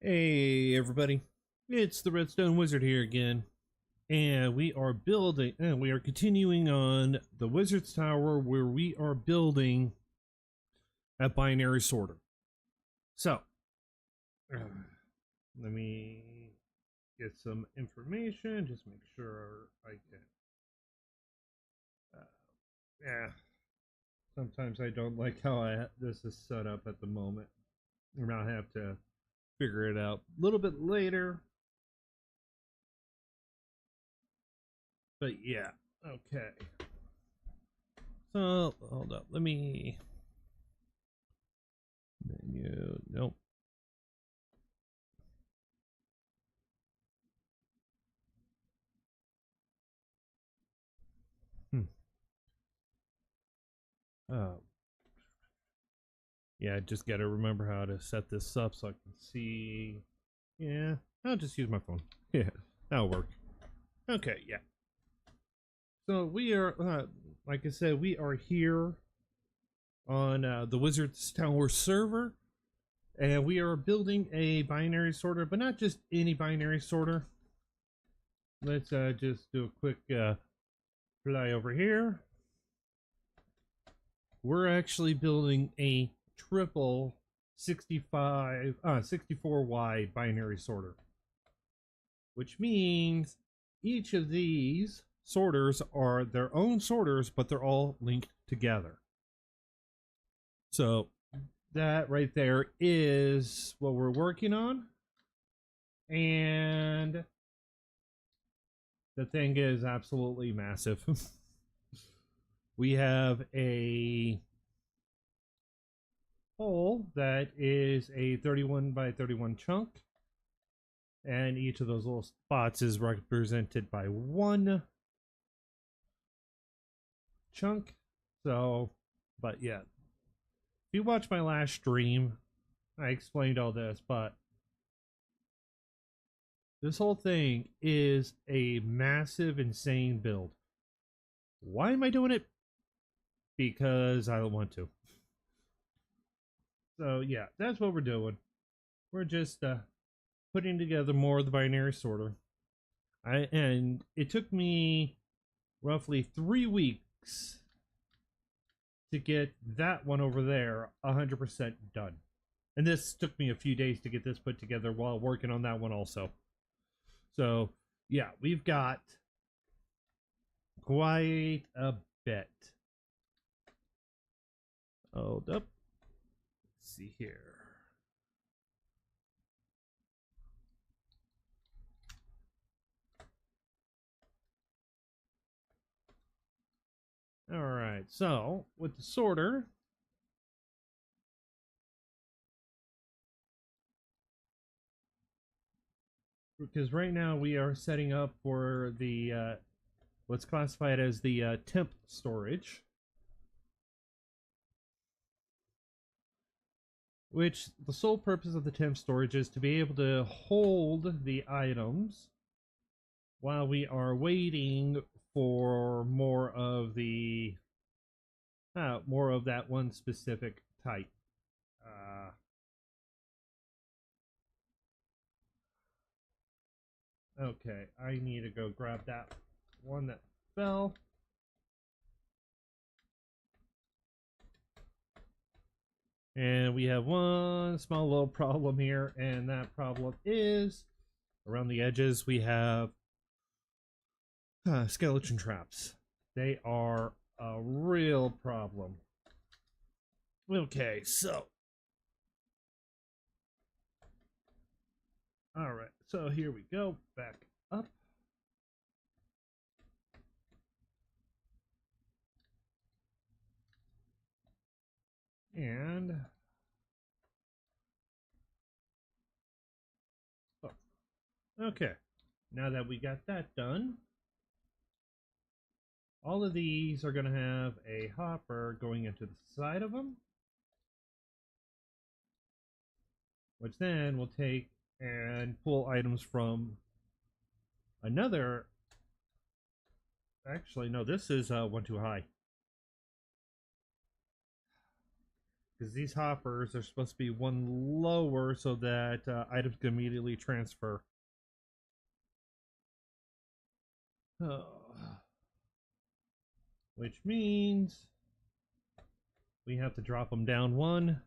Hey everybody, it's the Redstone Wizard here again, and we are continuing on the Wizard's Tower where we are building a binary sorter. So, let me get some information, just make sure I can, yeah, sometimes I don't like how this is set up at the moment, and I'll have to figure it out a little bit later. But yeah, okay. So hold up, let me menu. Nope. Oh, yeah. I just got to remember how to set this up so I can see. Yeah, I'll just use my phone. Yeah, that'll work. Okay, yeah. So we are, like I said, we are here on the Wizard's Tower server, and we are building a binary sorter, but not just any binary sorter. Let's just do a quick fly over here. We're actually building a triple 64 wide binary sorter, which means each of these sorters are their own sorters, but they're all linked together. So that right there is what we're working on. And the thing is absolutely massive. We have a hole that is a 31 by 31 chunk, and each of those little spots is represented by one chunk. So, but yeah, if you watch my last stream, I explained all this, but this whole thing is a massive, insane build. Why am I doing it? Because I don't want to. So yeah, that's what we're doing. We're just putting together more of the binary sorter. And it took me roughly 3 weeks to get that one over there 100% done. And this took me a few days to get this put together while working on that one also. So yeah, we've got quite a bit. Hold up. Let's see here. All right, so with the sorter, because right now we are setting up for the what's classified as the temp storage, which the sole purpose of the temp storage is to be able to hold the items while we are waiting for more of that one specific type. Okay, I need to go grab that one that fell. And we have one small little problem here, and that problem is around the edges we have skeleton traps. They are a real problem. Okay, so all right, so here we go, back up. And oh, okay, now that we got that done, all of these are going to have a hopper going into the side of them, which then will take and pull items from another. Actually, no, this is one too high. because these hoppers are supposed to be one lower so that items can immediately transfer. Oh. Which means we have to drop them down one.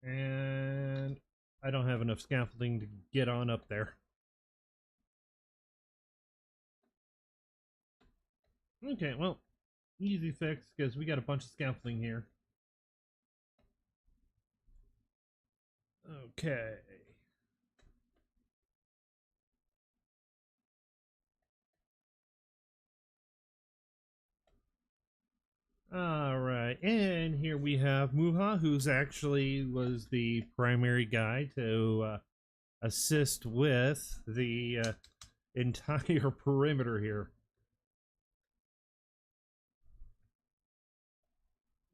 And I don't have enough scaffolding to get on up there. Okay, well, easy fix because we got a bunch of scaffolding here. Okay. All right, and here we have Muha, who's actually was the primary guy to assist with the entire perimeter here.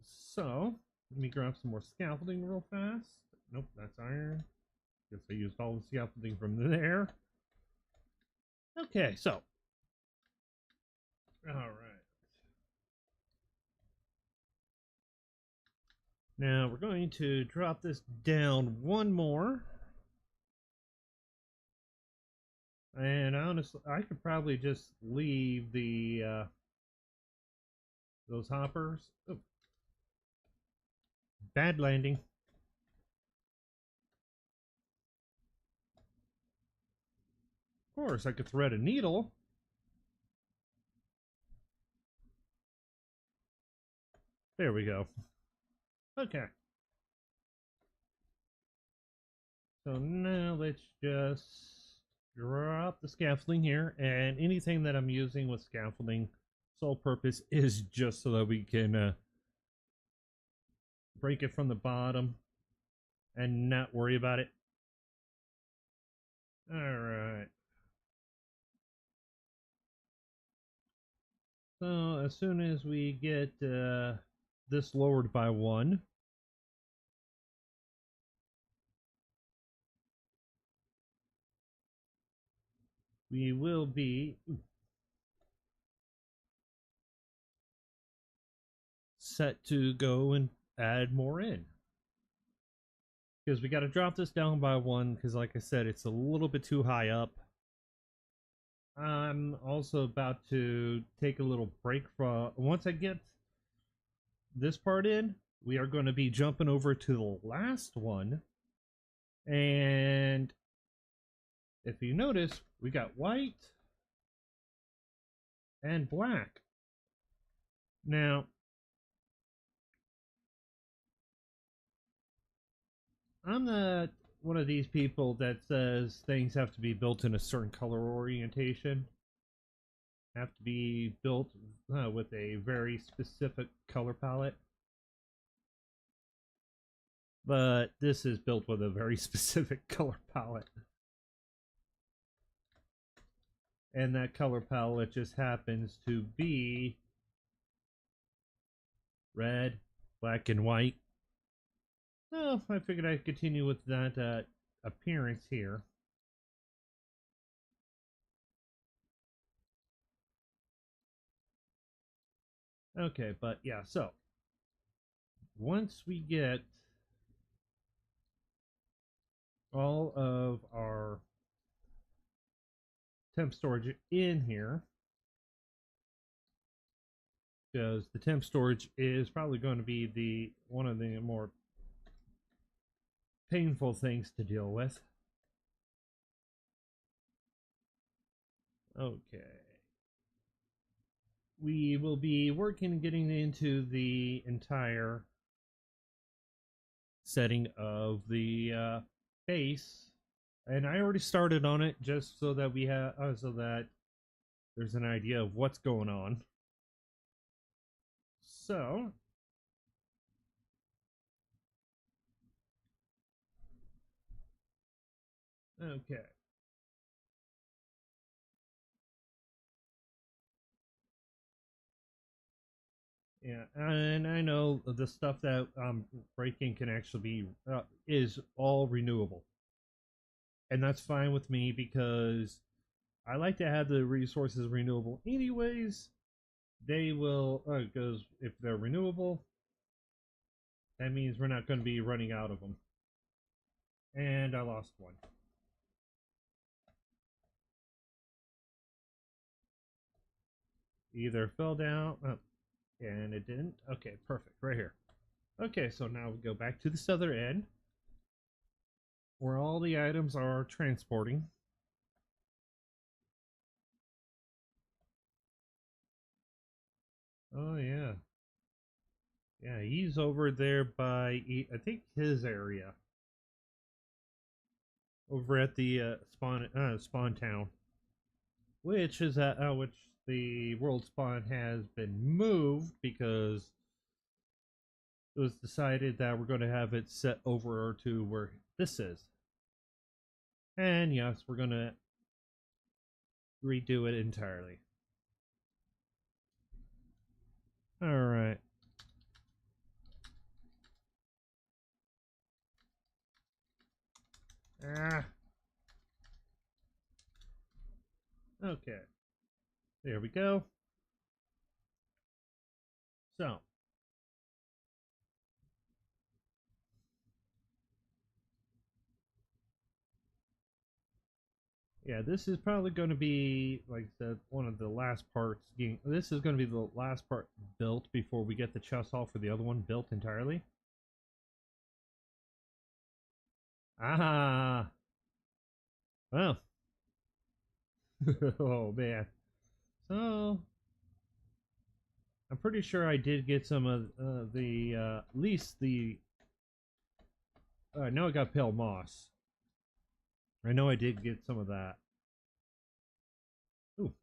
So, let me grab some more scaffolding real fast. Nope, that's iron. Guess I used all the scaffolding from there. Okay, so. All right. Now we're going to drop this down one more. And honestly, I could probably just leave the those hoppers. Oh. Bad landing. Of course, I could thread a needle. There we go. Okay. So now let's just drop the scaffolding here, and anything that I'm using with scaffolding, sole purpose is just so that we can break it from the bottom and not worry about it. All right. So as soon as we get this lowered by one, we will be set to go and add more in. Because we got to drop this down by one, because like I said, it's a little bit too high up. I'm also about to take a little break from, once I get this part in, we are going to be jumping over to the last one. And if you notice, we got white and black. Now, I'm not one of these people that says things have to be built in a certain color orientation. Have to be built with a very specific color palette. But this is built with a very specific color palette. And that color palette just happens to be red, black, and white. So I figured I'd continue with that appearance here. Okay, but yeah, so once we get all of our temp storage in here, because the temp storage is probably going to be the one of the more painful things to deal with. Okay. We will be working getting into the entire setting of the base, and I already started on it just so that we have so that there's an idea of what's going on. So okay. Yeah, and I know the stuff that I'm breaking can actually be is all renewable, and that's fine with me because I like to have the resources renewable anyways. They will because if they're renewable, That means we're not going to be running out of them. And I lost one. Either fell down, and it didn't. Okay, perfect, right here. Okay, so now we go back to this other end, where all the items are transporting. Oh yeah, yeah, he's over there by, I think, his area, over at the spawn town, which is which the world spawn has been moved because it was decided that we're going to have it set over to where this is. And yes, we're going to redo it entirely. Alright. Ah. Okay. There we go. So. Yeah, this is probably going to be, like I said, one of the last parts. This is going to be the last part built before we get the chest hall for the other one built entirely. Ah. Well. Oh, man. So, I'm pretty sure I did get some of at least the, I know I got pale moss. I know I did get some of that. Ooh,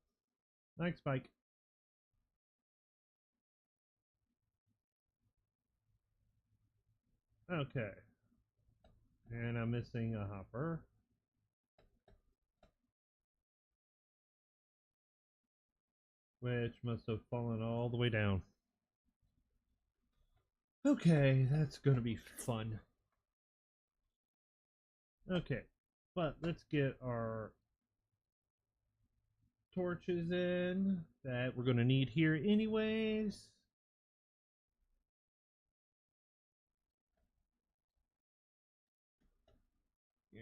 nice spike. Okay. And I'm missing a hopper. Which must have fallen all the way down. Okay, that's gonna be fun. Okay, but let's get our torches in that we're gonna need here anyways. Yeah.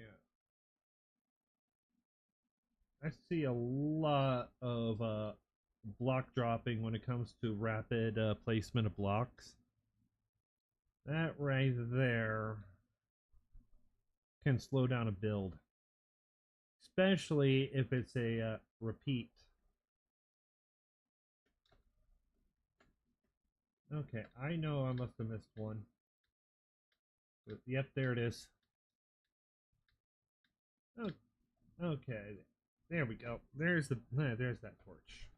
I see a lot of block dropping when it comes to rapid placement of blocks. That right there can slow down a build, especially if it's a repeat. Okay, I know I must have missed one. Yep, there it is. Oh, okay, there we go. There's that torch.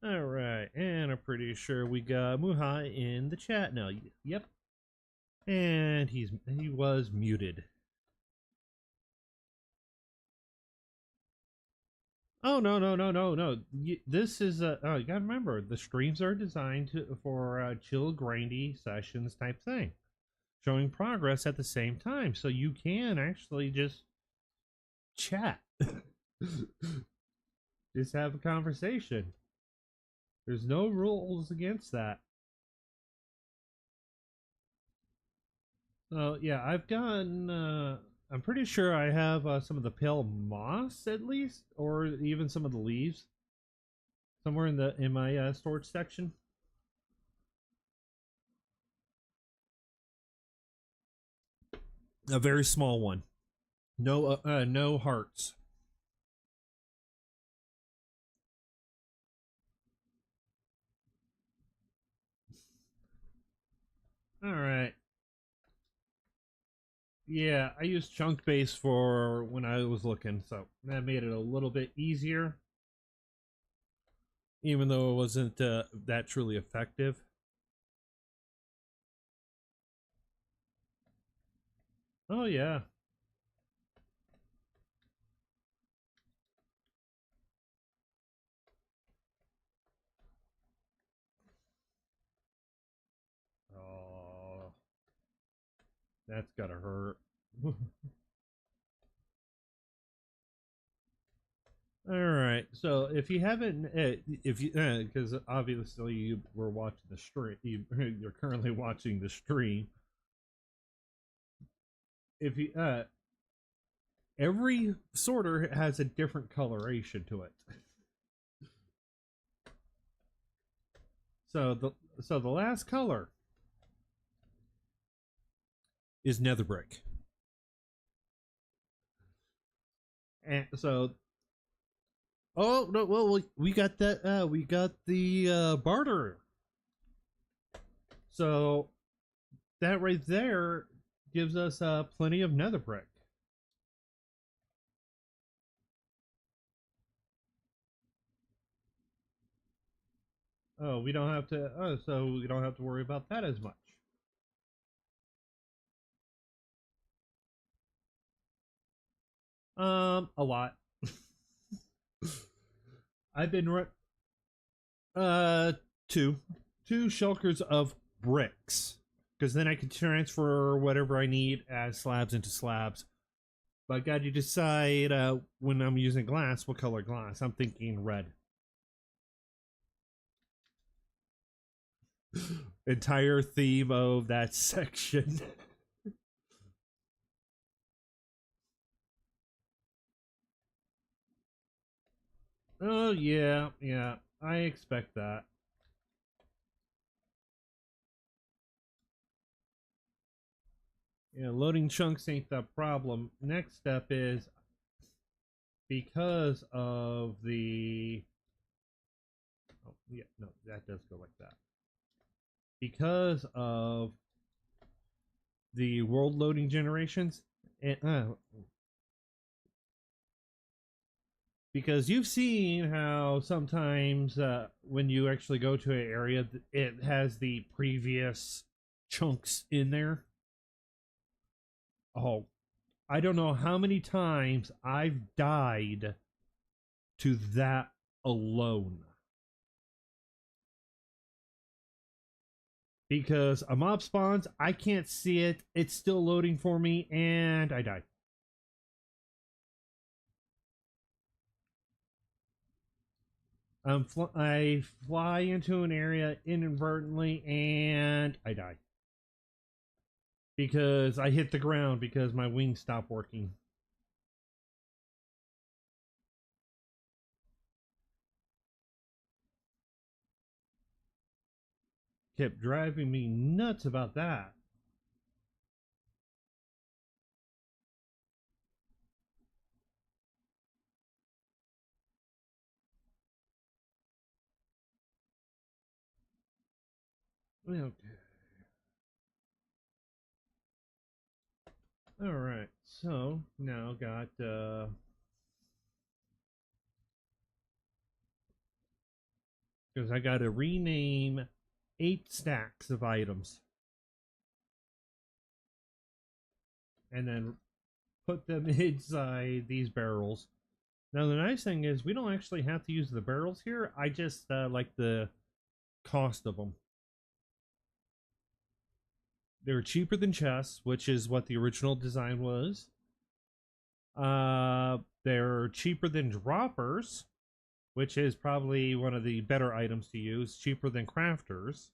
All right, and I'm pretty sure we got Muhai in the chat now. Yep, and he was muted. Oh no! This is oh, you gotta remember the streams are designed for chill, grindy sessions type thing, showing progress at the same time, so you can actually just chat, just have a conversation. There's no rules against that. So yeah, I've gotten. I'm pretty sure I have some of the pale moss at least, or even some of the leaves, somewhere in my storage section. A very small one. No hearts. All right. Yeah, I used chunk base for when I was looking, so that made it a little bit easier, even though it wasn't that truly effective. Oh yeah. Oh, that's gotta hurt. All right. So if you haven't, if you, because obviously you were watching the stream, you're currently watching the stream. If you, every sorter has a different coloration to it. So the last color is nether brick, and so oh no, well we got that we got the barter. So that right there gives us plenty of nether brick. Oh, we don't have to. Oh, so we don't have to worry about that as much. A lot. I've been uh two shulkers of bricks, because then I can transfer whatever I need as slabs into slabs. But I got to decide when I'm using glass, what color glass. I'm thinking red. Entire theme of that section. Oh yeah, yeah. I expect that. Yeah, loading chunks ain't the problem. Next step is, because of the, oh yeah, no, that does go like that. Because of the world loading generations, and because you've seen how sometimes when you actually go to an area, it has the previous chunks in there. Oh, I don't know how many times I've died to that alone. Because a mob spawns, I can't see it, it's still loading for me, and I die. I fly into an area inadvertently, and I die. Because I hit the ground because my wings stopped working. Kept driving me nuts about that. Okay. Alright, so now got because I gotta rename 8 stacks of items. And then put them inside these barrels. Now the nice thing is we don't actually have to use the barrels here. I just like the cost of them. They're cheaper than chests, which is what the original design was. They're cheaper than droppers, which is probably one of the better items to use. Cheaper than crafters.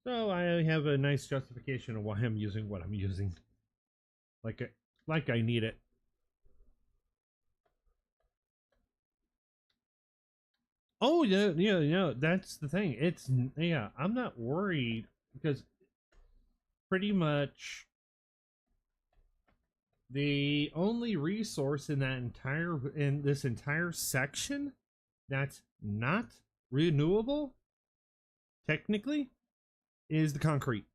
So I have a nice justification of why I'm using what I'm using. Like I need it. Oh yeah, yeah, yeah. That's the thing. It's yeah. I'm not worried because pretty much the only resource in this entire section that's not renewable, technically, is the concrete.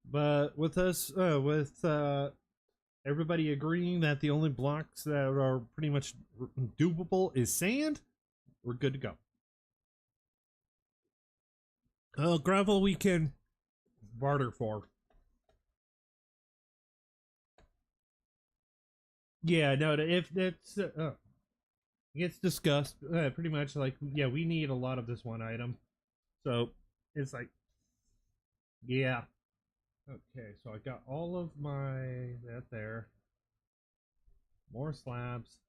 But with everybody agreeing that the only blocks that are pretty much doable is sand, we're good to go. Gravel we can barter for. Yeah, no, if that's gets discussed, pretty much like, yeah, we need a lot of this one item, so it's like Yeah. Okay, so I got all of my that there. More slabs.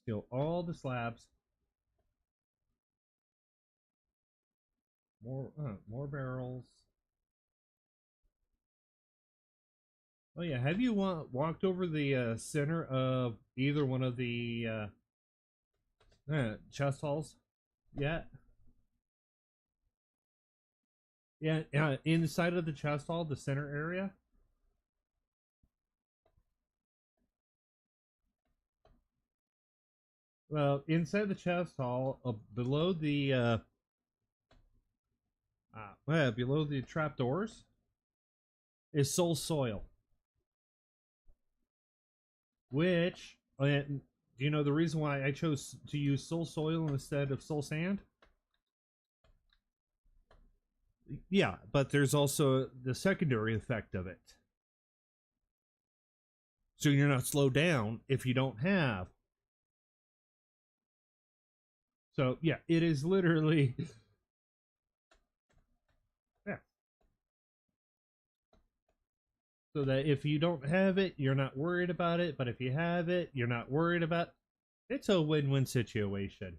Steal all the slabs. More barrels. Oh yeah, have you walked over the center of either one of the chest halls yet? Yeah, inside of the chest hall, the center area. Well, inside the chest hall, below the below the trapdoors is soul soil, which do you know the reason why I chose to use soul soil instead of soul sand? Yeah, but there's also the secondary effect of it. So you're not slowed down if you don't have. So yeah, it is literally yeah. So that if you don't have it, you're not worried about it. But if you have it, you're not worried about it. It's a win-win situation.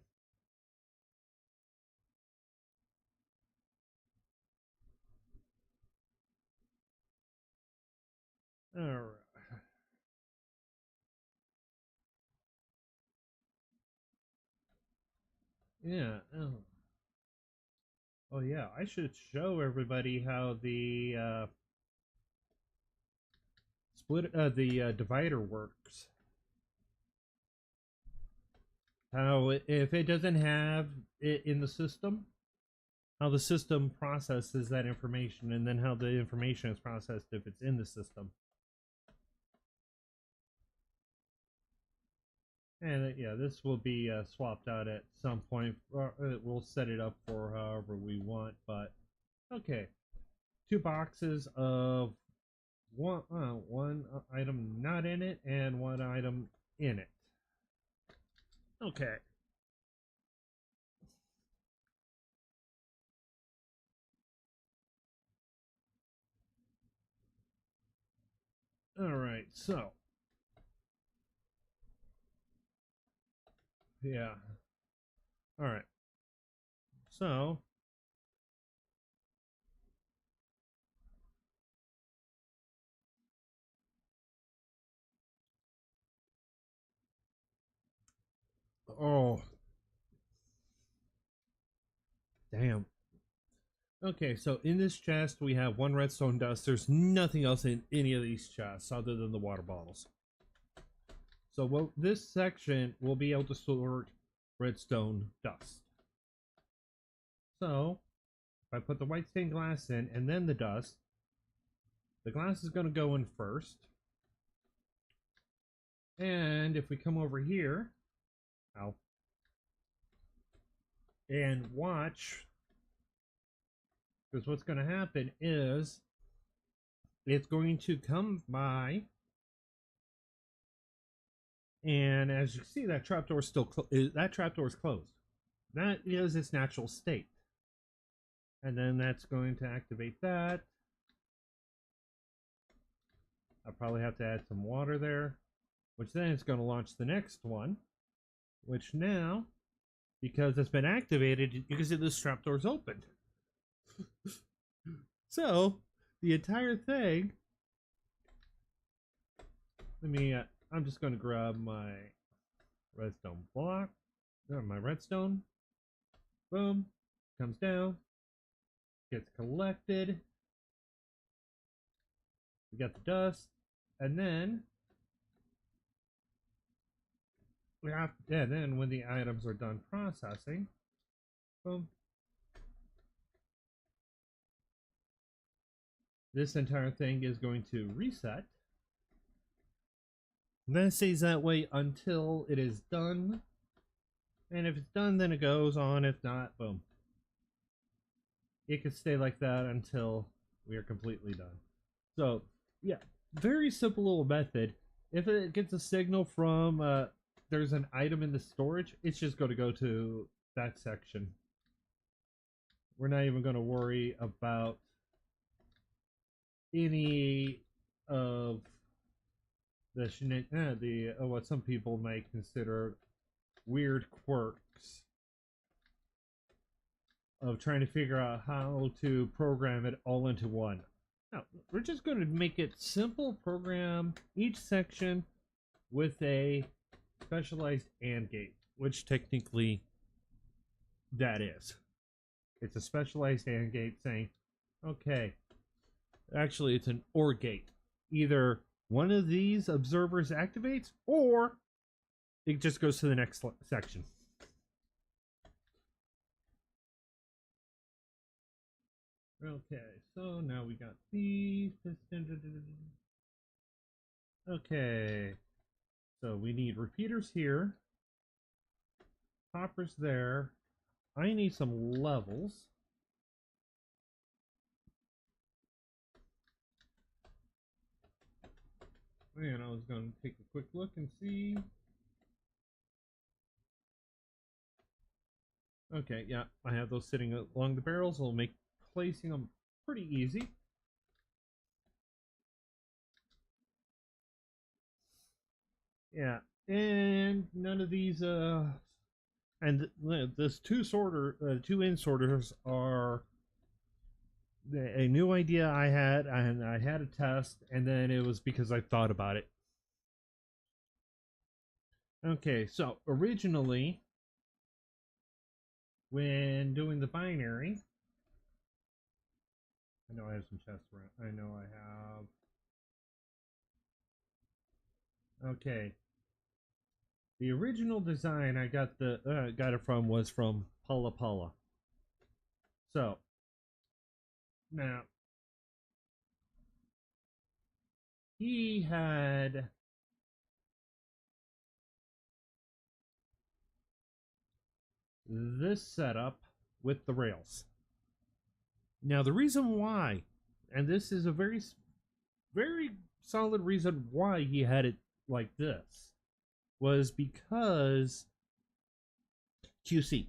All right. Yeah. Oh yeah. I should show everybody how the divider works. How if it doesn't have it in the system, how the system processes that information, and then how the information is processed if it's in the system. And yeah, this will be swapped out at some point. We'll set it up for however we want. But okay, 2 boxes of one item not in it and one item in it. Okay. All right. So yeah. All right. So oh damn. Okay, so in this chest we have one redstone dust. There's nothing else in any of these chests other than the water bottles. So this section will be able to sort redstone dust. So if I put the white stained glass in and then the dust, the glass is going to go in first. And if we come over here, and watch, because what's going to happen is it's going to come by, and as you see, that trapdoor is still that trapdoor is closed. That is its natural state, and then that's going to activate that. I'll probably have to add some water there, which then is going to launch the next one, which now, because it's been activated, you can see this trapdoor is opened. So the entire thing, I'm just going to grab my redstone block, my redstone, boom, comes down, gets collected, we got the dust, and then then when the items are done processing, boom, this entire thing is going to reset. And then it stays that way until it is done. And if it's done, then it goes on. If not, boom. It could stay like that until we are completely done. So, yeah, very simple little method. If it gets a signal from there's an item in the storage, it's just going to go to that section. we're not even going to worry about any of the what some people might consider weird quirks of trying to figure out how to program it all into one. No, we're just going to make it simple, program each section with a specialized AND gate, which technically that is. It's a specialized AND gate saying, okay, actually it's an OR gate. Either one of these observers activates, or it just goes to the next section. Okay, so now we got these. Okay, so we need repeaters here, poppers there. I need some levels. And I was going to take a quick look and see. Okay, yeah, I have those sitting along the barrels. It'll make placing them pretty easy. Yeah, and none of these and this two in sorters are a new idea I had, and I had a test, and then it was because I thought about it. Okay, so originally when doing the binary, I know I have some chests around. I know I have. Okay. The original design I got it from was from Pala Pala. So now he had this setup with the rails. Now the reason why, and this is a very solid reason why he had it like this, was because QC.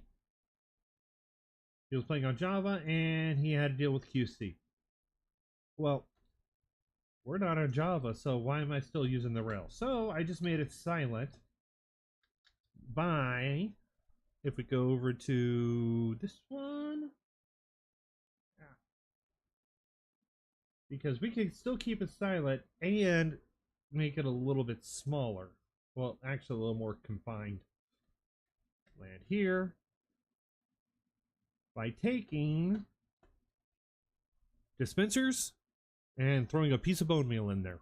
He was playing on Java and he had to deal with QC. Well, we're not on Java, so why am I still using the Rails? So I just made it silent by, if we go over to this one, because we can still keep it silent and make it a little bit smaller. Well, actually a little more confined. Land here by taking dispensers and throwing a piece of bone meal in there.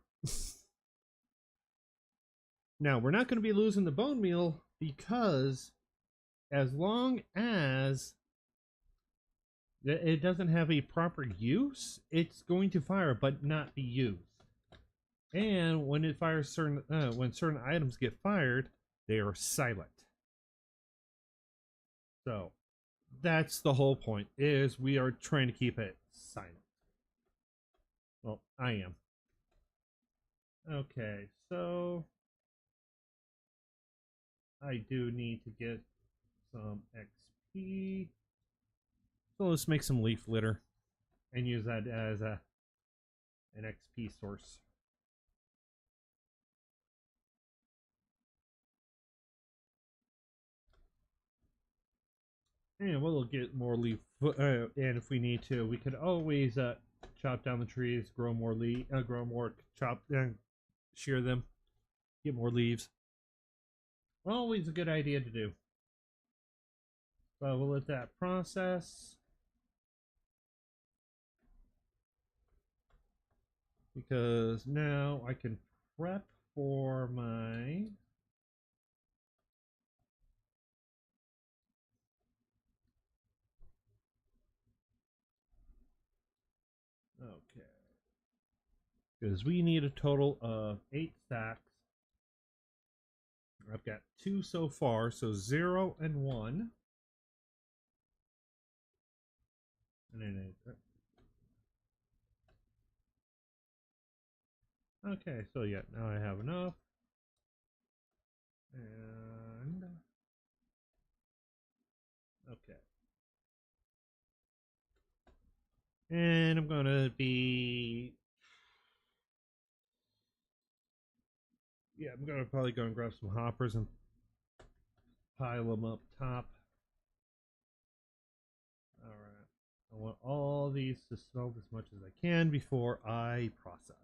Now, we're not going to be losing the bone meal because as long as it doesn't have a proper use, it's going to fire but not be used. And when it fires when certain items get fired, they are silent. So that's the whole point, is we are trying to keep it silent. Well, I am. Okay, so I do need to get some XP. So let's make some leaf litter and use that as an XP source. And we'll get more leaf, and if we need to, we could always chop down the trees, grow more chop and shear them, get more leaves. Always a good idea to do. So we'll let that process, because now I can prep for my okay, because we need a total of 8 stacks. I've got 2 so far, so 0 and 1. And then okay, so yeah, now I have enough. And okay. And I'm gonna be, yeah, I'm gonna probably go and grab some hoppers and pile them up top. All right. I want all these to smelt as much as I can before I process.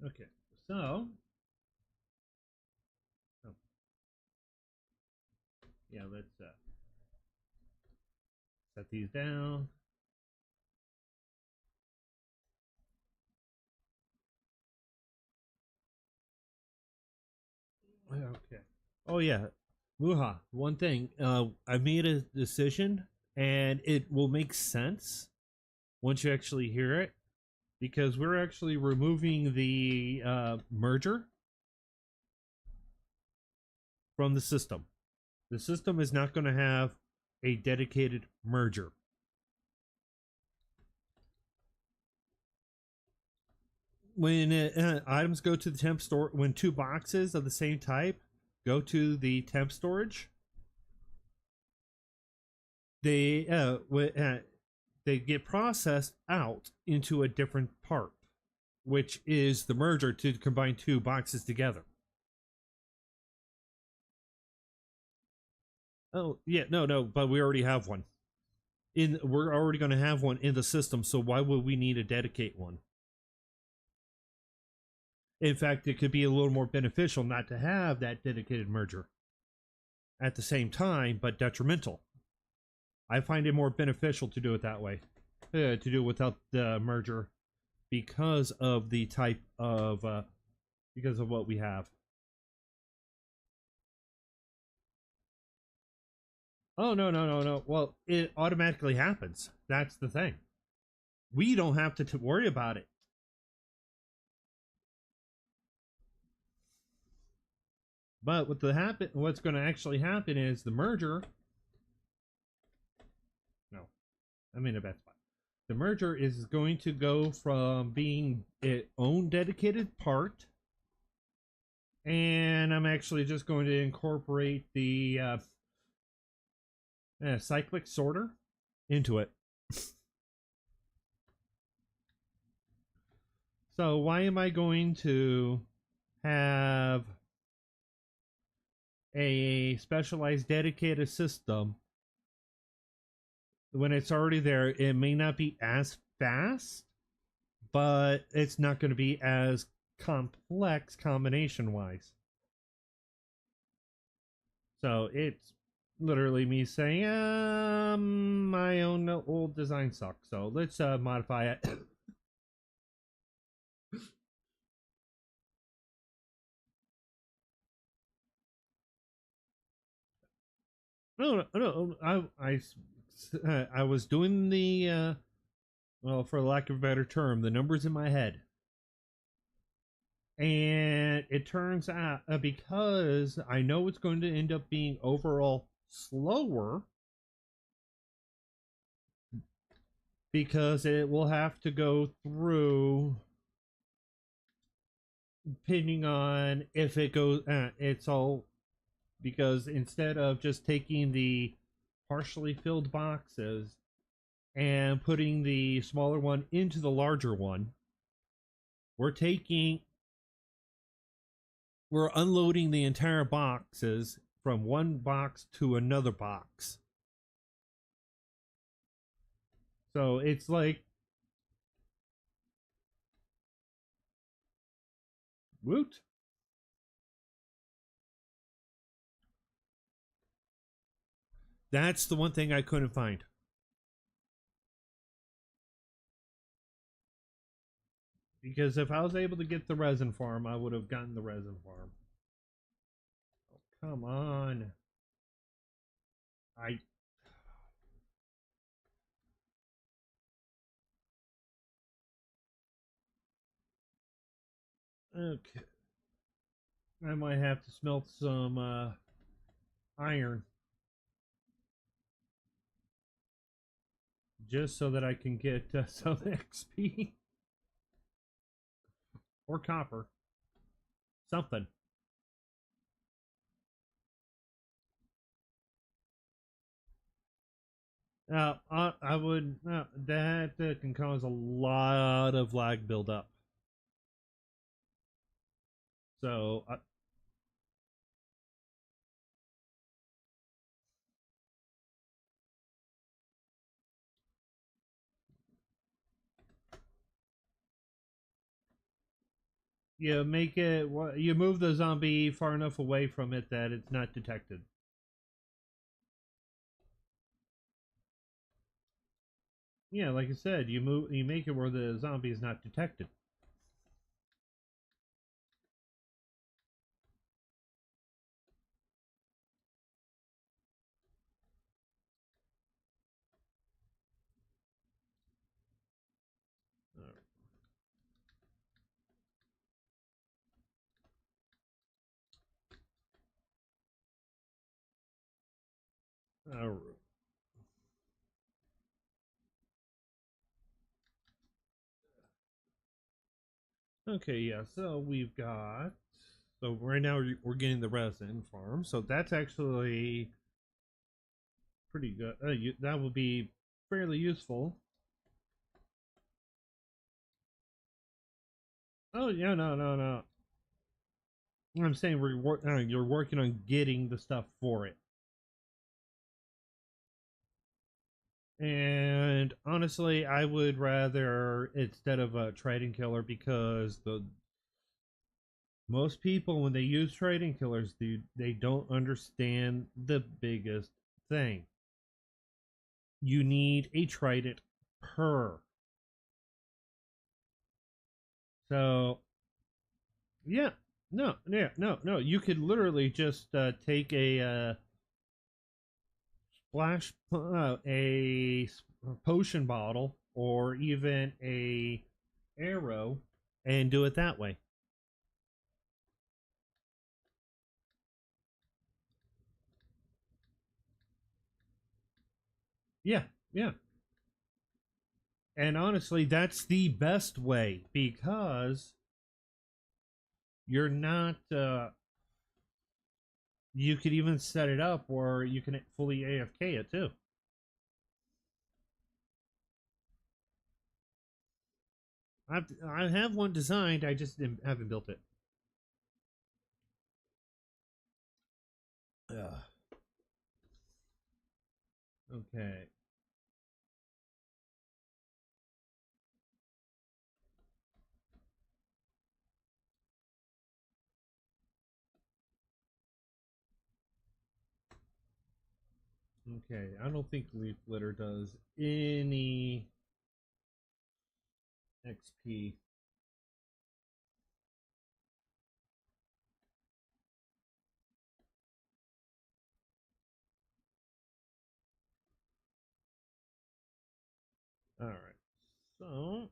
Okay, so, oh, yeah, let's set these down. Okay. Oh yeah, Muha. One thing, I made a decision, and it will make sense once you actually hear it, because we're actually removing the merger from the system. The system is not going to have a dedicated merger. When items go to the temp store, when two boxes of the same type go to the temp storage, they they get processed out into a different part, which is the merger to combine two boxes together. Oh yeah, no, but we already have one. We're already going to have one in the system, so why would we need to dedicate one? In fact, it could be a little more beneficial not to have that dedicated merger at the same time, but detrimental. I find it more beneficial to do it that way, to do it without the merger, because of the type of because of what we have. Oh no. Well, it automatically happens. That's the thing. We don't have to worry about it. But what's going to actually happen is the merger. No, I'm in a bad spot. The merger is going to go from being its own dedicated part, and I'm actually just going to incorporate the cyclic sorter into it. So why am I going to have a specialized dedicated system when it's already there? It may not be as fast, but it's not going to be as complex combination wise. So it's literally me saying, my own old design sucks. So let's modify it. No. I was doing the well, for lack of a better term, the numbers in my head, and it turns out because I know it's going to end up being overall slower, because it will have to go through, depending on if it goes, it's all, because instead of just taking the partially filled boxes and putting the smaller one into the larger one, we're taking we're unloading the entire boxes from one box to another box. So it's like, woot. That's the one thing I couldn't find. Because if I was able to get the resin farm, I would have gotten the resin farm. Oh, come on. I Okay. I might have to smelt some iron just so that I can get some XP or copper. Something. I would that can cause a lot of lag buildup. So you make it. You move the zombie far enough away from it that it's not detected. Yeah, like I said, you make it where the zombie is not detected. All right. Okay, yeah. So we've got. So right now we're getting the resin farm. So that's actually pretty good. That will be fairly useful. Oh yeah, no. I'm saying you're working on getting the stuff for it. And honestly, I would rather instead of a trading killer because the most people when they use trading killers, they don't understand the biggest thing. You need a trident per. So yeah, no. You could literally just take a splash a potion bottle or even a arrow and do it that way. Yeah, yeah. And honestly, that's the best way because you're not you could even set it up where you can fully AFK it too. I have one designed, I just haven't built it. Ugh. Okay. Okay. I don't think leaf litter does any XP. All right. So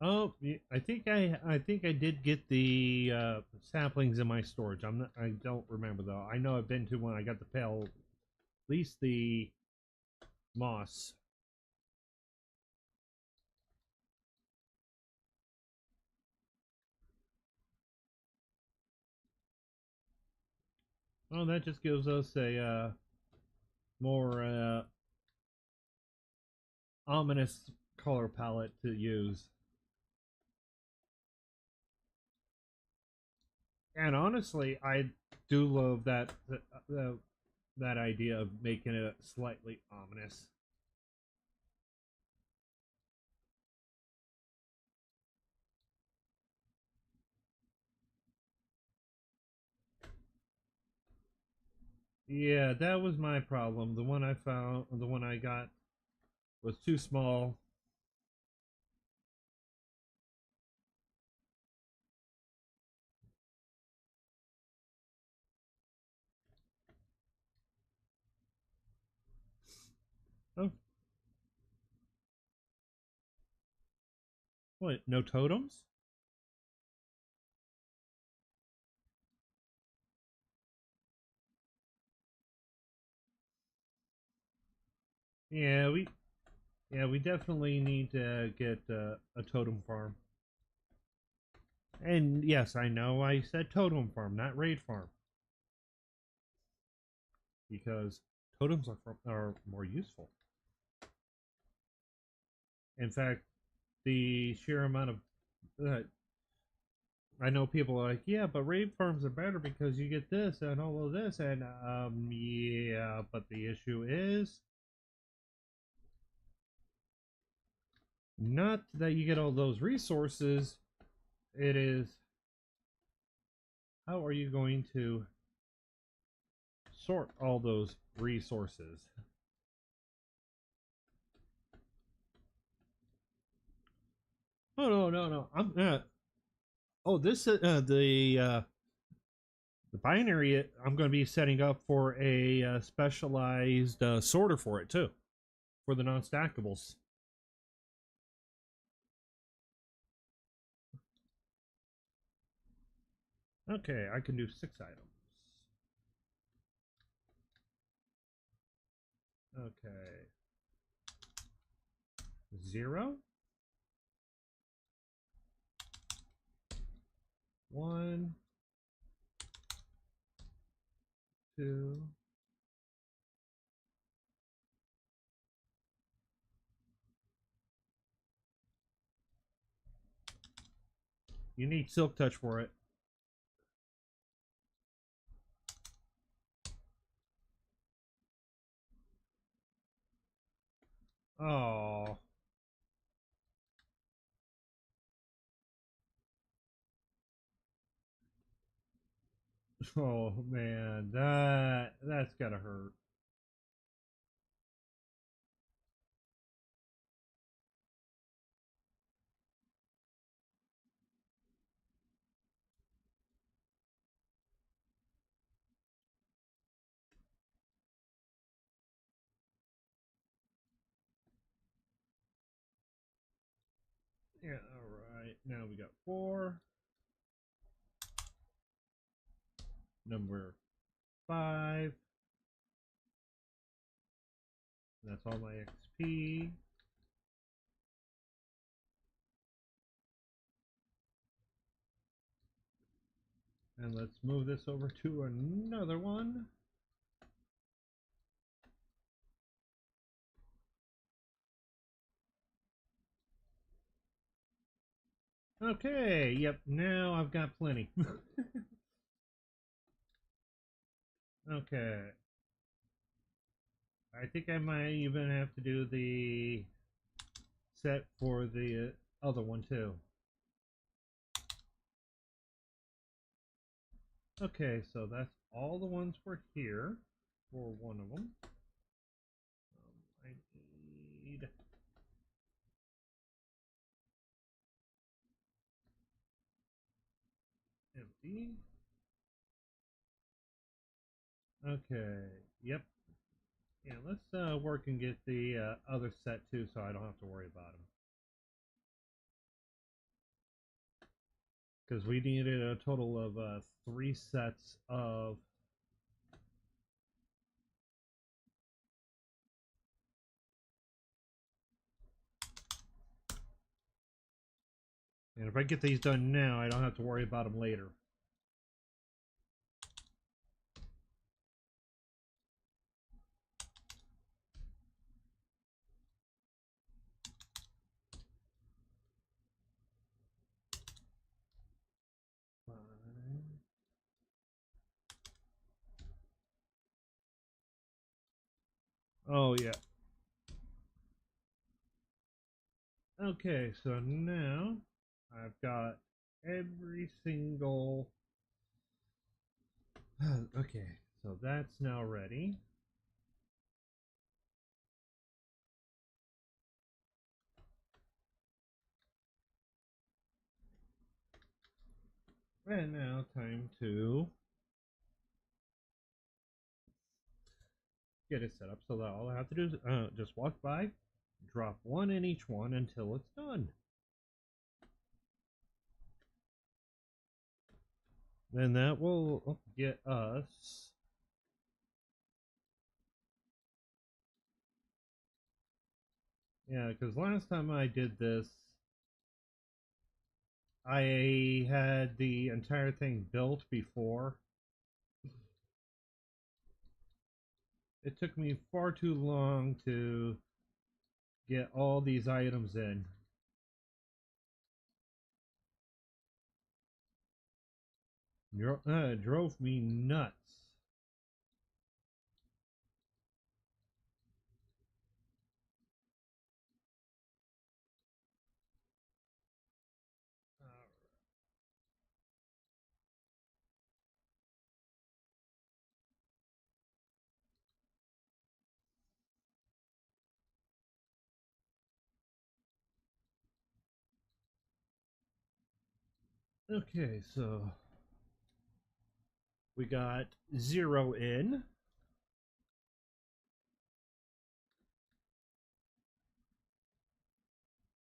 oh, I think I did get the saplings in my storage. I don't remember though. I know I've been to one. I got the pale, at least the moss. Well, that just gives us a more ominous color palette to use. And honestly, I do love that idea of making it slightly ominous. Yeah, that was my problem. The one I got was too small. Oh, what? No totems? Yeah, we definitely need to get a totem farm. And yes, I know I said totem farm, not raid farm, because totems are more useful. In fact, the sheer amount of I know people are like, yeah, but raid farms are better because you get this and all of this, and yeah, but the issue is not that you get all those resources. It is how are you going to sort all those resources? Oh no, no, no! I'm oh this the binary. I'm going to be setting up for a specialized sorter for it too, for the non-stackables. Okay, I can do 6 items. Okay, 0, 1, 2. You need silk touch for it. Oh. Oh man, that's gotta hurt. Yeah, alright. Now we got 4. Number 5. That's all my XP. And let's move this over to another one. Okay, yep, now I've got plenty. Okay. I think I might even have to do the set for the other one too. Okay, so that's all the ones for here for one of them. I need empty. Okay, yep. Yeah, let's work and get the other set too so I don't have to worry about them. Because we needed a total of 3 sets of and if I get these done now, I don't have to worry about them later. Oh yeah. Okay, so now I've got every single. Okay, so that's now ready. And now time to get it set up so that all I have to do is just walk by, drop 1 in each one until it's done. Then that will get us Yeah, because last time I did this, I had the entire thing built before. It took me far too long to get all these items in. Drove me nuts. Okay, so we got 0 in.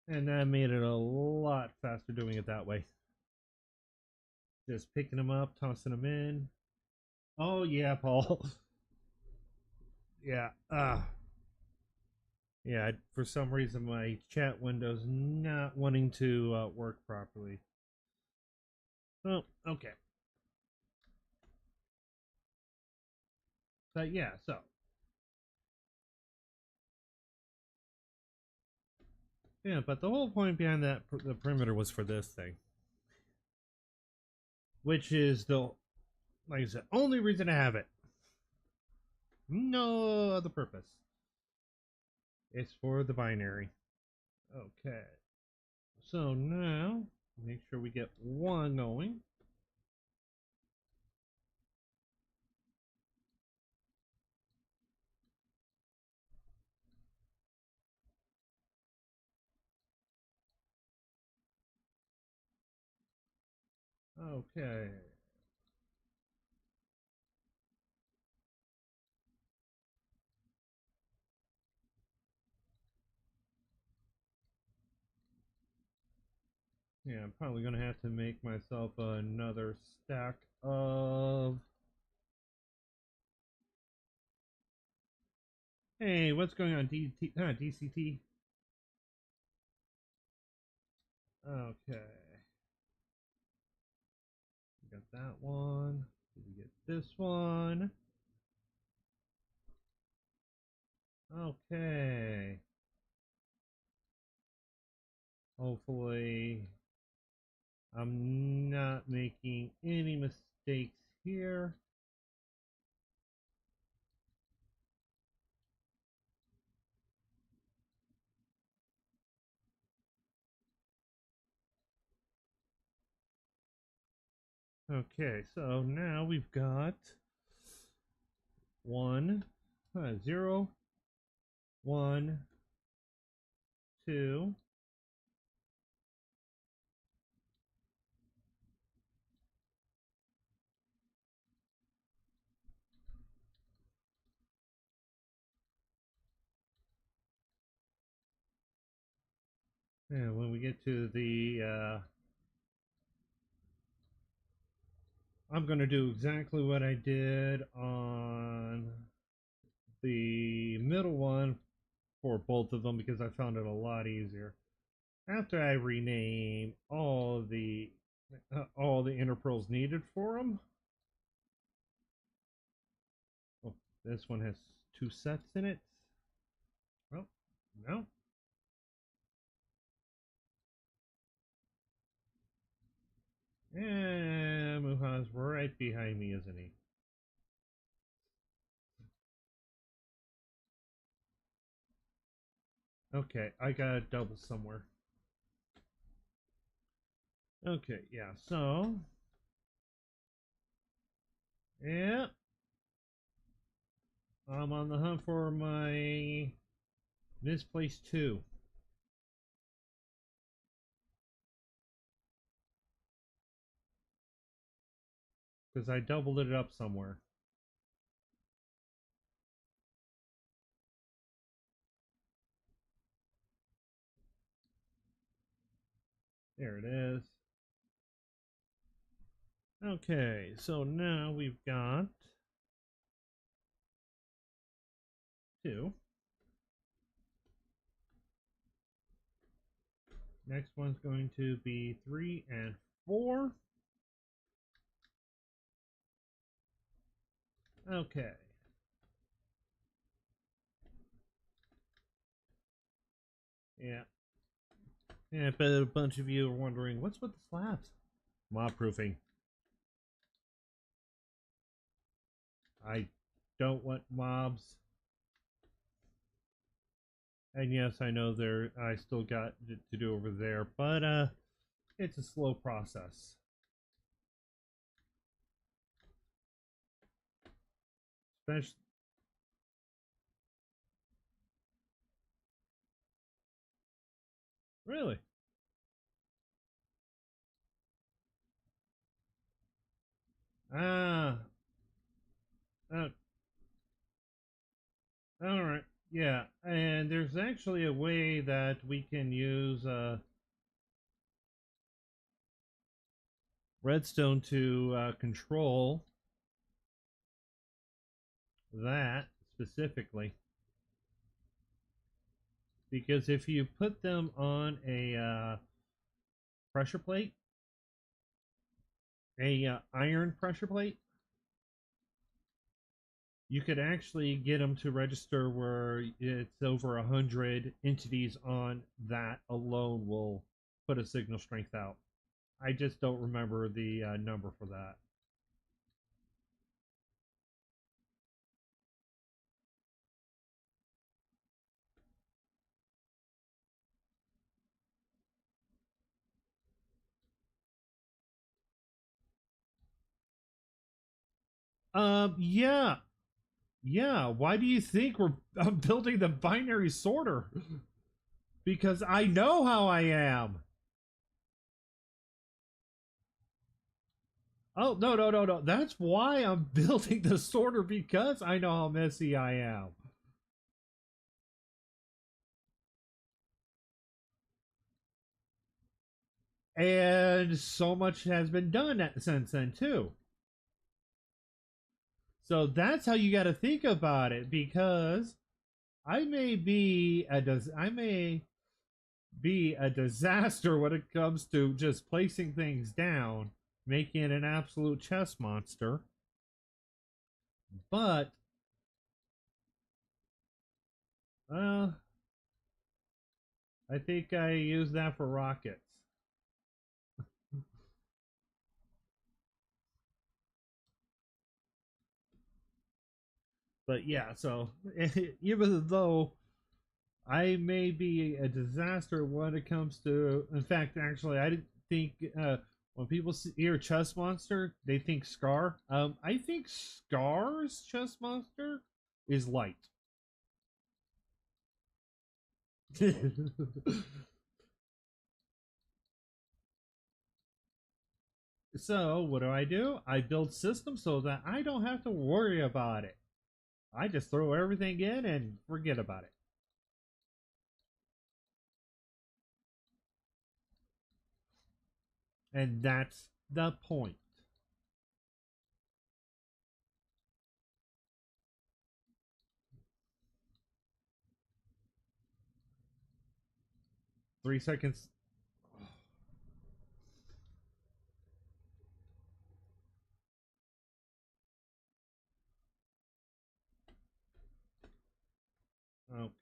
And that made it a lot faster doing it that way. Just picking them up, tossing them in. Oh, yeah, Paul. Yeah. Yeah, for some reason my chat window's not wanting to work properly. Oh, okay. But yeah, so. Yeah, but the whole point behind that, the perimeter was for this thing. Which is the, like I said, only reason to have it. No other purpose. It's for the binary. Okay. So now, make sure we get 1 going. Okay. Yeah, I'm probably going to have to make myself another stack of... Hey, what's going on, DCT? Okay. We got that one. Did we get this one? Okay. Hopefully, I'm not making any mistakes here. Okay, so now we've got 1, 0, 1, 2. And when we get to the, I'm going to do exactly what I did on the middle one for both of them because I found it a lot easier. After I rename all the inner pearls needed for them. Oh, this one has 2 sets in it. Oh, no. And Muha's right behind me, isn't he? Okay, I got a double somewhere. Okay, yeah, so. Yeah. I'm on the hunt for my misplaced 2. Because I doubled it up somewhere. There it is. Okay, so now we've got 2. Next one's going to be 3 and 4. Okay. Yeah. Yeah, but a bunch of you are wondering, what's with the slabs? Mob proofing. I don't want mobs. And yes, I know I still got to do over there, but it's a slow process. Especially really. Ah, uh, all right. Yeah, and there's actually a way that we can use redstone to control that specifically. Because if you put them on a pressure plate, a iron pressure plate, you could actually get them to register where it's over 100 entities on that alone will put a signal strength out. I just don't remember the number for that. Yeah, yeah. Why do you think I'm building the binary sorter? Because I know how I am. Oh, no, no, no, no. That's why I'm building the sorter, because I know how messy I am. And so much has been done since then, too. So that's how you got to think about it, because I may be a disaster when it comes to just placing things down, making it an absolute chess monster. But uh, I think I use that for rockets. But yeah, so even though I may be a disaster when it comes to, in fact, actually, I didn't think when people hear chess monster, they think Scar. I think Scar's chess monster is light. So what do? I build systems so that I don't have to worry about it. I just throw everything in and forget about it. And that's the point. 3 seconds. Okay.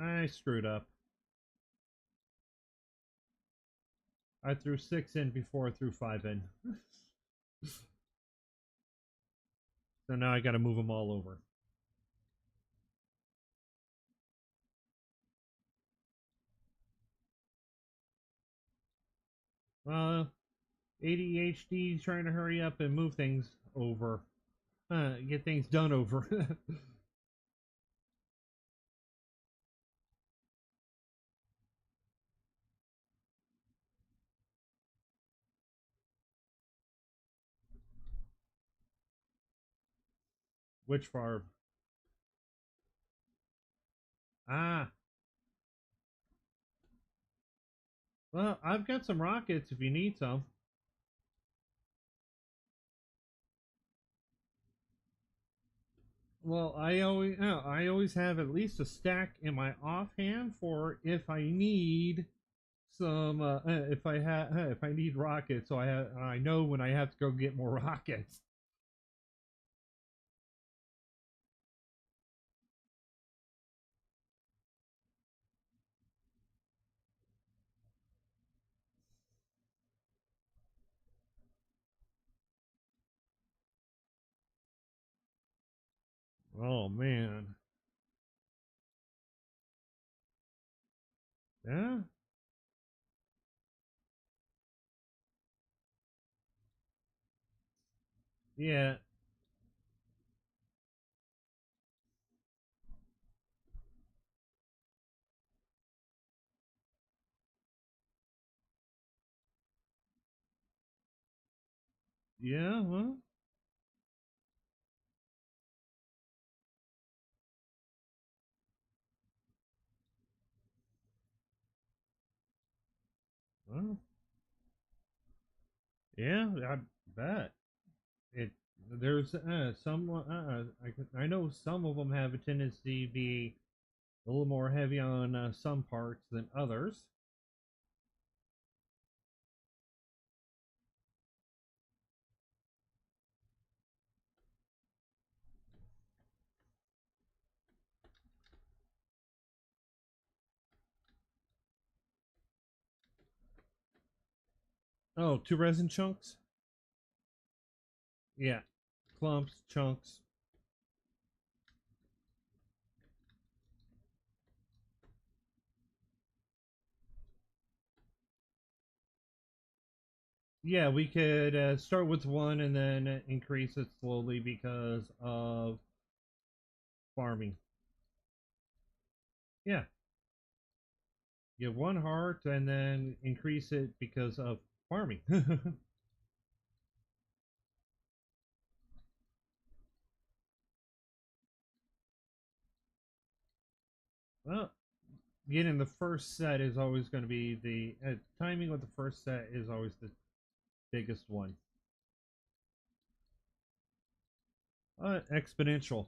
I screwed up. I threw 6 in before I threw 5 in. So now I gotta move them all over. ADHD trying to hurry up and move things over. Get things done over. Which farm? Ah, Well, I've got some rockets if you need some. Well, I always have at least a stack in my offhand for if I need some if I need rockets, so I know when I have to go get more rockets. Oh man, yeah, yeah, yeah. Well, yeah, I bet it. There's some. I know some of them have a tendency to be a little more heavy on some parts than others. Oh, two resin chunks. Yeah, clumps, chunks. Yeah, we could start with one and then increase it slowly because of farming. Yeah, get one heart and then increase it because of farming. Well, getting the first set is always going to be the timing with the first set is always the biggest one. Exponential.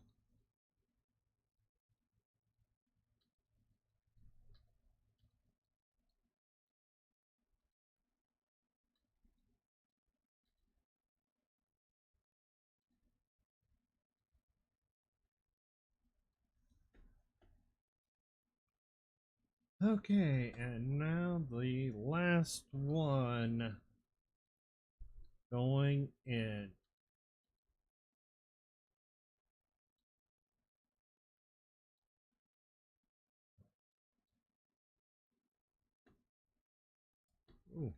Okay, and now the last one going in. Ooh.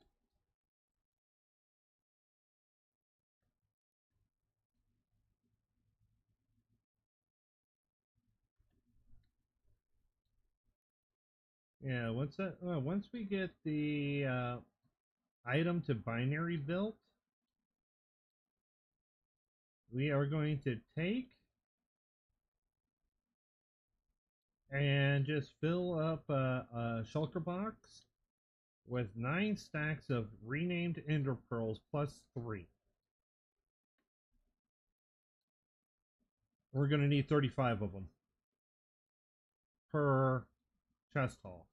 Yeah, once we get the item to binary built, we are going to take and just fill up a shulker box with 9 stacks of renamed ender pearls plus 3. We're going to need 35 of them per chest hall.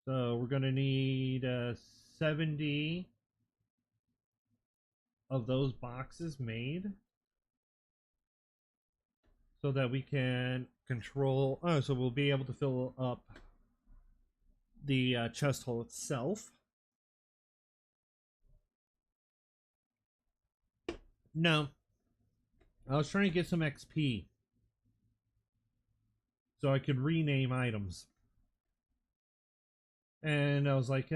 So we're going to need 70 of those boxes made so that we can control. Oh, so we'll be able to fill up the chest hole itself. No, I was trying to get some XP so I could rename items. And I was like,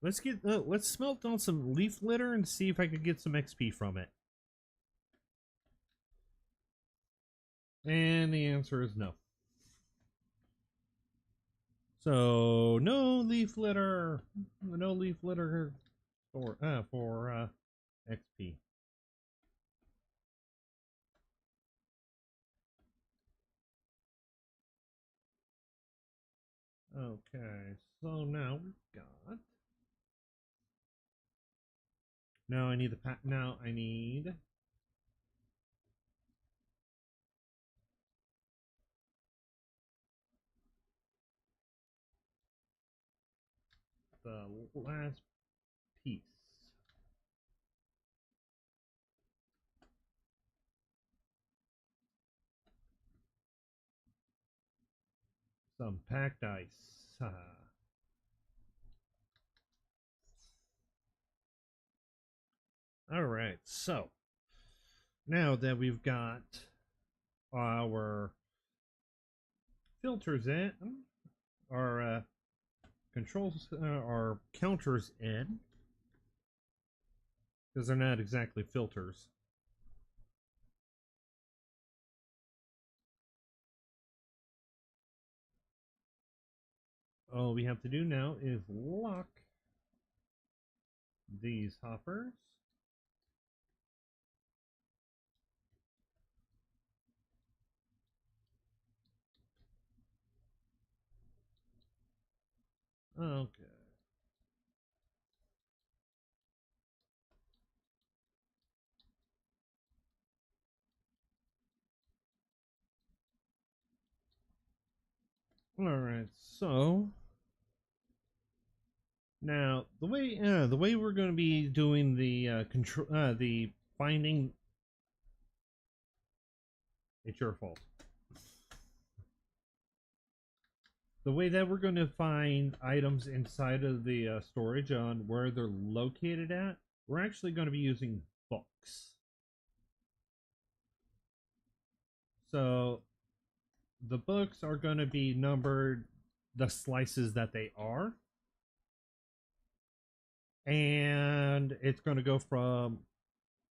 let's smelt down some leaf litter and see if I could get some XP from it. And the answer is no. So no leaf litter, no leaf litter for XP. Okay, so now we've got. Now I need the Now I need the last piece. Some packed ice. All right, so now that we've got our filters in, our controls, our counters in, because they're not exactly filters. All we have to do now is lock these hoppers. Okay. All right. So now the way we're going to be doing the control the finding. It's your fault. The way that we're going to find items inside of the storage on where they're located at, we're actually going to be using books. So the books are going to be numbered the slices that they are. And it's going to go from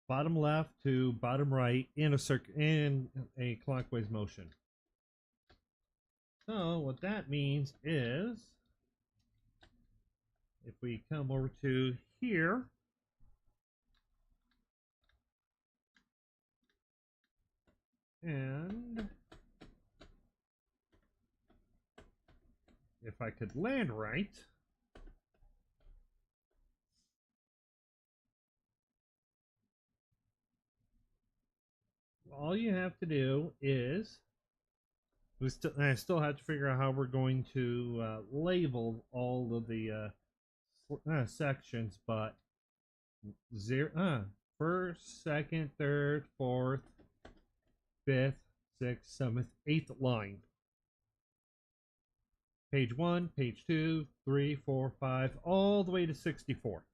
bottom left to bottom right in a clockwise motion. So what that means is if we come over to here, and if I could land right, all you have to do is I still have to figure out how we're going to label all of the sections, but first, second, third, fourth, fifth, sixth, seventh, eighth line. Page 1, page 2, 3, 4, 5, all the way to 64.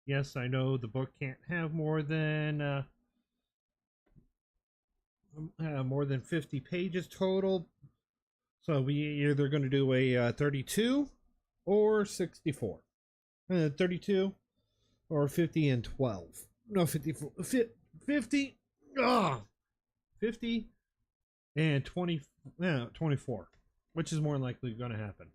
Yes, I know the book can't have more than 50 pages total. So we either going to do a 32 or 64. 32 or 50 and 12. No, 54. 50. 50 and 24, which is more likely going to happen.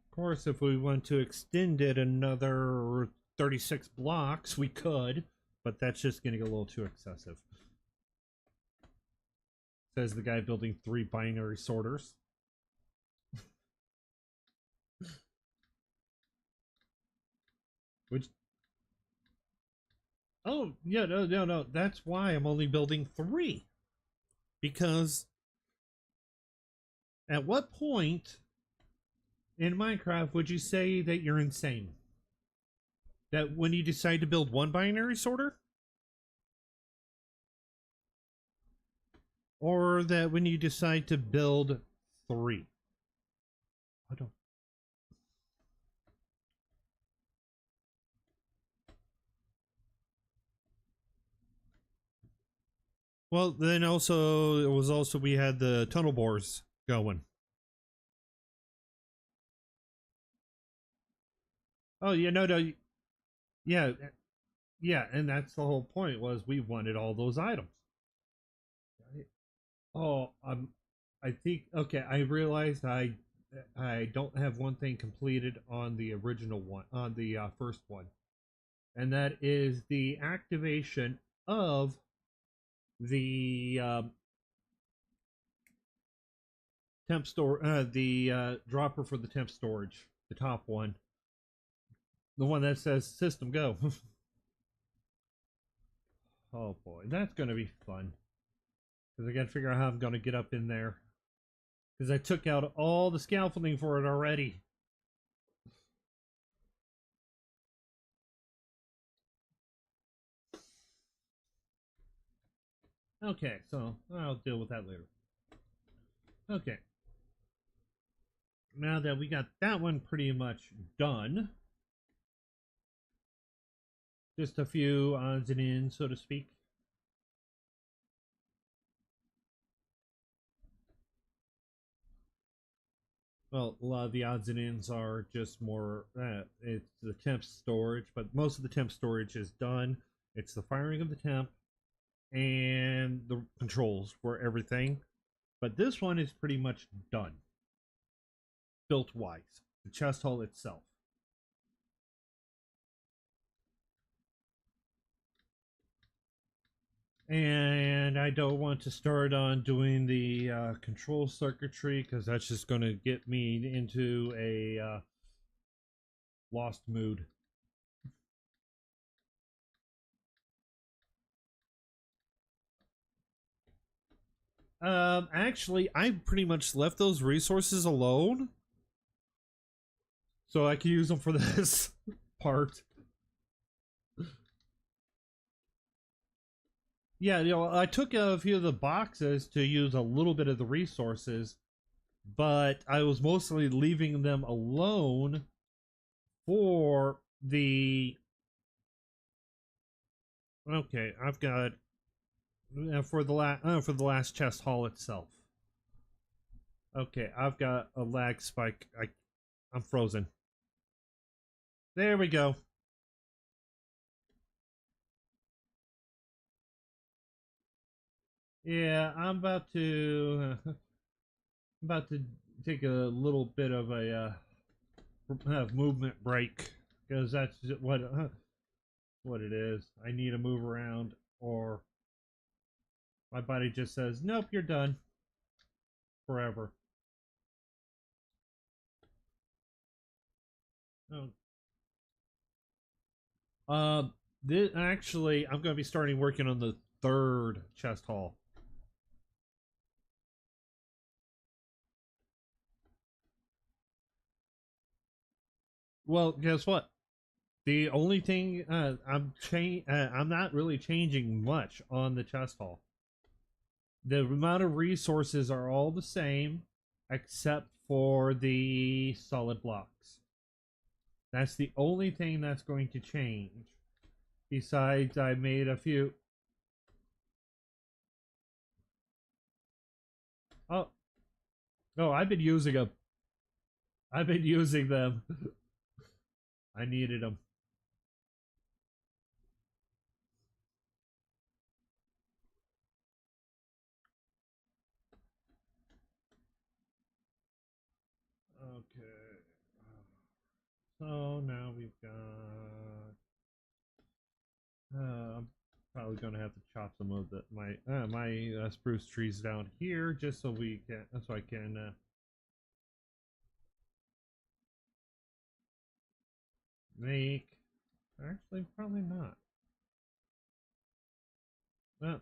Of course, if we want to extend it another 36 blocks, we could, but that's just going to get a little too excessive. Says the guy building 3 binary sorters. Which, oh yeah, no, that's why I'm only building 3, because at what point in Minecraft would you say that you're insane? That when you decide to build 1 binary sorter, or that when you decide to build 3? I don't. Well, then also we had the tunnel bores going. Oh yeah, no, yeah, yeah, and that's the whole point was we wanted all those items. Oh, I think okay. I realized I don't have one thing completed on the original one, on the first one, and that is the activation of the temp store, dropper for the temp storage, the top one, the one that says "System Go." Oh boy, that's gonna be fun. Because I gotta figure out how I'm gonna get up in there. Because I took out all the scaffolding for it already. Okay, so I'll deal with that later. Okay. Now that we got that one pretty much done, just a few odds and ends, so to speak. Well, a lot of the odds and ends are just more, it's the temp storage, but most of the temp storage is done. It's the firing of the temp and the controls for everything. But this one is pretty much done, built wise. The chest hall itself. And I don't want to start on doing the control circuitry because that's just going to get me into a lost mood. Actually, I pretty much left those resources alone, so I can use them for this part. Yeah, I took a few of the boxes to use a little bit of the resources, but I was mostly leaving them alone for the. Okay, I've got for the last chest hall itself. Okay, I've got a lag spike. I'm frozen. There we go. Yeah, I'm about to take a little bit of a movement break because that's what it is. I need to move around, or my body just says, "Nope, you're done forever." Oh. This actually, I'm going to be starting working on the third chest hall. Well, guess what? The only thing I'm not really changing much on the chest hall. The amount of resources are all the same, except for the solid blocks. That's the only thing that's going to change. Besides, I made a few. Oh, no, I've been using them. I've been using them. I needed them. Okay. So now we've got. I'm probably gonna have to chop some of my spruce trees down here just so we can. So I can make. Actually, probably not. Well,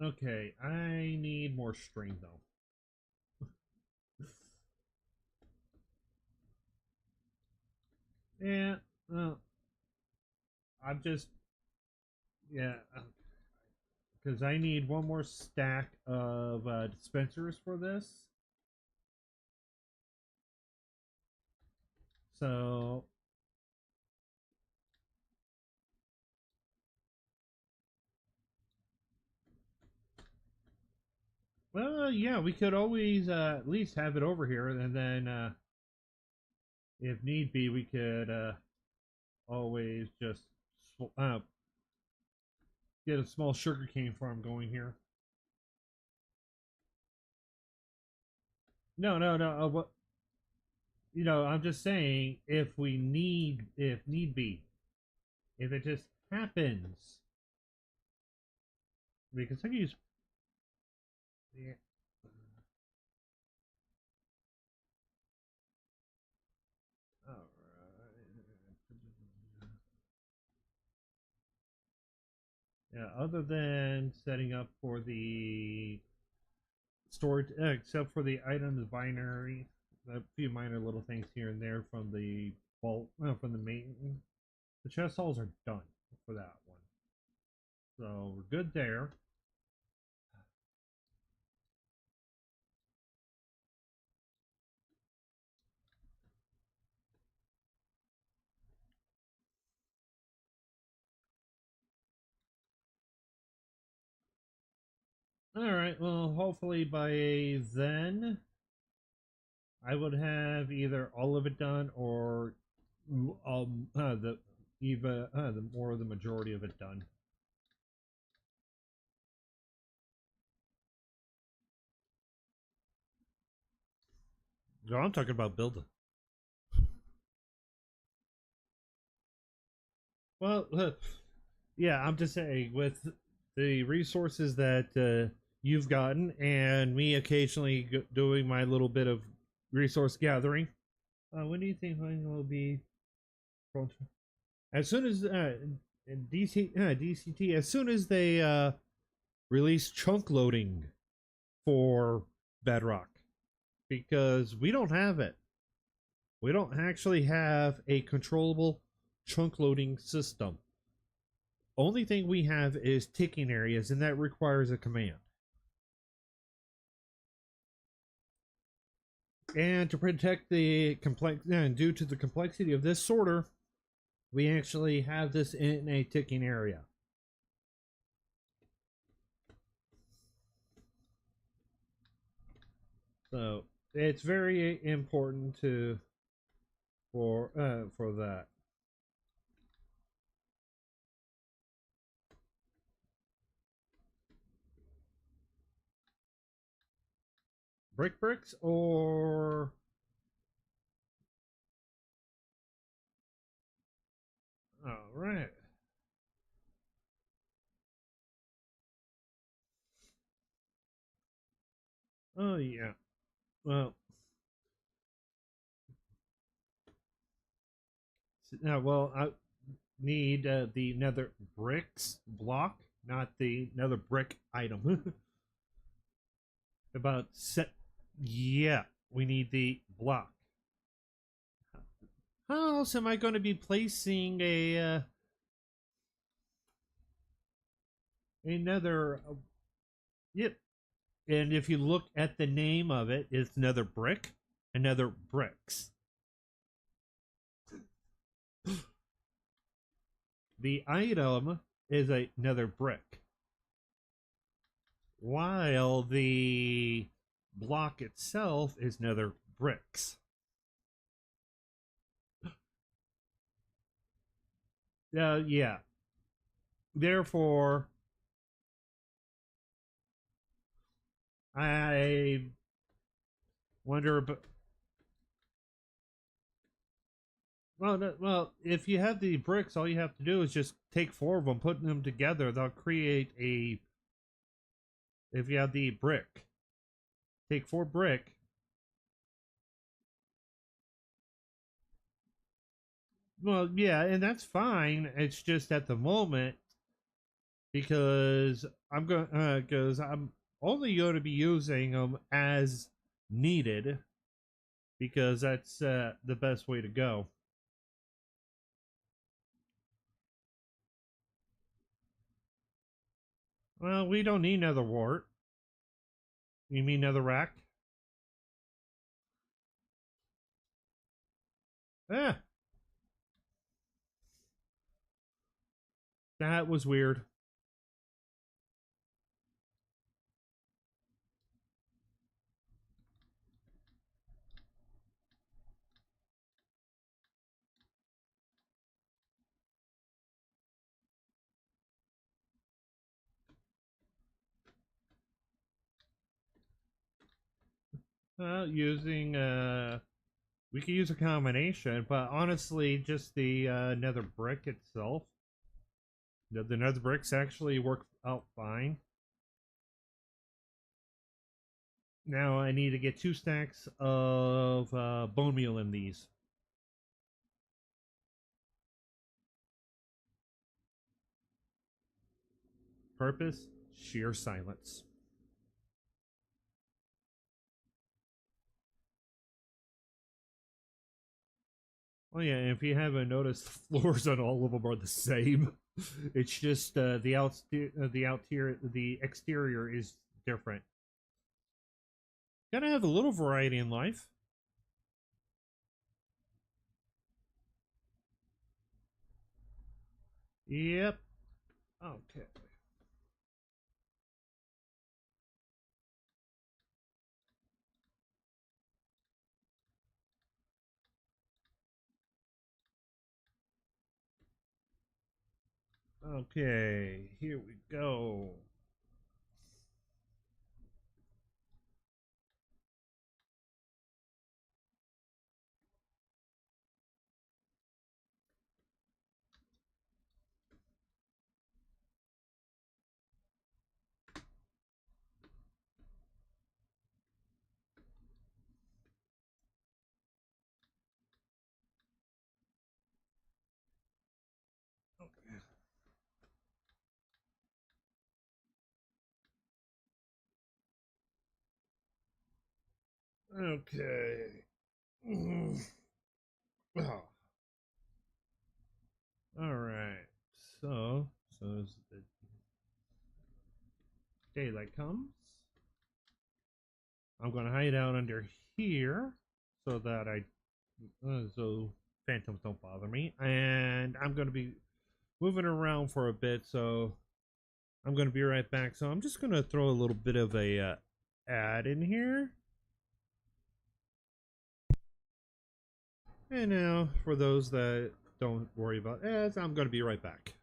okay. I need more string though. Yeah. Well, I'm just yeah. Because I need one more stack of dispensers for this. So, well, yeah, we could always at least have it over here, and then if need be, we could always just get a small sugarcane farm going here. No, no, no. What I'm just saying, if need be, if it just happens, because I can use. Yeah. Yeah, other than setting up for the storage, except for the items binary, a few minor little things here and there from the vault, from the main. The chest halls are done for that one, so we're good there. All right. Well, hopefully by then I would have either all of it done or the the more the majority of it done. So I'm talking about building. Well, yeah, I'm just saying with the resources that you've gotten and me occasionally doing my little bit of resource gathering. When do you think will be? As soon as DCT, as soon as they release chunk loading for Bedrock, because we don't have it. We don't actually have a controllable chunk loading system. Only thing we have is ticking areas, and that requires a command. And to protect the and due to the complexity of this sorter, we actually have this in a ticking area. So it's very important for that. Bricks or all right. Oh yeah. Well, now I need the nether bricks block, not the nether brick item. About set. Yeah, we need the block. How else am I going to be placing another? Yep. And if you look at the name of it, it's another brick, another bricks. The item is another brick, while the block itself is another bricks. Yeah. Therefore, I wonder. Well, if you have the bricks, all you have to do is just take four of them, put them together. They'll create a. If you have the brick, take four brick. Well, yeah, and that's fine. It's just at the moment because I'm only going to be using them as needed because that's the best way to go. Well, we don't need another wart. You mean another rack? Ah, that was weird. Using we could use a combination, but honestly, just the nether brick itself, the nether bricks actually work out fine. Now I need to get 2 stacks of bone meal in these. Purpose, sheer silence. Oh yeah, and if you haven't noticed, the floors on all of them are the same. It's just the exterior is different. Gotta have a little variety in life. Yep. Okay. Okay, here we go. Okay. Oh, all right. So as the daylight comes, I'm gonna hide out under here so that so phantoms don't bother me, and I'm gonna be moving around for a bit, so I'm gonna be right back. So I'm just gonna throw a little bit of a ad in here, and now for those that don't worry about ads, I'm gonna be right back.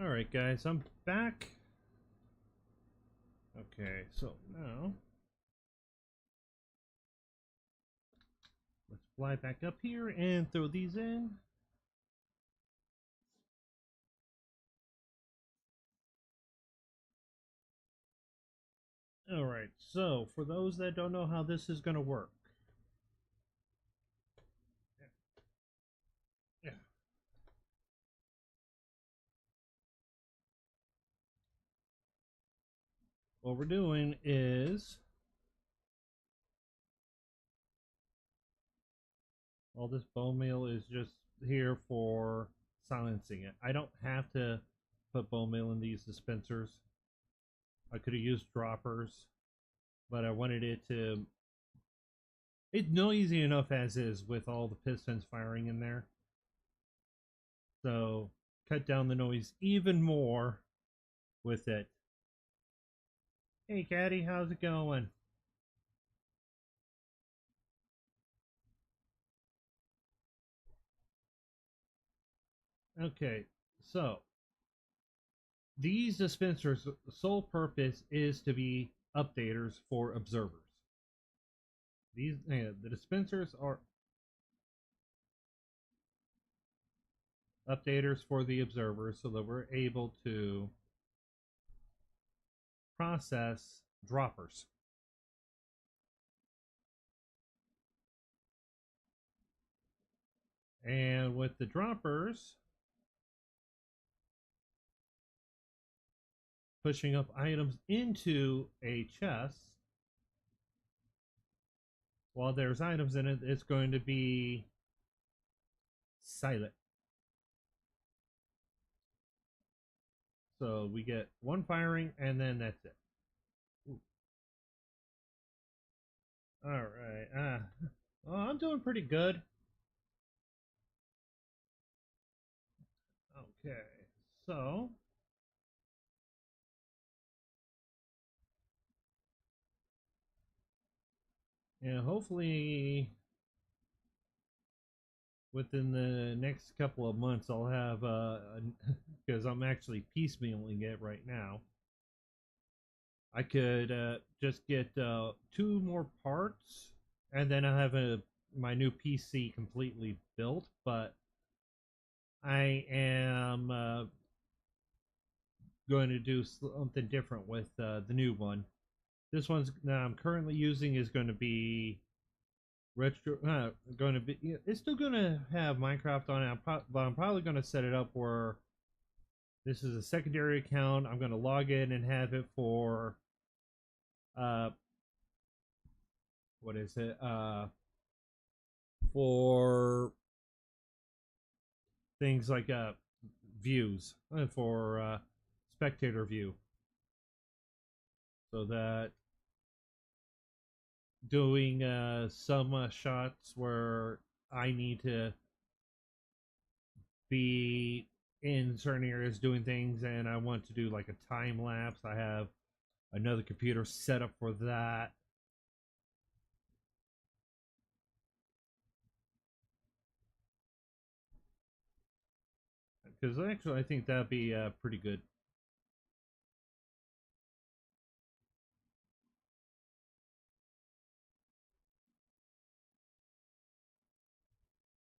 Alright guys, I'm back. Okay, so now let's fly back up here and throw these in. Alright, so for those that don't know how this is going to work. Yeah. What we're doing is all this bone meal is just here for silencing it. I don't have to put bone meal in these dispensers. I could have used droppers, but I wanted it to. It's noisy enough as is with all the pistons firing in there. So cut down the noise even more with it. Hey, Caddy, how's it going? Okay, so these dispensers' sole purpose is to be updaters for observers. The dispensers are updaters for the observers so that we're able to process droppers. And with the droppers, pushing up items into a chest, while there's items in it, it's going to be silent. So we get one firing, and then that's it. Ooh. All right. Well, I'm doing pretty good. Okay. So yeah, hopefully within the next couple of months, I'll have because I'm actually piecemealing it right now. I could just get 2 more parts, and then I'll have my new PC completely built. But I am going to do something different with the new one. This one's that I'm currently using is going to be retro. Going to be. It's still going to have Minecraft on it, but I'm probably going to set it up where this is a secondary account. I'm going to log in and have it for what is it? For things like views for spectator view, so that doing some shots where I need to be in certain areas doing things and I want to do like a time lapse, I have another computer set up for that. Because actually I think that'd be pretty good.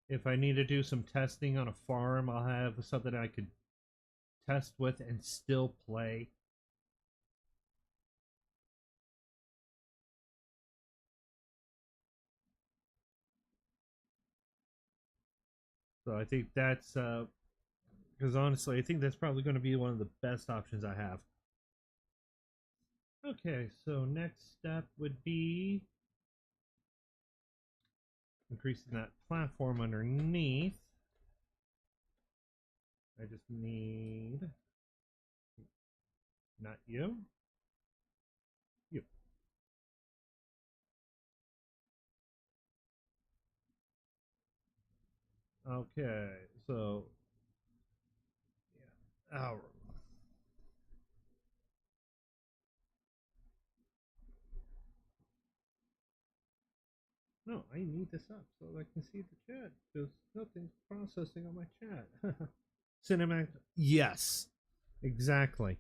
If I need to do some testing on a farm, I'll have something I could test with and still play. So I think that's because honestly, I think that's probably going to be one of the best options I have. Okay, so next step would be increasing that platform underneath. I just need not you. You. Okay, so yeah. Oh, no, I need this up so I can see the chat because nothing's processing on my chat. Cinematic. Yes. Exactly.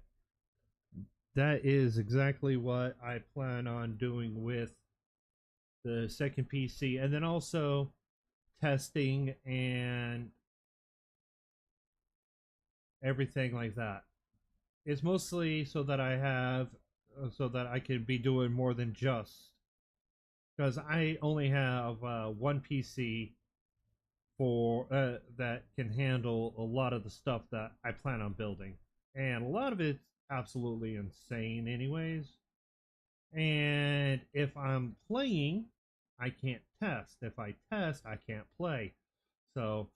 That is exactly what I plan on doing with the second PC, and then also testing and everything like that. It's mostly so that so that I can be doing more than just, because I only have one PC for that can handle a lot of the stuff that I plan on building, and a lot of it's absolutely insane, anyways. And if I'm playing, I can't test. If I test, I can't play. So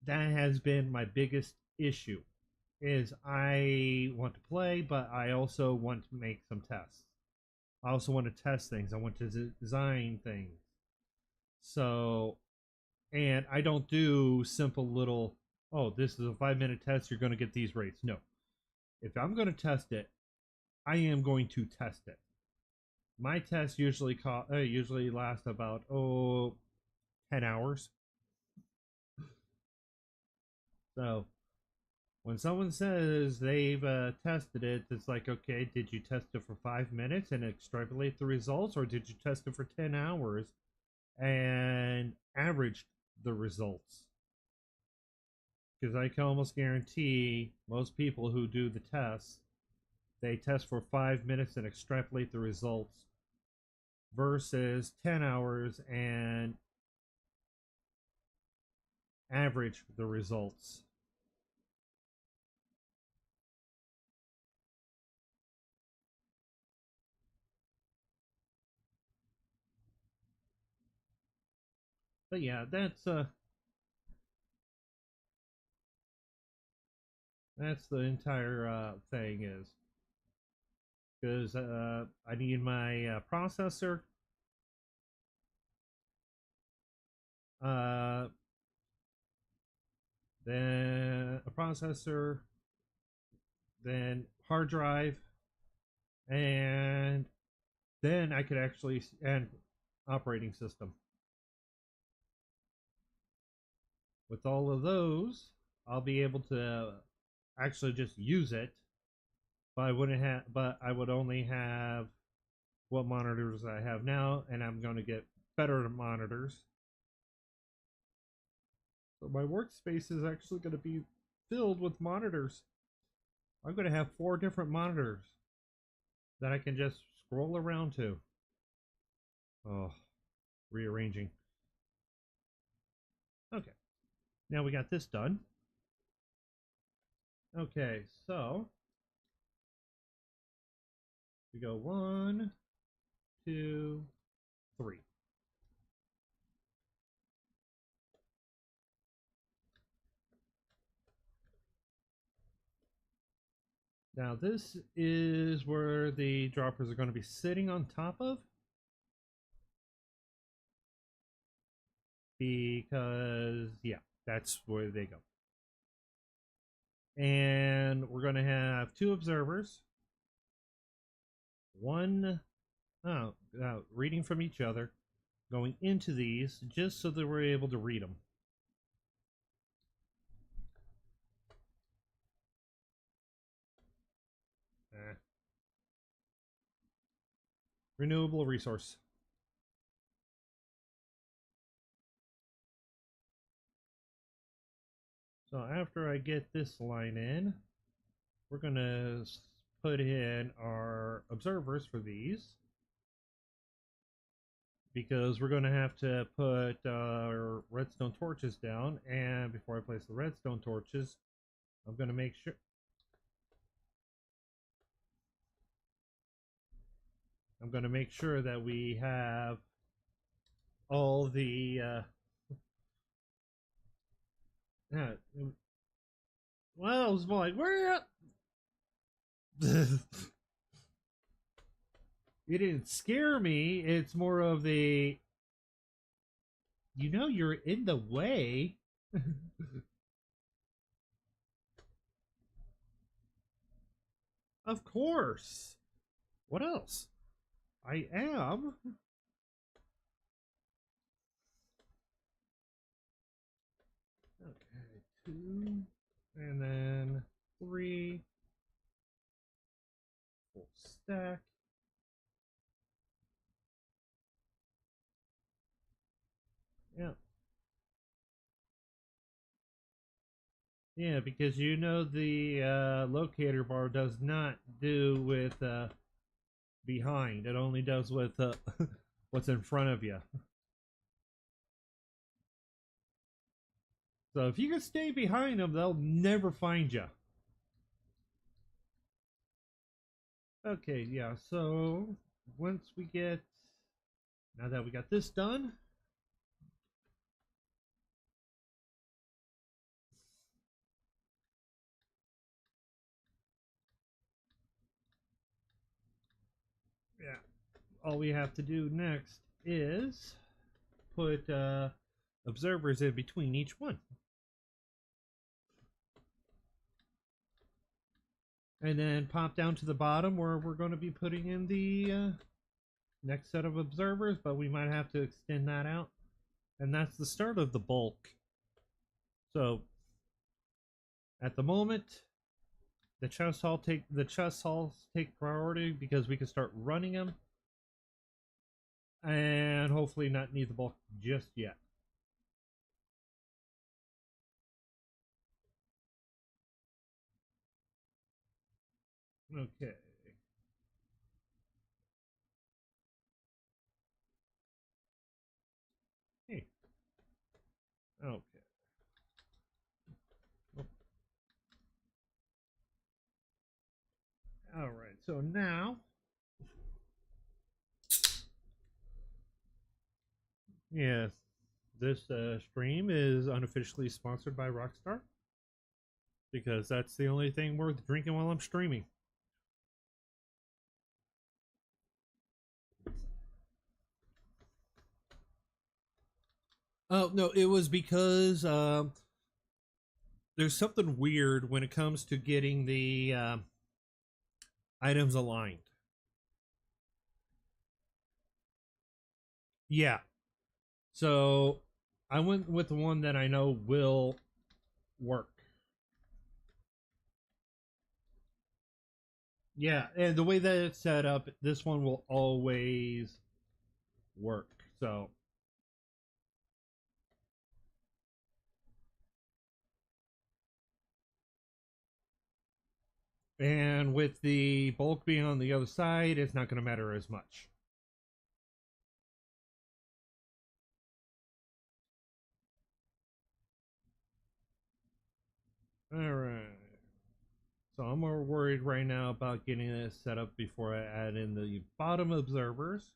that has been my biggest issue is I want to play, but I also want to make some tests. I also want to test things. I want to design things. So, and I don't do simple little, oh, this is a 5 minute test. You're going to get these rates. No. If I'm going to test it, I am going to test it. My tests usually last about 10 hours. So when someone says they've tested it, it's like, okay, did you test it for 5 minutes and extrapolate the results, or did you test it for 10 hours and average the results? Because I can almost guarantee most people who do the tests, they test for 5 minutes and extrapolate the results versus 10 hours and average the results. But yeah, that's the entire thing is because I need my processor, uh, then a processor, then hard drive, and then I could actually and operating system. With all of those, I'll be able to actually just use it. But I wouldn't have. But I would only have what monitors I have now, and I'm going to get better monitors. So my workspace is actually going to be filled with monitors. I'm going to have 4 different monitors that I can just scroll around to. Oh, rearranging. Okay, now we got this done. Okay, so we go 1, 2, 3. Now this is where the droppers are going to be sitting on top of, because yeah, that's where they go. And we're going to have 2 observers, one reading from each other, going into these just so that we're able to read them. Renewable resource. So after I get this line in, we're going to put in our observers for these, because we're going to have to put our redstone torches down. And before I place the redstone torches, I'm going to make sure that we have all the well, it was more like, where it didn't scare me. It's more of the, you're in the way. Of course. What else? I am. Okay, 2, and then 3. stack. Yeah. Yeah, because you know the locator bar does not do with behind. It only does with what's in front of you. So if you can stay behind them, they'll never find you. Okay, yeah, so once we get, now that we got this done, yeah, all we have to do next is put observers in between each one. And then pop down to the bottom where we're going to be putting in the next set of observers, but we might have to extend that out. And that's the start of the bulk. So at the moment, the chest halls take priority because we can start running them, and hopefully not need the bulk just yet. Okay. Hey. Okay. All right. So now, yes, this stream is unofficially sponsored by Rockstar because that's the only thing worth drinking while I'm streaming. Oh no, it was because there's something weird when it comes to getting the items aligned. Yeah. So I went with the one that I know will work. Yeah, and the way that it's set up, this one will always work. So, and with the bulk being on the other side, it's not going to matter as much. All right. So I'm more worried right now about getting this set up before I add in the bottom observers.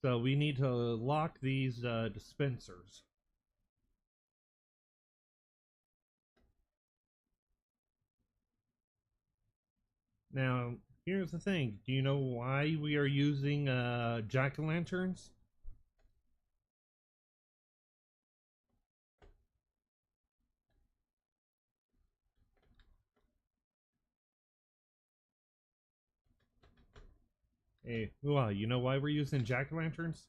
So we need to lock these dispensers. Now, here's the thing. Do you know why we are using jack-o'-lanterns? Hey, well, you know why we're using jack-o'-lanterns?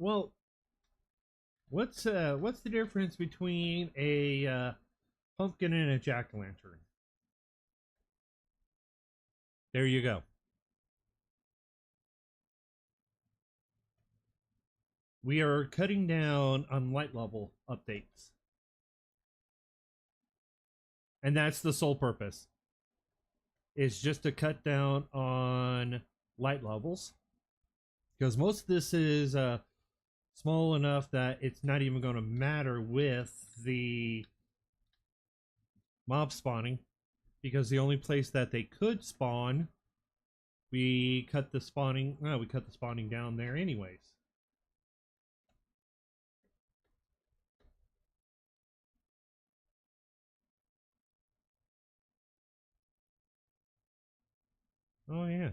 Well, what's the difference between a pumpkin and a jack-o'-lantern? There you go. We are cutting down on light level updates. And that's the sole purpose. Is just to cut down on light levels. Because most of this is small enough that it's not even going to matter with the mob spawning. Because the only place that they could spawn, we cut the spawning down there anyways. Oh yeah.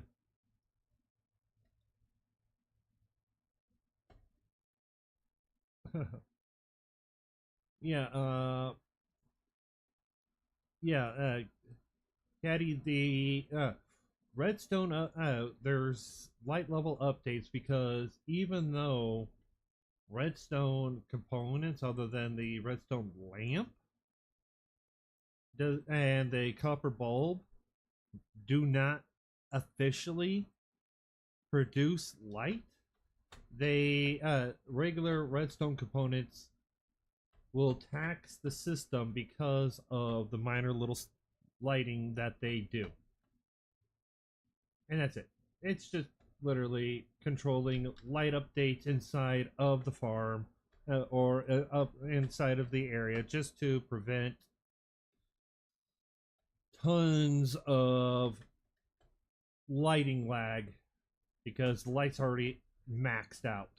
Yeah, yeah, Caddy, the Redstone, there's light level updates because even though redstone components, other than the redstone lamp and a copper bulb, do not officially produce light, they regular redstone components will tax the system because of the minor little lighting that they do. And that's it. It's just literally controlling light updates inside of the farm or up inside of the area just to prevent tons of lighting lag because the light's already maxed out.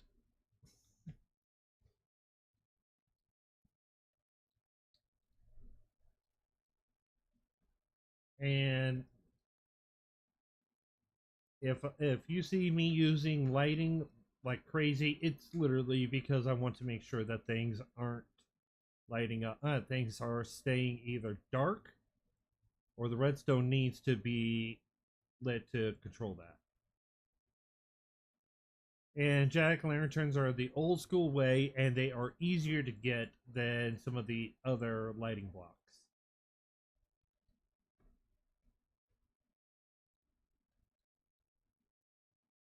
And if you see me using lighting like crazy, it's literally because I want to make sure that things aren't lighting up. Things are staying either dark or the redstone needs to be lit to control that. And jack-o'-lanterns are the old school way, and they are easier to get than some of the other lighting blocks.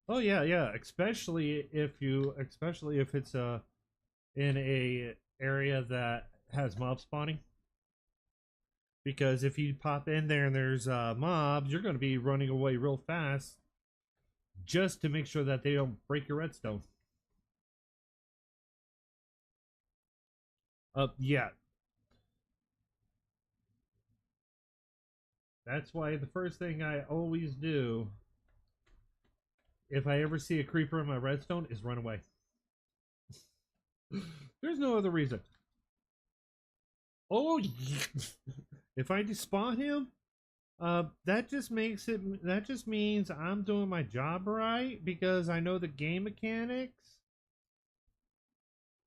Oh yeah, yeah. Especially if it's in a area that has mob spawning. Because if you pop in there and there's mobs, you're going to be running away real fast just to make sure that they don't break your redstone. Yeah. That's why the first thing I always do if I ever see a creeper in my redstone is run away. There's no other reason. Oh, if I despawn him, that just makes it. That just means I'm doing my job right because I know the game mechanics,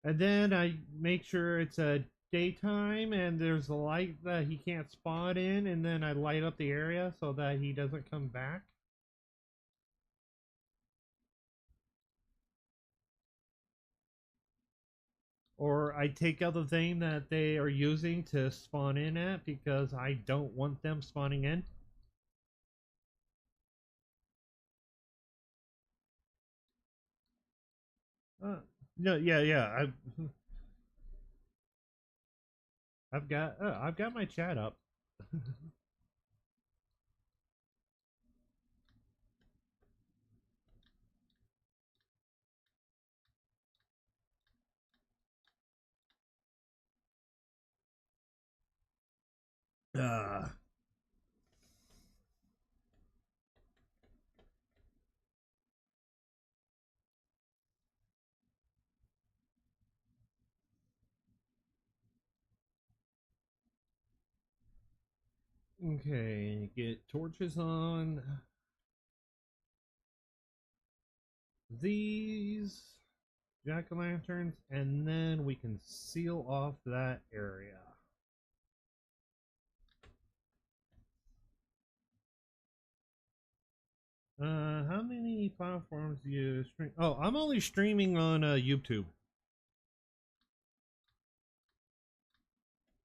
and then I make sure it's a daytime and there's a light that he can't spawn in, and then I light up the area so that he doesn't come back. Or I take out the thing that they are using to spawn in at because I don't want them spawning in. No, yeah, yeah. I've got my chat up. uh, okay, get torches on these jack-o'-lanterns, and then we can seal off that area. How many platforms do you stream? Oh, I'm only streaming on YouTube.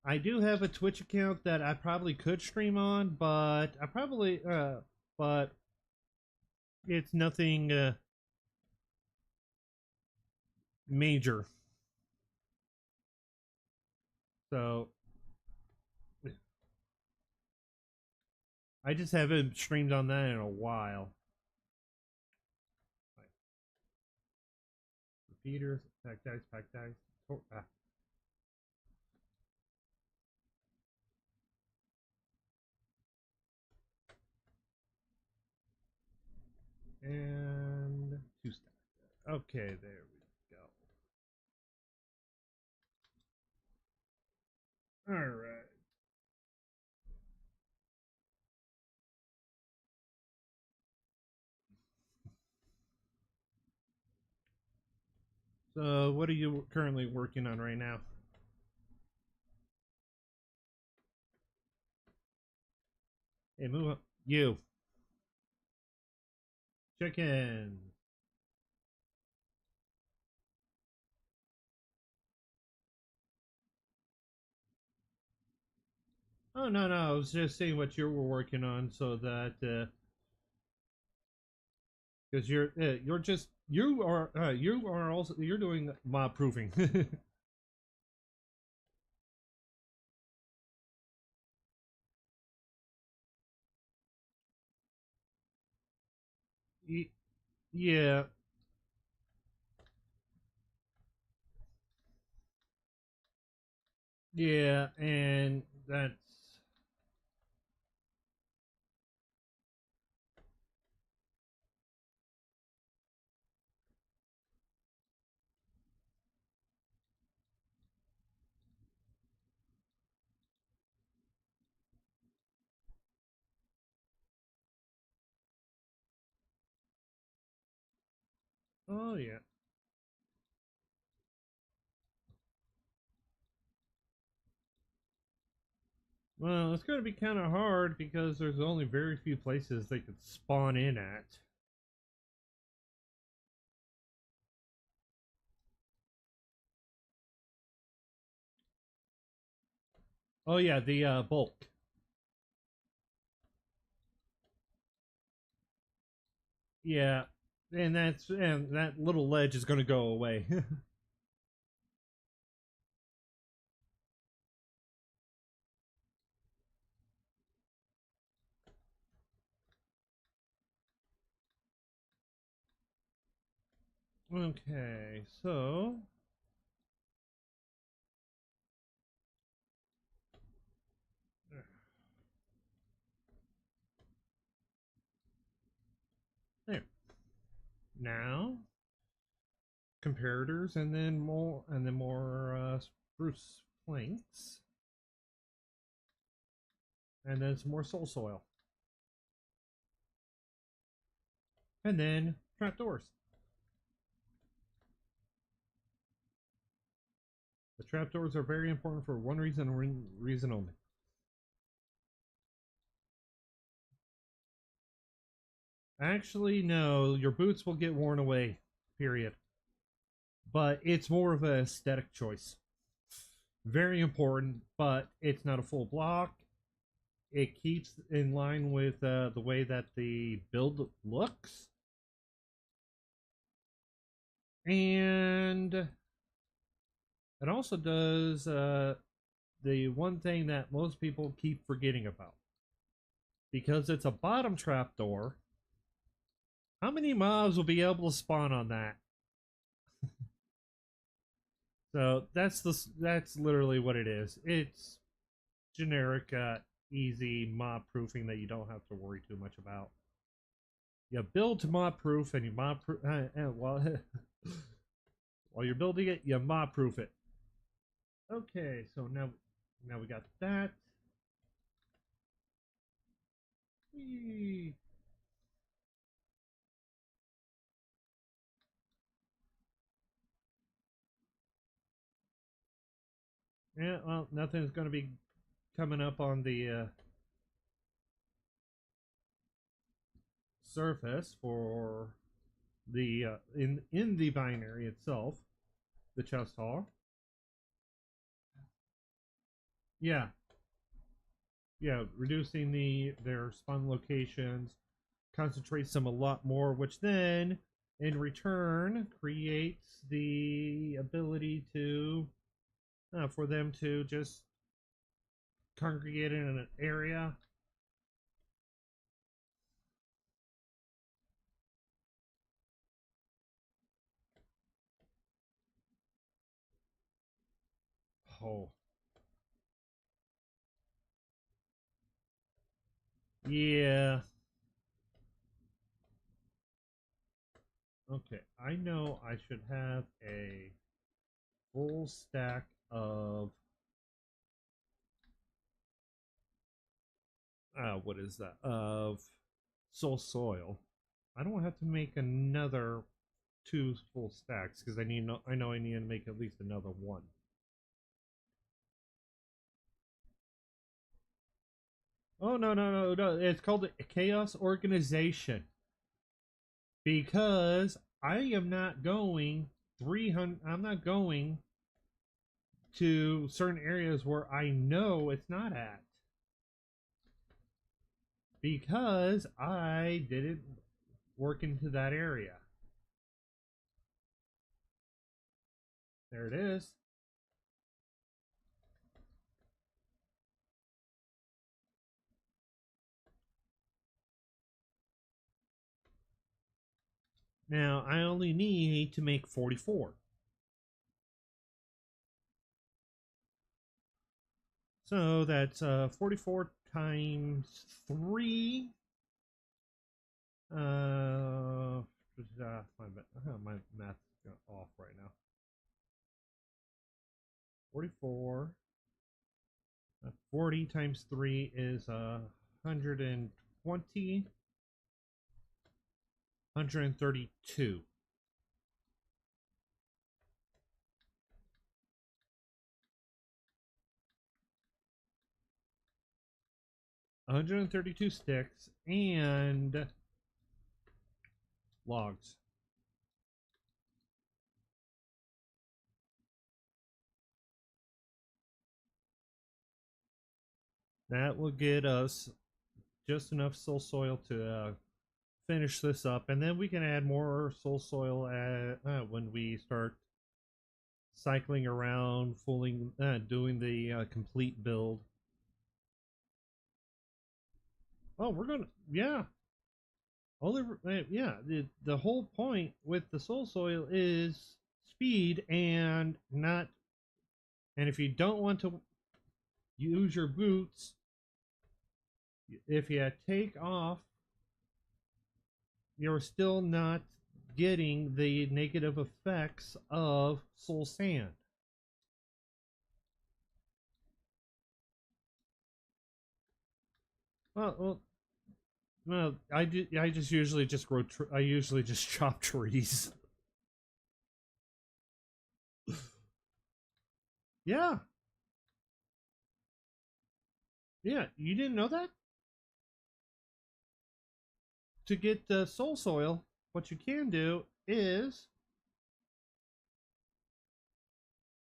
I do have a Twitch account that I probably could stream on, but but it's nothing major. So I just haven't streamed on that in a while. Repeaters, pack dice, pack dice. And two stack. Okay, there we go. All right. So, what are you currently working on right now? Hey, move up. You. Chicken. Oh no, no, I was just seeing what you were working on, so that because you're just you are also you're doing mob proofing. Yeah, yeah, and that's oh yeah. Well, it's going to be kind of hard because there's only very few places they could spawn in at. Oh yeah, the bulk. Yeah, and that little ledge is going to go away. Okay, so there. Now comparators, and then more spruce planks, and then some more soul soil, and then trapdoors. The trapdoors are very important for one reason and reason only. Actually, no, your boots will get worn away. Period. But it's more of an aesthetic choice. Very important, but it's not a full block. It keeps in line with the way that the build looks, and it also does the one thing that most people keep forgetting about. Because it's a bottom trapdoor, how many mobs will be able to spawn on that? So that's literally what it is. It's generic, easy mob proofing that you don't have to worry too much about. You build to mob proof, and you mob proof. While while you're building it, you mob proof it. Okay, so now we got that. Whee. Yeah, well, nothing's going to be coming up on the surface for the in the binary itself, the chest hall. Yeah, yeah, reducing their spawn locations concentrates them a lot more, which then in return creates the ability to for them to just congregate in an area. Oh, yeah. Okay, I know I should have a full stack of what is that? Of soul soil. I don't have to make another two full stacks because I know I need to make at least another one. Oh no, no, no, no! It's called a chaos organization. because I am not going 300. I'm not going to certain areas where I know it's not at because I didn't work into that area. There it is. Now I only need to make 44. So that's 44 times 3. My math's off right now. 44. 40 times 3 is 120. 132. 132 sticks and logs. That will get us just enough soul soil to finish this up, and then we can add more soul soil when we start cycling around, doing the complete build. Oh, we're gonna, yeah. The whole point with the soul soil is speed and not. And if you don't want to use your boots, if you take off, you're still not getting the negative effects of soul sand. Well, I just usually just grow. I usually just chop trees. Yeah, yeah. You didn't know that? To get the soul soil, what you can do is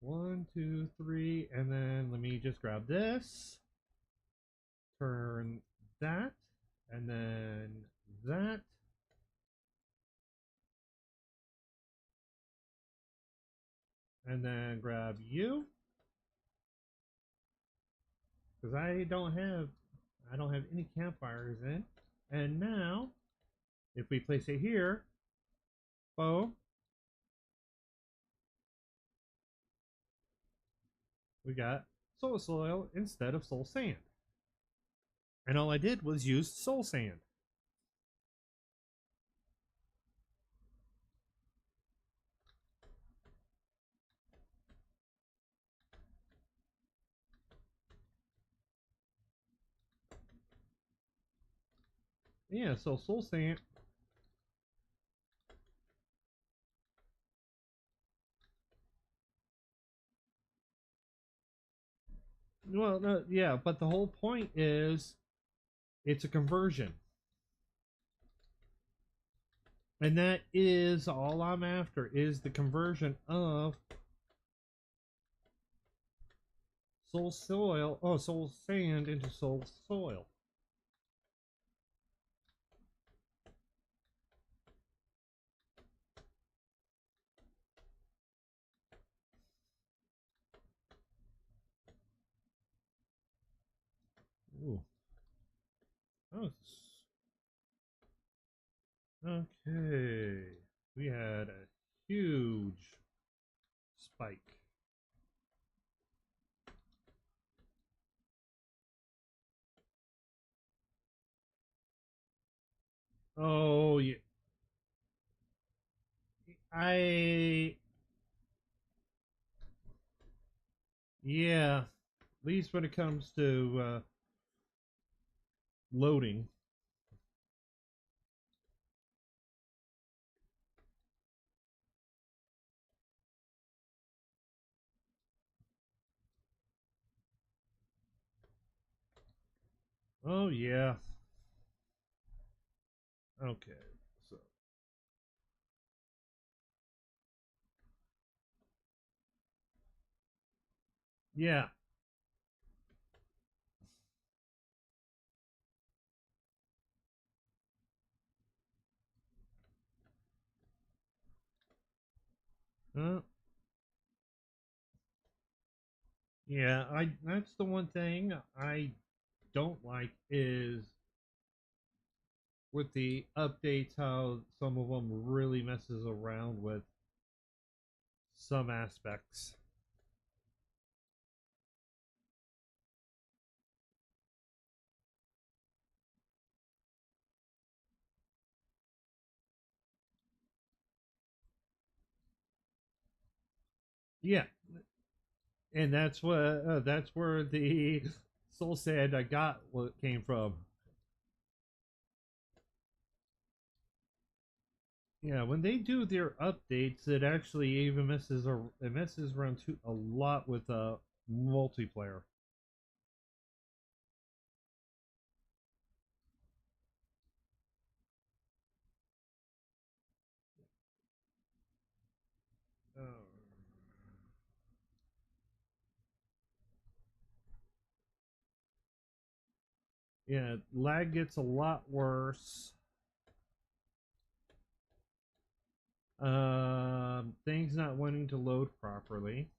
1, 2, 3, and then let me just grab this. Turn that, and then that. And then grab you. Because I don't have any campfires in. And now, if we place it here, boom, we got soul soil instead of soul sand. And all I did was use soul sand. Yeah, so soul sand. Well, no, yeah, but the whole point is it's a conversion. And that is all I'm after is the conversion of soul sand into soul soil. Ooh. Oh, okay. We had a huge spike. Oh, yeah. I Yeah, at least when it comes to loading. Oh yeah. Okay. So Yeah. Uh, yeah, I that's the one thing I don't like is with the updates how some of them really messes around with some aspects. Yeah, and that's where the soul sand I got what came from. Yeah, when they do their updates, it actually even it messes around too a lot with multiplayer. Oh. Yeah, lag gets a lot worse. Things not wanting to load properly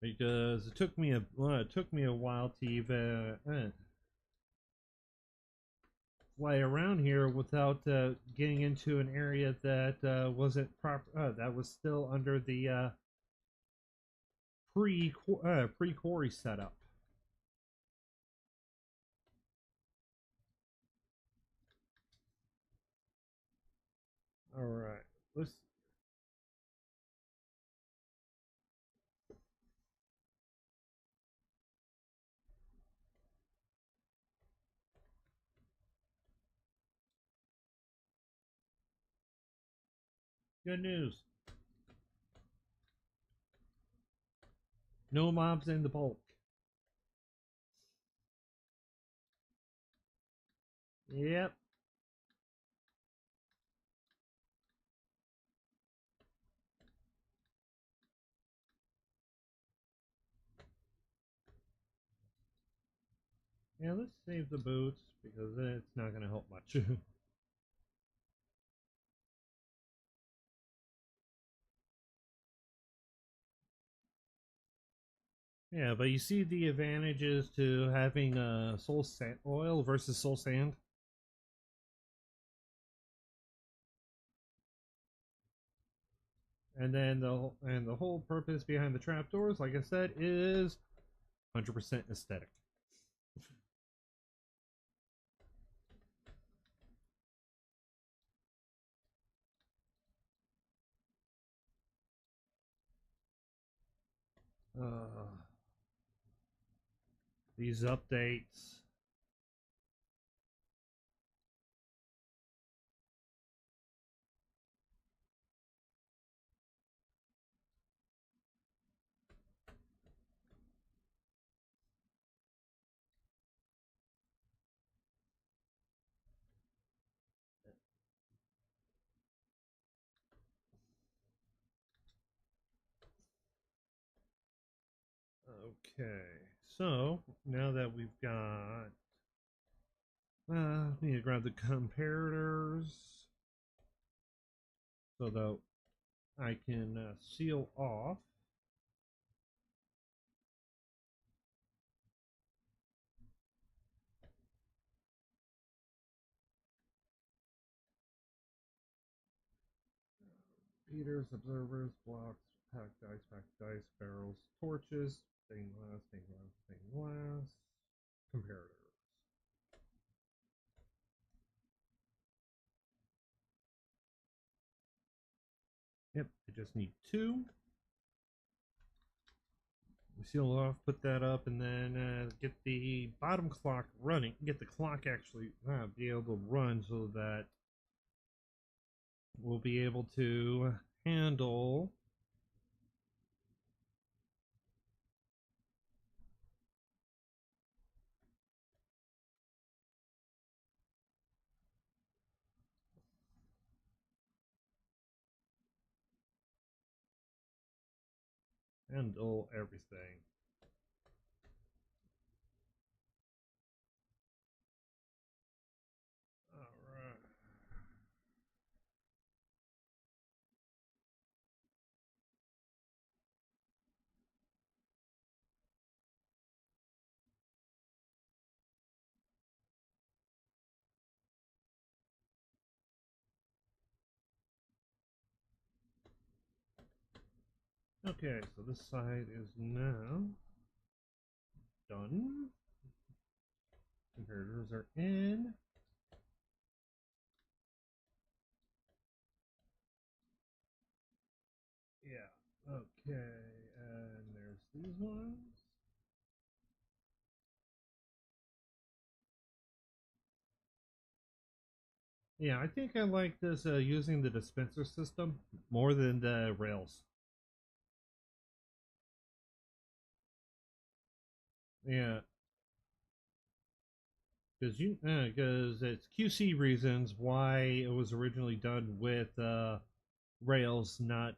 because it took me a while to even fly around here without getting into an area that wasn't proper. That was still under the pre quarry setup. All right, let's good news. No mobs in the bulk. Yep. Yeah, let's save the boots because it's not going to help much. Yeah, but you see the advantages to having soul sand oil versus soul sand. And then the whole purpose behind the trapdoors, like I said, is 100% aesthetic. Uh, these updates. Okay, so now that we've got, need to grab the comparators so that I can seal off. Beaters, observers, blocks, packed dice, barrels, torches, stained glass, stained glass, stained glass, comparators. Yep, I just need two. We seal off, put that up, and then get the bottom clock running. Get the clock actually be able to run so that we'll be able to handle. Handle everything. Alright. Okay, so this side is now done. Converters are in. Yeah. Okay, and there's these ones. Yeah, I think I like this using the dispenser system more than the rails. Yeah, because it's QC reasons why it was originally done with rails, not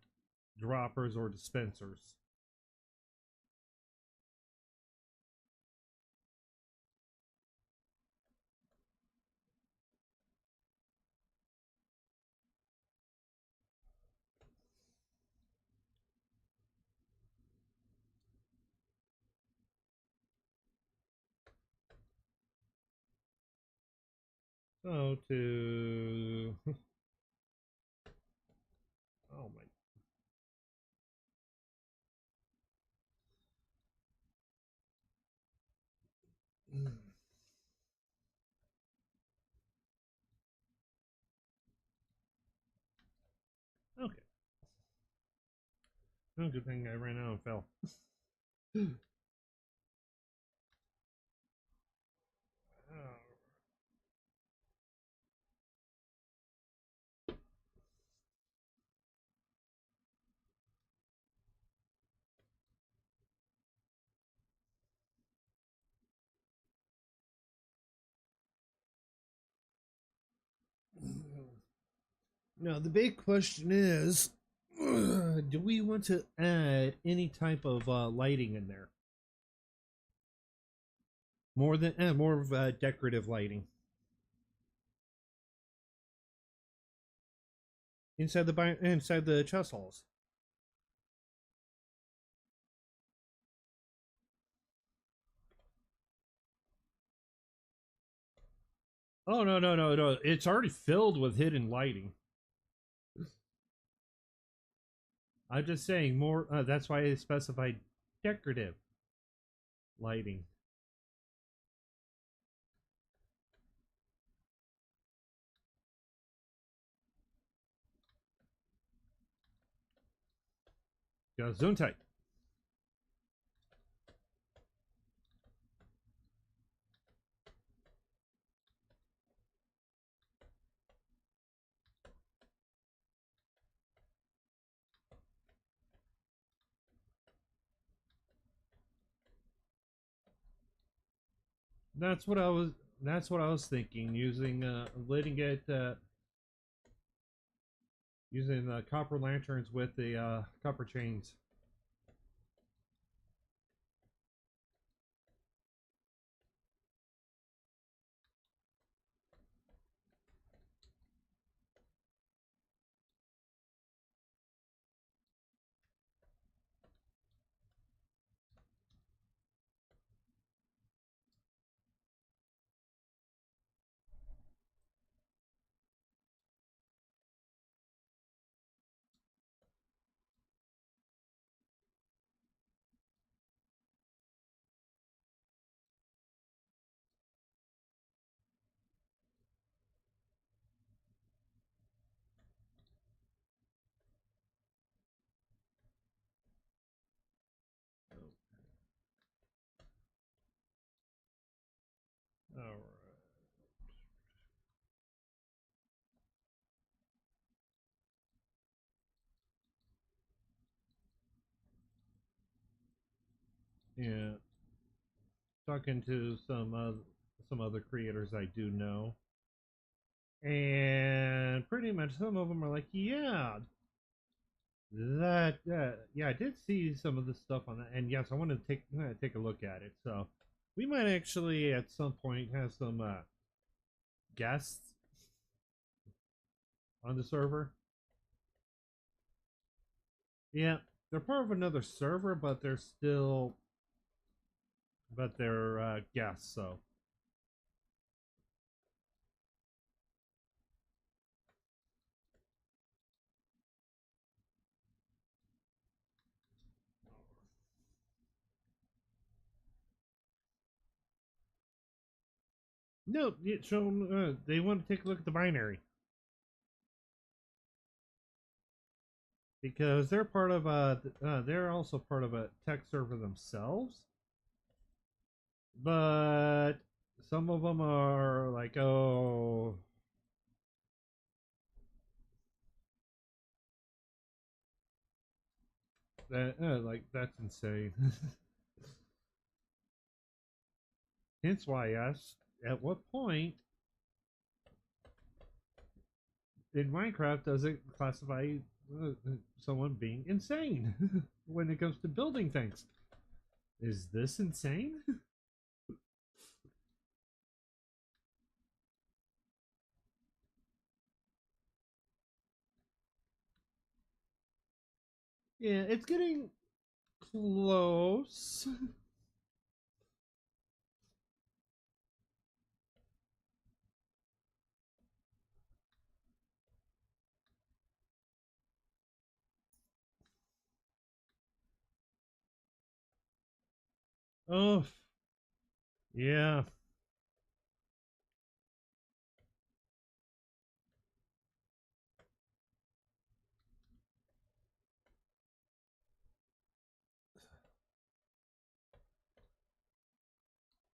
droppers or dispensers. So to oh my. Okay. Oh, good thing I ran out and fell. Now the big question is, do we want to add any type of lighting in there? More of decorative lighting inside the chess halls. Oh no! It's already filled with hidden lighting. I'm just saying more. That's why I specified decorative lighting. Zone tight. That's what I was. That's what I was thinking. Using letting it using the copper lanterns with the copper chains. All right. Yeah. Talking to some other creators I do know, and pretty much some of them are like, yeah, That yeah, I did see some of the stuff on that, and yes, I want to take a look at it. So we might actually at some point have some guests on the server. Yeah, they're part of another server, but they're guests. So no, show them. They want to take a look at the binary because they're part of they're also part of a tech server themselves, but some of them are like, oh, that like that's insane. Hence why I asked, at what point in Minecraft does it classify someone being insane when it comes to building things? Is this insane? Yeah, it's getting close. Oh, yeah.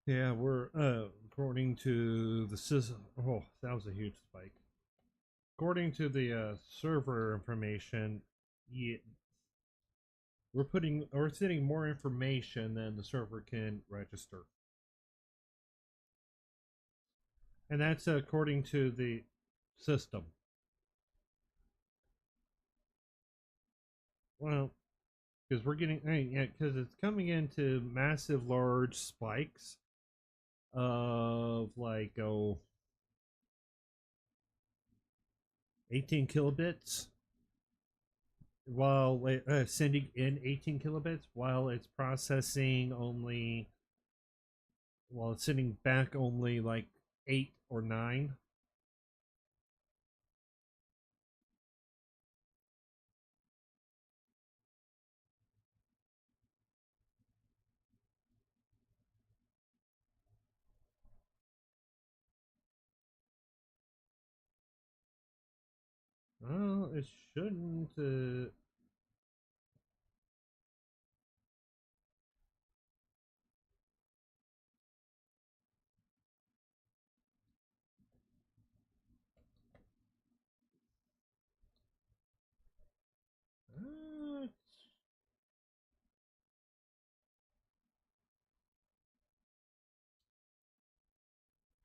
Yeah, we're according to the system. Oh, that was a huge spike. According to the server information, yeah, we're sending more information than the server can register, and that's according to the system. Well, because we're getting, yeah, because it's coming into massive, large spikes of like 18 kilobits while sending in 18 kilobits while it's processing only while it's sending back only like 8 or 9. Well, it shouldn't. Uh,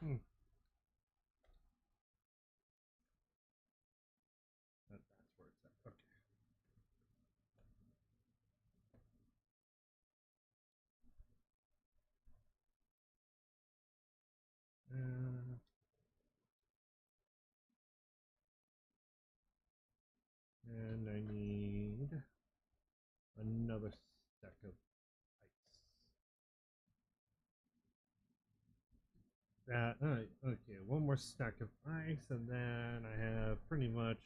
hmm, that's where it's at. Okay. Uh, and I need another stack of ice. That okay, one more stack of ice, and then I have pretty much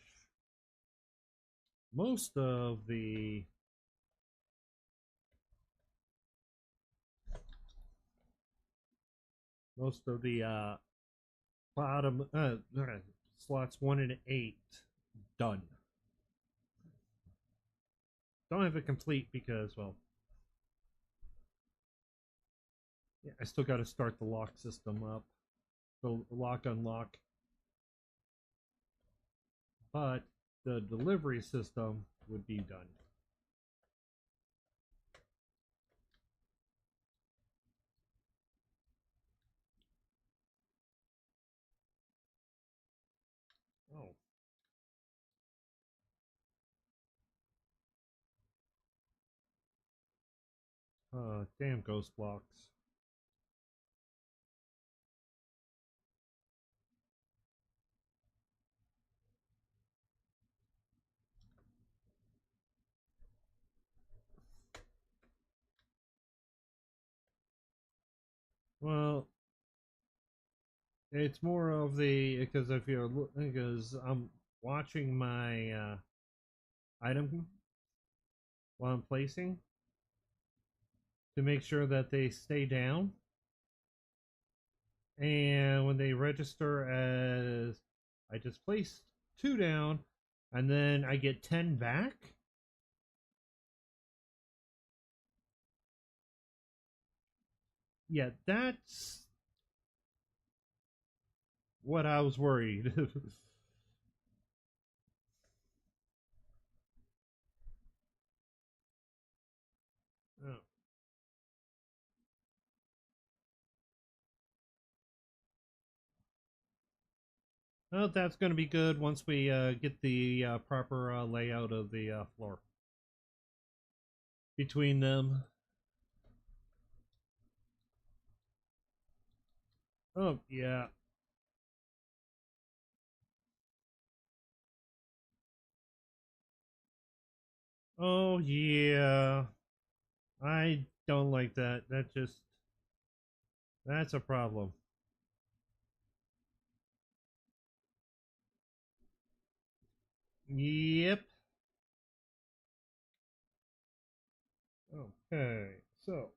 most of the bottom slots 1 and 8 done. Don't have it complete because, well, yeah, I still got to start the lock system up, the lock unlock, but the delivery system would be done. Oh, Damn ghost blocks. Well, it's more of the because if you're because I'm watching my item while I'm placing to make sure that they stay down, and when they register as I just placed 2 down, and then I get 10 back. Yeah, that's what I was worried. Oh. Well, that's going to be good once we get the proper layout of the floor between them. Oh, yeah. Oh, yeah. I don't like that. That's a problem. Yep. Okay. So,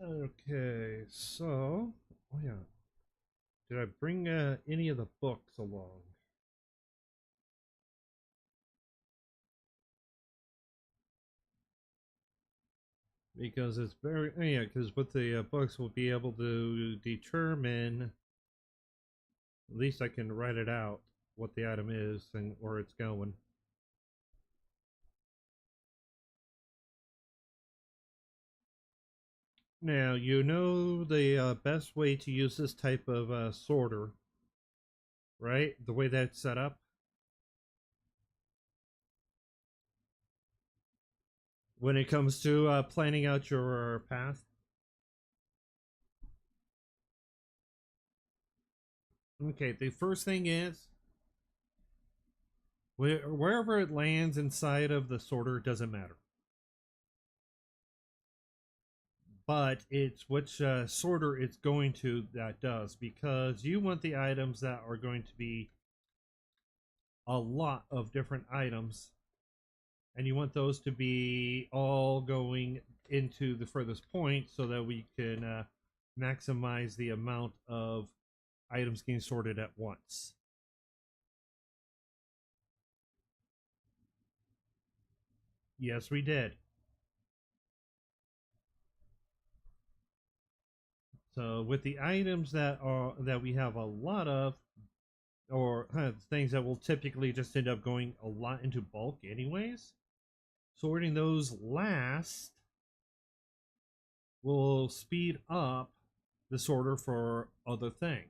okay. So, oh yeah. Did I bring any of the books along? Because it's very yeah. Because with the books, we'll be able to determine. At least I can write it out what the item is and where it's going. Now you know the best way to use this type of sorter, right? The way that's set up when it comes to planning out your path. Okay, the first thing is wherever it lands inside of the sorter doesn't matter, but it's which sorter it's going to that does, because you want the items that are going to be a lot of different items, and you want those to be all going into the furthest point so that we can maximize the amount of items getting sorted at once. Yes, we did. So with the items that we have a lot of, or things that will typically just end up going a lot into bulk anyways, sorting those last will speed up the sorter for other things.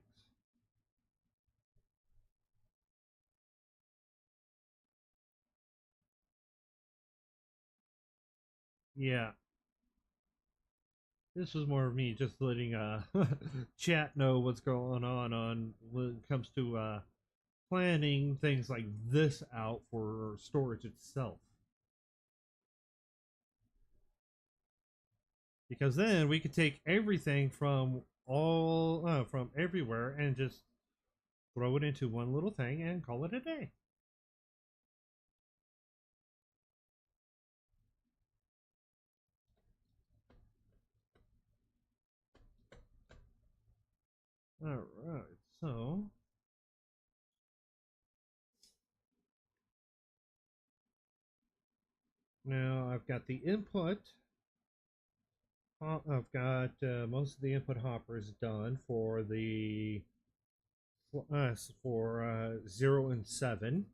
Yeah, this was more of me just letting chat know what's going on when it comes to planning things like this out for storage itself. Because then we could take everything from everywhere and just throw it into one little thing and call it a day. All right, so I've got the input. I've got most of the input hoppers done for the for 0 and 7.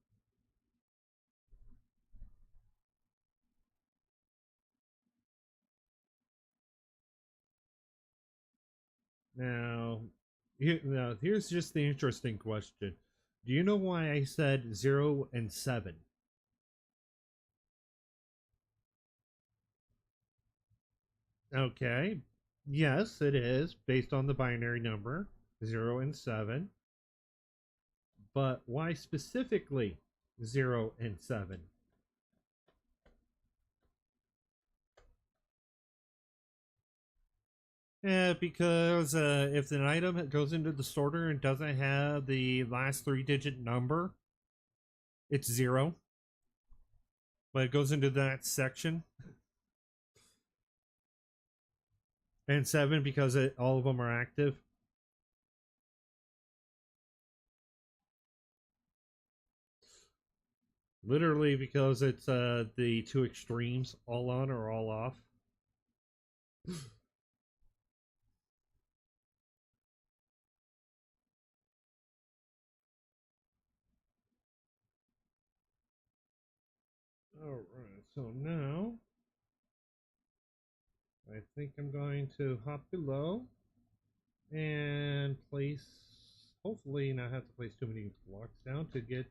Now, here's just the interesting question. Do you know why I said 0 and 7? Okay. Yes, it is based on the binary number 0 and 7. But why specifically 0 and 7? Yeah, because if an item goes into the sorter and doesn't have the last 3-digit number, it's 0. But it goes into that section. And 7 because all of them are active. Literally because it's the two extremes, all on or all off. Alright, so now I think I'm going to hop below and place, hopefully not have to place too many blocks down to get.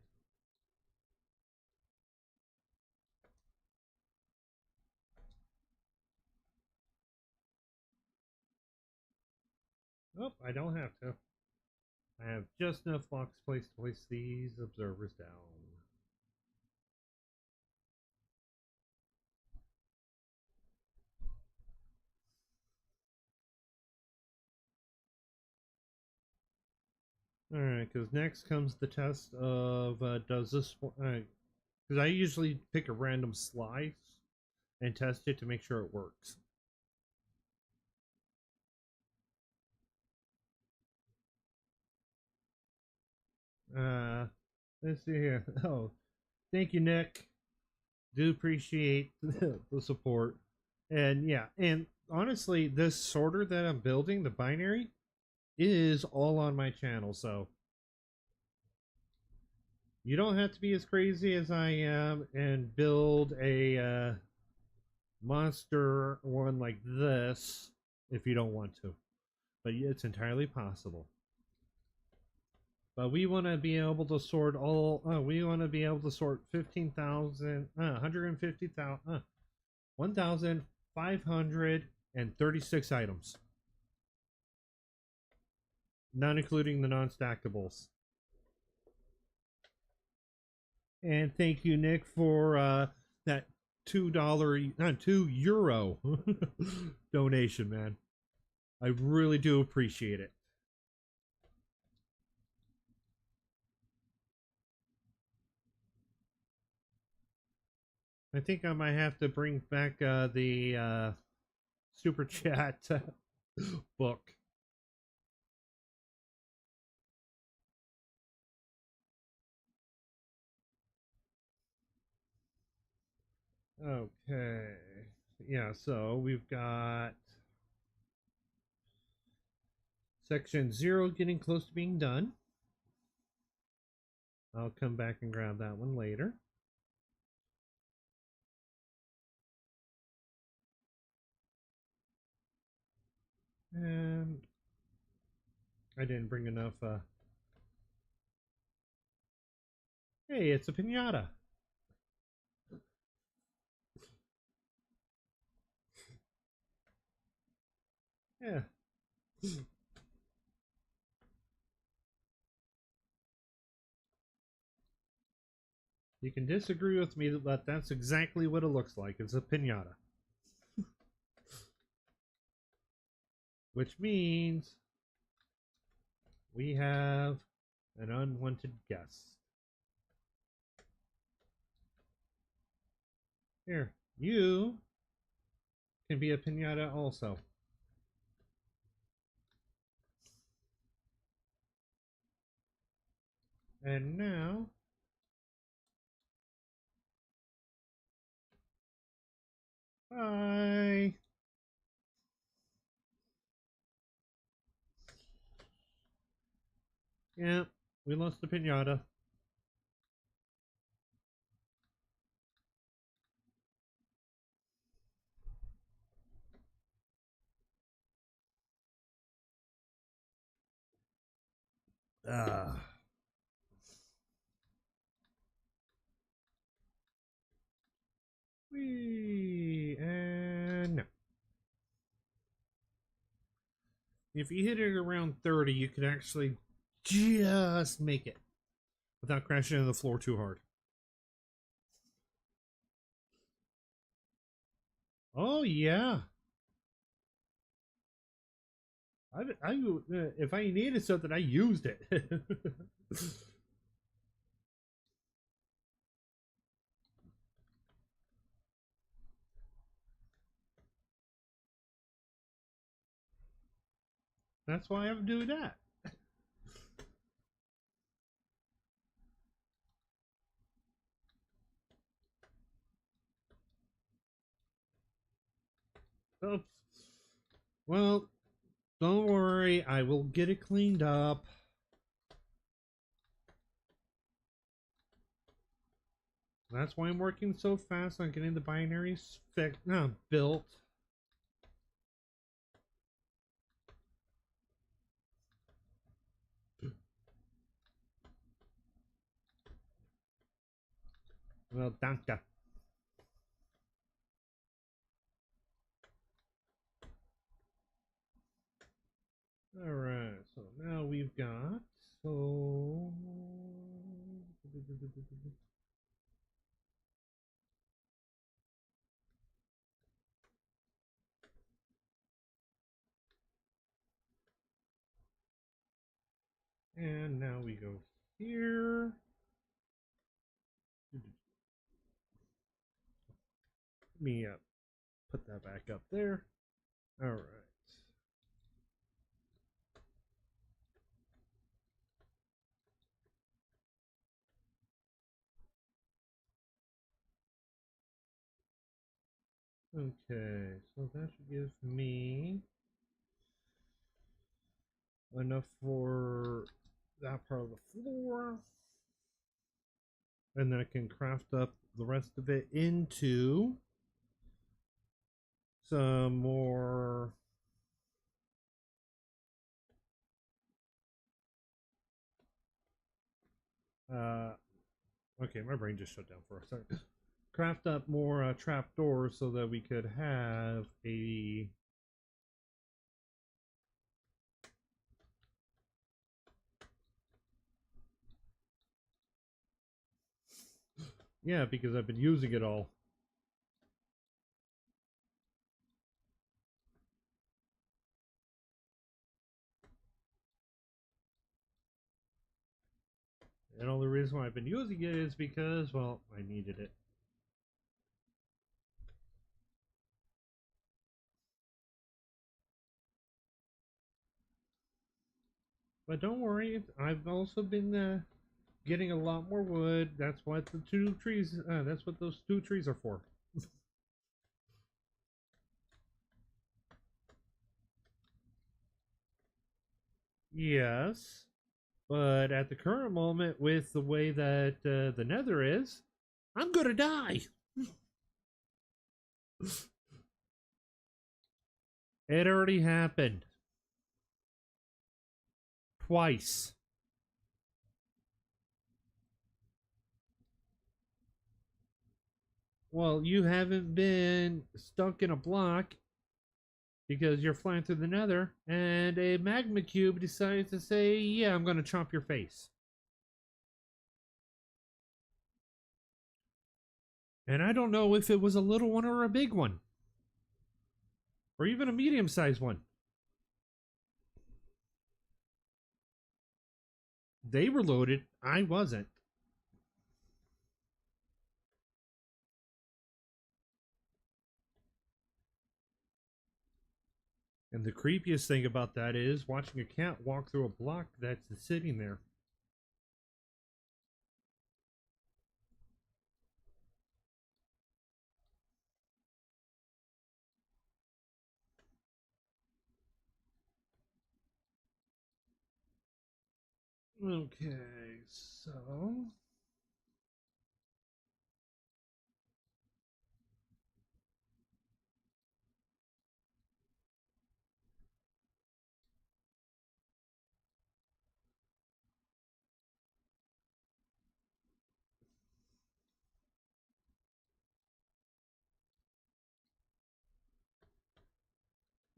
Oh, I don't have to. I have just enough blocks placed to place these observers down. Alright, because next comes the test of does this, because I usually pick a random slice and test it to make sure it works. Let's see here. Oh, thank you, Nick. Do appreciate the support. And yeah, and honestly, this sorter that I'm building, the binary, is all on my channel, so you don't have to be as crazy as I am and build a monster one like this if you don't want to. But it's entirely possible. But we want to be able to sort all. We want to be able to sort 15,000, 150,000, 1,536 items, not including the non-stackables. And thank you, Nick, for that €2 donation, man. I really do appreciate it. I think I might have to bring back the super chat book. Okay. Yeah, so we've got section 0 getting close to being done. I'll come back and grab that one later. And I didn't bring enough. Hey, it's a pinata. Yeah. You can disagree with me, but that's exactly what it looks like. It's a pinata. Which means we have an unwanted guest. Here, you can be a pinata also. And now Bye. Yeah, we lost the pinata. Ah. And no. If you hit it around 30, you could actually just make it without crashing into the floor too hard. Oh yeah. If I needed something, I used it. That's why I'm doing that. Oops. Well, don't worry, I will get it cleaned up. That's why I'm working so fast on getting the binaries built. Well, danke. Alright, so now we've got, so... And now we go here. Let me put that back up there. Alright. Okay, so that should give me enough for that part of the floor. And then I can craft up the rest of it into some more okay, my brain just shut down for a second. Craft up more trap doors so that we could have a yeah, because I've been using it all. And all the reason why I've been using it is because, well, I needed it. But don't worry, I've also been getting a lot more wood. That's what the two trees. That's what those two trees are for. Yes, but at the current moment, with the way that the Nether is, I'm gonna die. It already happened twice. Well, you haven't been stuck in a block because you're flying through the Nether, and a magma cube decides to say, "Yeah, I'm gonna chomp your face." And I don't know if it was a little one or a big one, or even a medium-sized one. They were loaded. I wasn't. And the creepiest thing about that is watching a cat walk through a block that's sitting there. Okay, so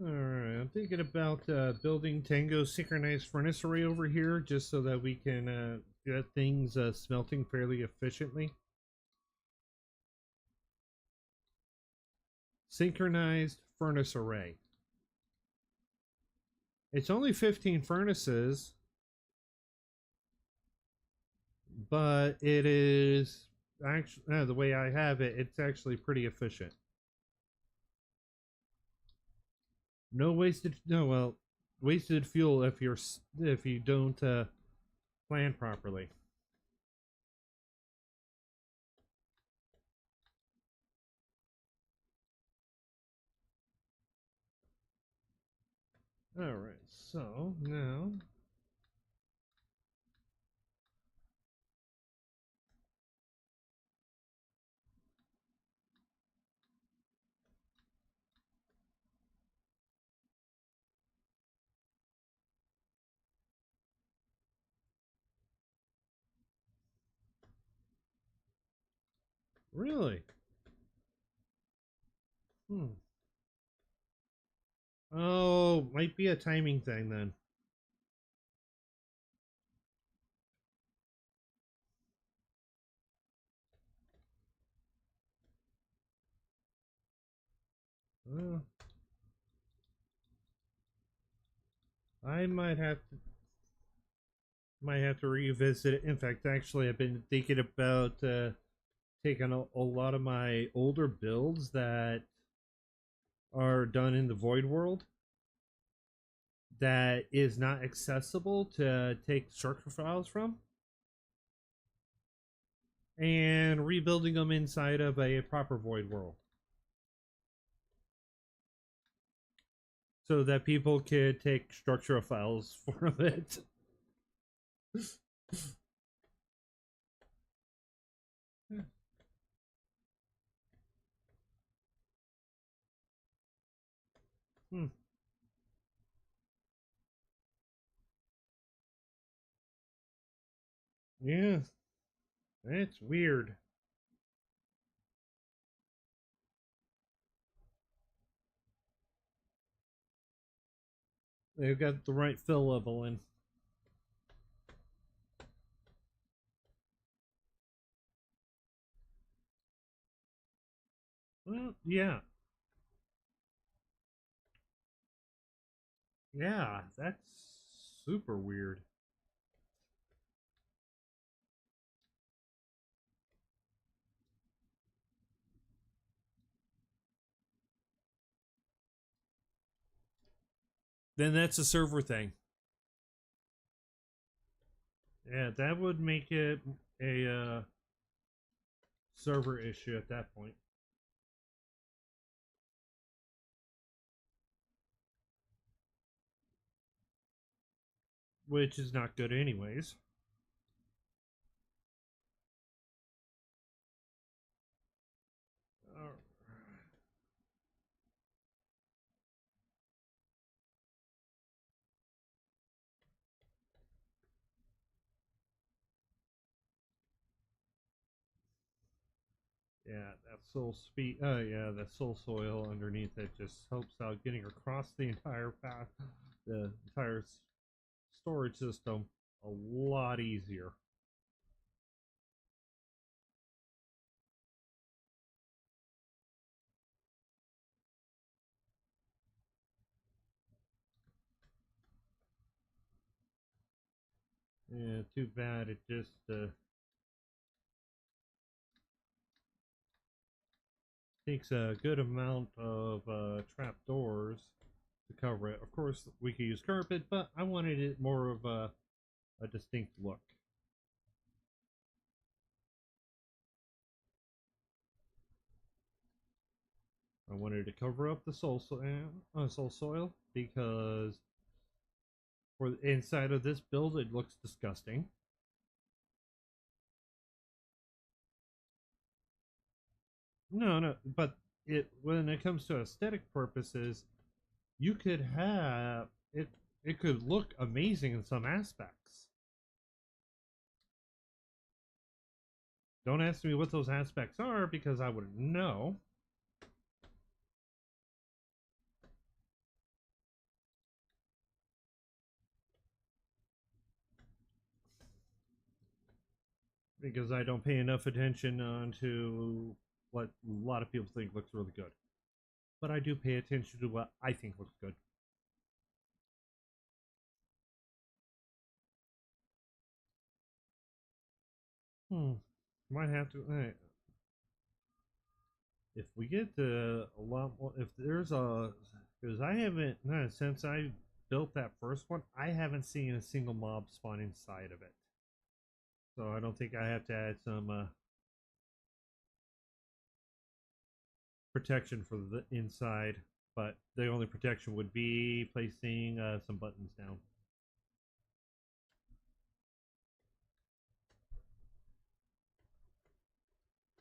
alright, I'm thinking about building Tango synchronized furnace array over here just so that we can get things smelting fairly efficiently. Synchronized furnace array. It's only 15 furnaces, but it is actually the way I have it, it's actually pretty efficient. No wasted, no, well, wasted fuel if you don't plan properly. All right, so now really, hmm. Oh, might be a timing thing then. Uh, I might have to revisit it. In fact, actually, I've been thinking about taking a lot of my older builds that are done in the Void World that is not accessible to take structure files from and rebuilding them inside of a proper Void World so that people could take structural files from it. Hmm. Yeah, that's weird. They've got the right fill level in. Well, yeah. Yeah, that's super weird. Then that's a server thing. Yeah, that would make it a server issue at that point, which is not good anyways. Uh, yeah, that soul speed. Yeah, that soul soil underneath it just helps out getting across the entire path, the entire storage system a lot easier. Yeah, too bad it just takes a good amount of trap doors to cover it. Of course, we could use carpet, but I wanted it more of a distinct look. I wanted to cover up the soul soil because For the inside of this build, it looks disgusting. No, no, but it when it comes to aesthetic purposes, you could have it. It could look amazing in some aspects. Don't ask me what those aspects are because I wouldn't know. Because I don't pay enough attention onto what a lot of people think looks really good. But I do pay attention to what I think looks good. Might have to. If we get a lot more, if there's a, because I haven't since I built that first one, I haven't seen a single mob spawn inside of it. So I don't think I have to add some protection for the inside, but the only protection would be placing some buttons down.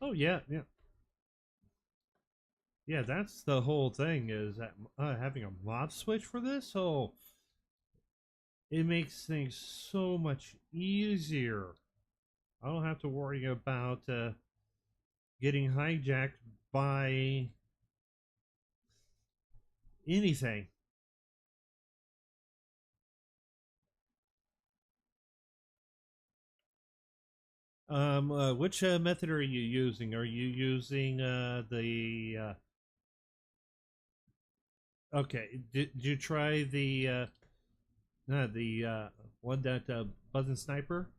Oh yeah, yeah, yeah. That's the whole thing is that having a mod switch for this. So it makes things so much easier. I don't have to worry about getting hijacked by anything. Which method are you using? Are you using the? Okay, did you try the one that Buzzing Sniper?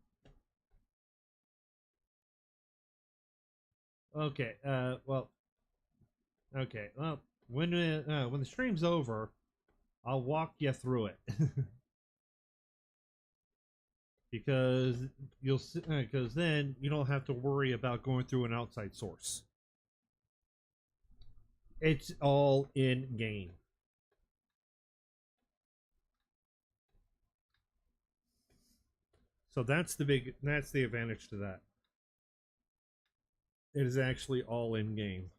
Okay. Well. Okay. Well, when the stream's over, I'll walk you through it. Because because then you don't have to worry about going through an outside source. It's all in game. So that's the advantage to that. It is actually all in game.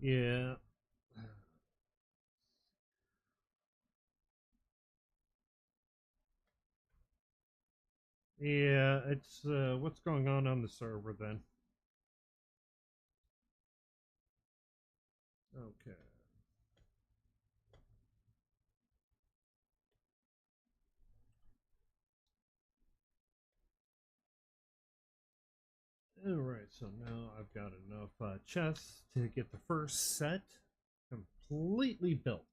Yeah. Yeah, it's what's going on the server then. Okay. Alright, so now I've got enough chests to get the first set completely built.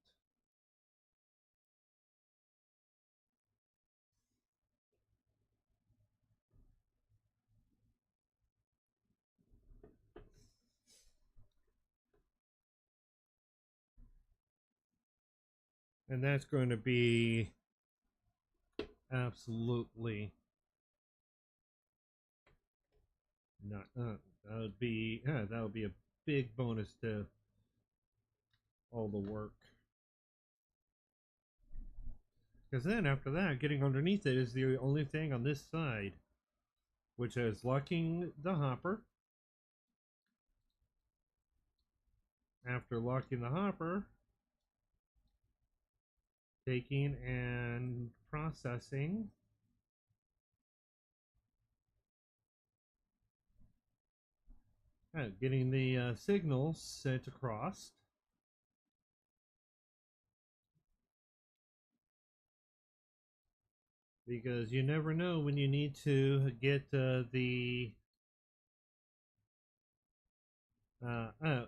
And that's going to be absolutely not. That would be a big bonus to all the work. Because then after that, getting underneath it is the only thing on this side, which is locking the hopper. After locking the hopper, taking and processing getting the signals sent across. Because you never know when you need to get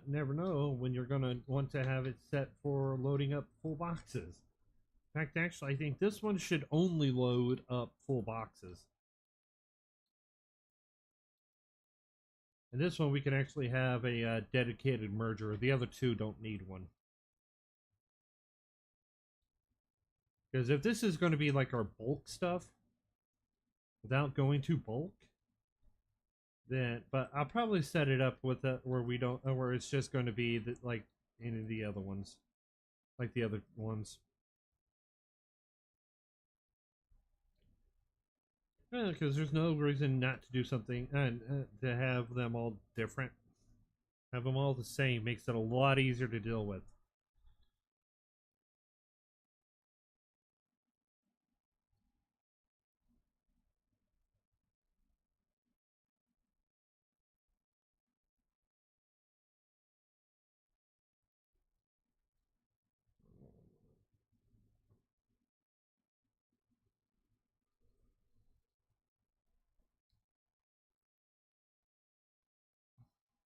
never know when you're going to want to have it set for loading up full boxes. In fact, actually, I think this one should only load up full boxes. And this one we can actually have a dedicated merger. The other two don't need one. Because if this is going to be like our bulk stuff, without going to bulk, Then, but I'll probably set it up with where we don't, where it's just going to be like any of the other ones, like the other ones. Because there's no reason not to do something and to have them all different. Have them all the same makes it a lot easier to deal with.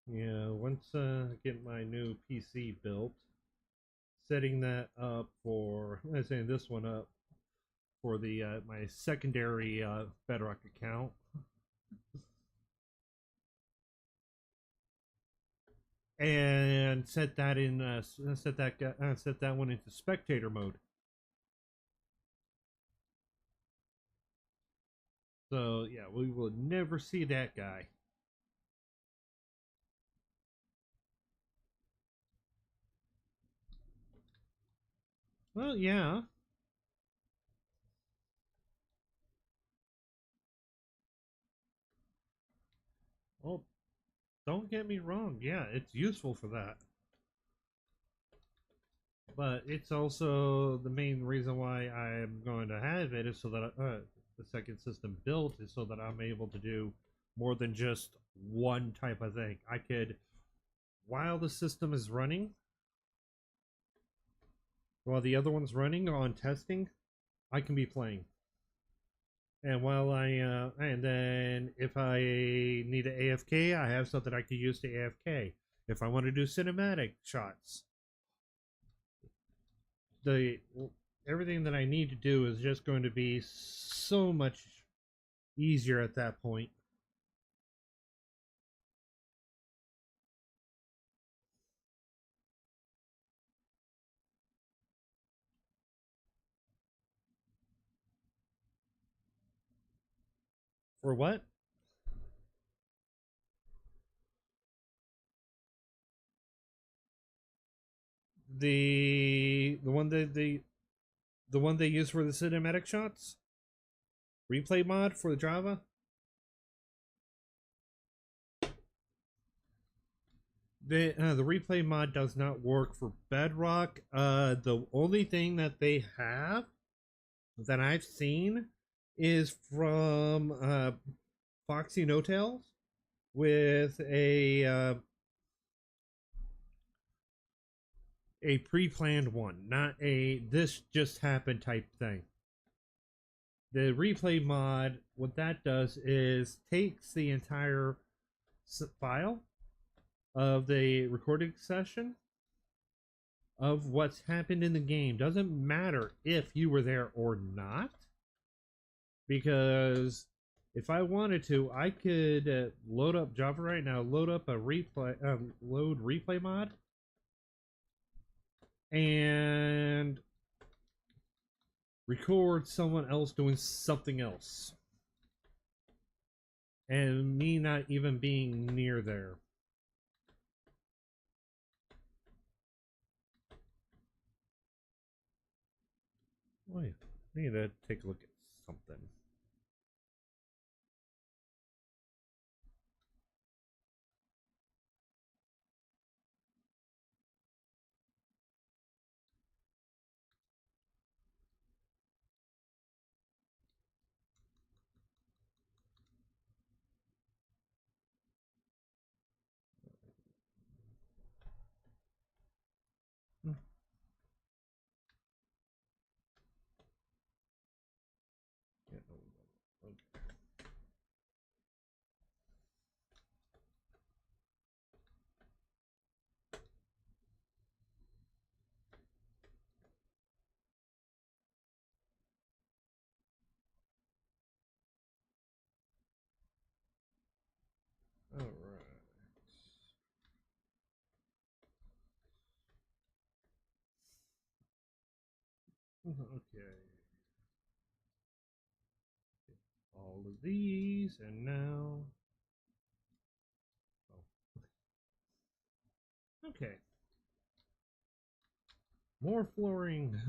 Yeah, once I get my new PC built, setting that up for, I'm saying this one up for the my secondary Bedrock account, and set that in set that one into spectator mode. So yeah, we will never see that guy. Well, yeah. Well, don't get me wrong. Yeah, it's useful for that. But it's also the main reason why I'm going to have it is so that the second system built is so that I'm able to do more than just one type of thing. I could, while the system is running, while the other one's running on testing, I can be playing. And while and then if I need an AFK, I have something I can use to AFK. If I want to do cinematic shots, the everything that I need to do is just going to be so much easier at that point. For what? The one that the one they use for the cinematic shots? Replay mod for the Java? The replay mod does not work for Bedrock. The only thing that they have that I've seen is from Foxy No Tails with a pre-planned one, not a this just happened type thing. The replay mod, what that does is takes the entire file of the recording session of what's happened in the game. Doesn't matter if you were there or not, because if I wanted to, I could load up Java right now, load up a load replay mod, and record someone else doing something else, and me not even being near there. Wait, I need to take a look at something. Hmm. Yeah, okay. All right. Okay. All of these, and now More flooring.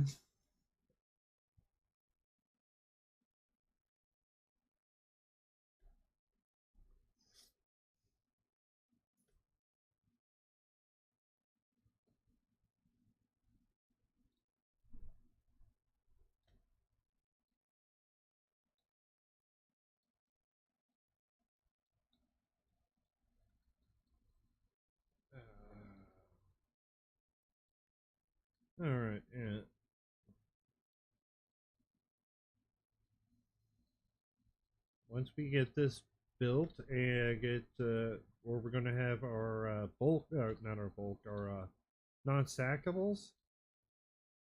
All right, yeah. Once we get this built and get where we're gonna have our bulk, not our bulk, our non-stackables.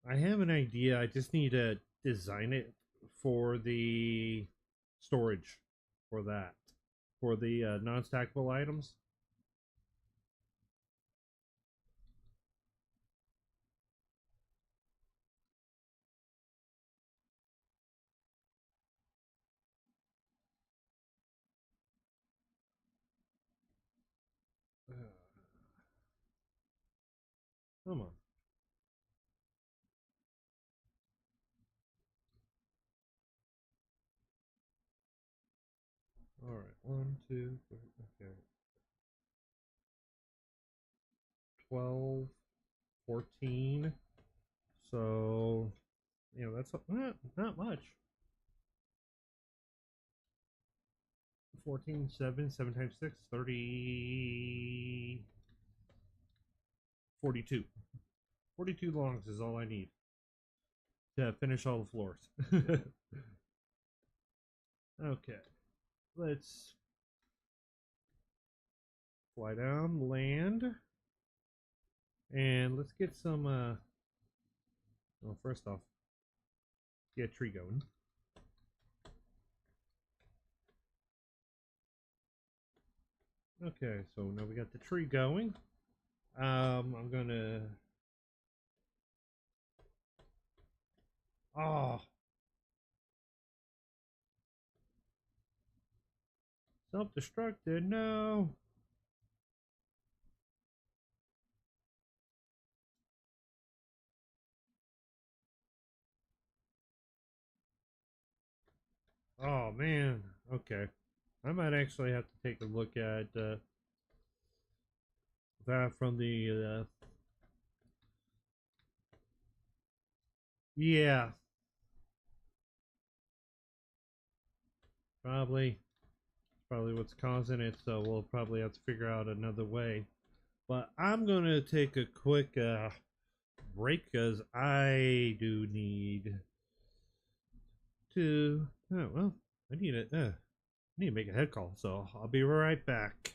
I have an idea. I just need to design it for the storage for that, for the non-stackable items. Come on. All right, 1, 2, 3, okay, 12, 14. So, that's not much. 14, 7, 7 times 6, 30, 42. 42 longs is all I need to finish all the floors. Okay, let's fly down, land, and let's get some, well, first off, get a tree going. Okay, so now we got the tree going. I'm gonna. Oh, self-destructed. No. Oh man. Okay. I might actually have to take a look at that from the. Yeah, probably. Probably what's causing it. So we'll probably have to figure out another way. But I'm gonna take a quick break because I do need to. Oh, well, I need it. I need to make a head call. So I'll be right back.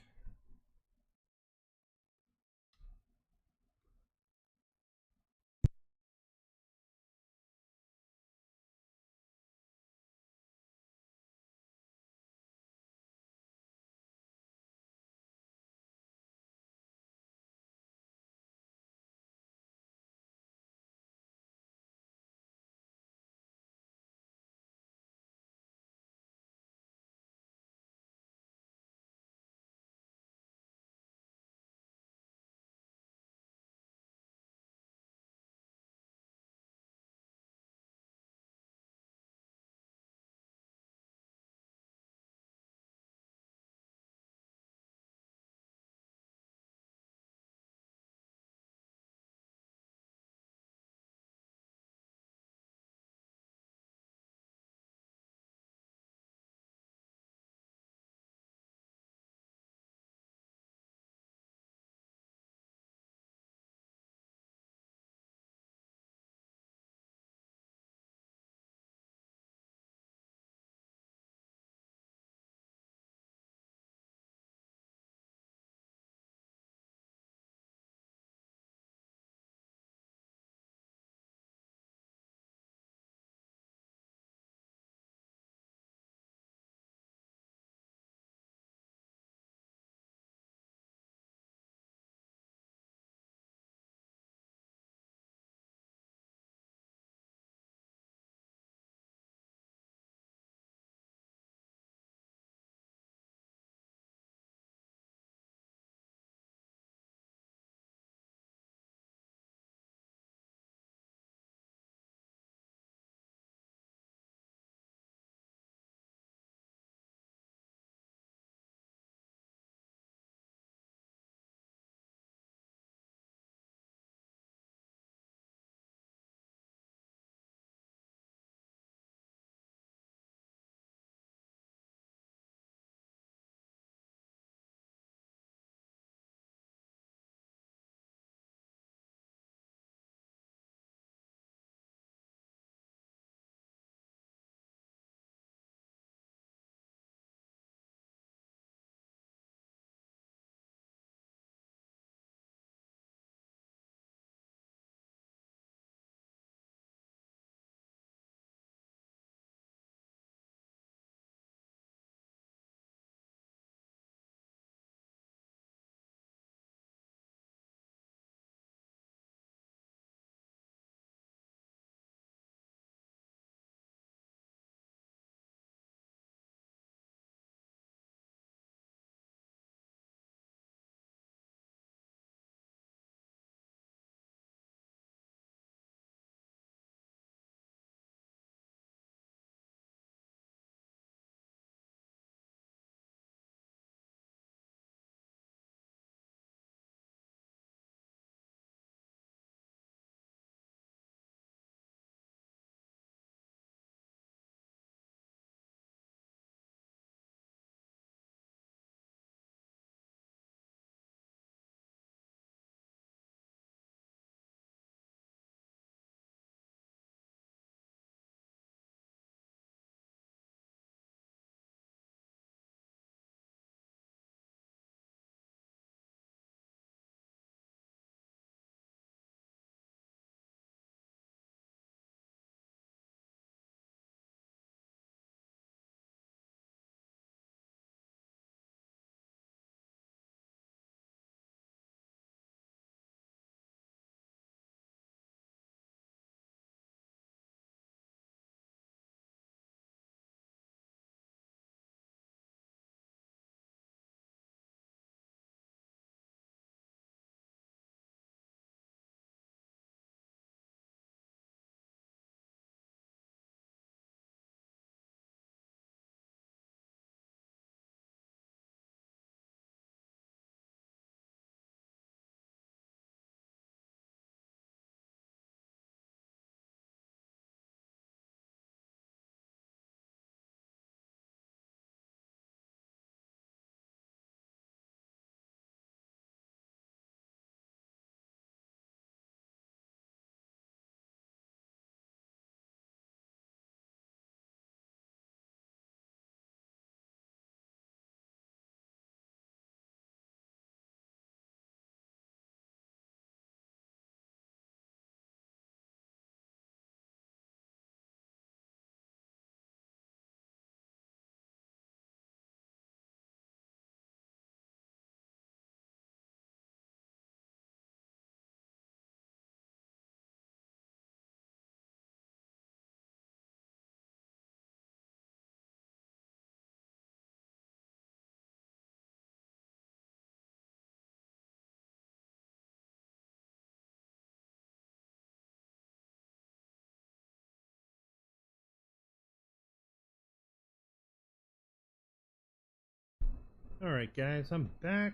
Alright, guys, I'm back.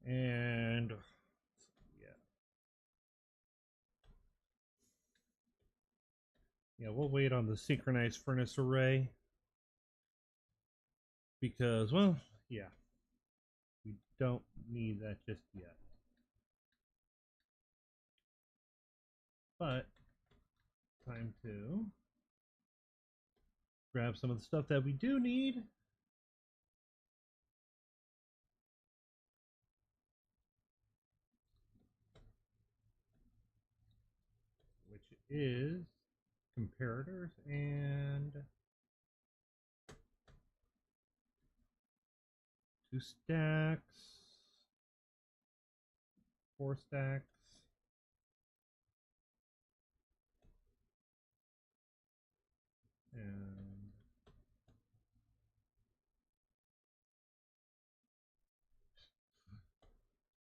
And yeah, we'll wait on the synchronized furnace array because, well, yeah, we don't need that just yet. But time to grab some of the stuff that we do need. Which is comparators and 2 stacks, 4 stacks, and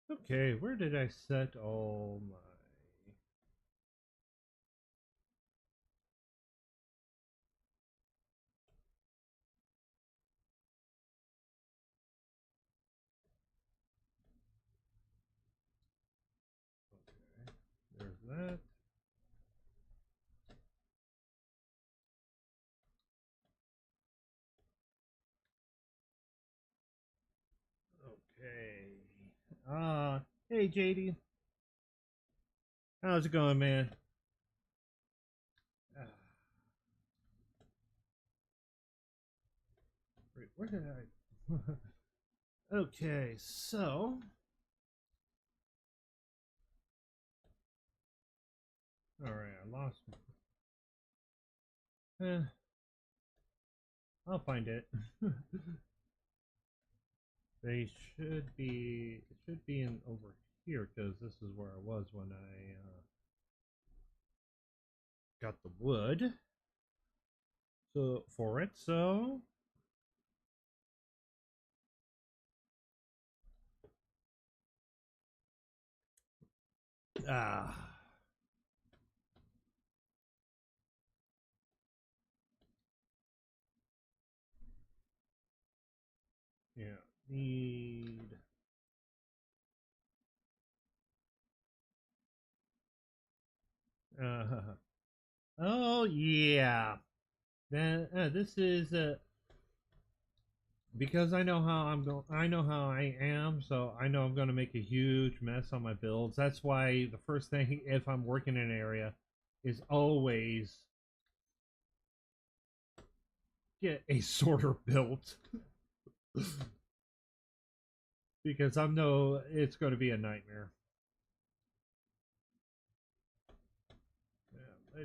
okay, where did I set all my... Okay, there's that. Okay. Hey JD. How's it going, man? Ah, wait, where did I... Okay, so... Alright, I lost... I'll find it. They should be... It should be in over here, because this is where I was when I got the wood. So, for it, so... Ah... Yeah, need... Oh, yeah. Then, this is, because I know how I'm going, I know how I am, so I know I'm going to make a huge mess on my builds. That's why the first thing, if I'm working in an area, is always get a sorter built. Because I know it's going to be a nightmare. Yeah, I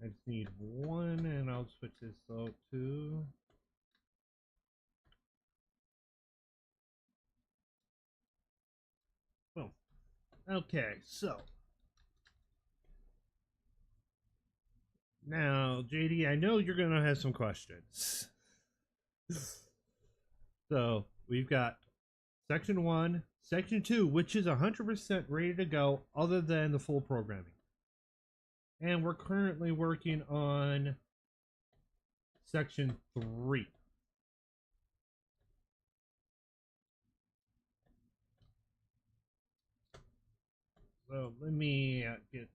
just need one, and I'll switch this out too. Boom. Okay, so now, JD, I know you're gonna have some questions. So we've got section 1, section 2, which is 100% ready to go, other than the full programming. And we're currently working on section 3. So let me get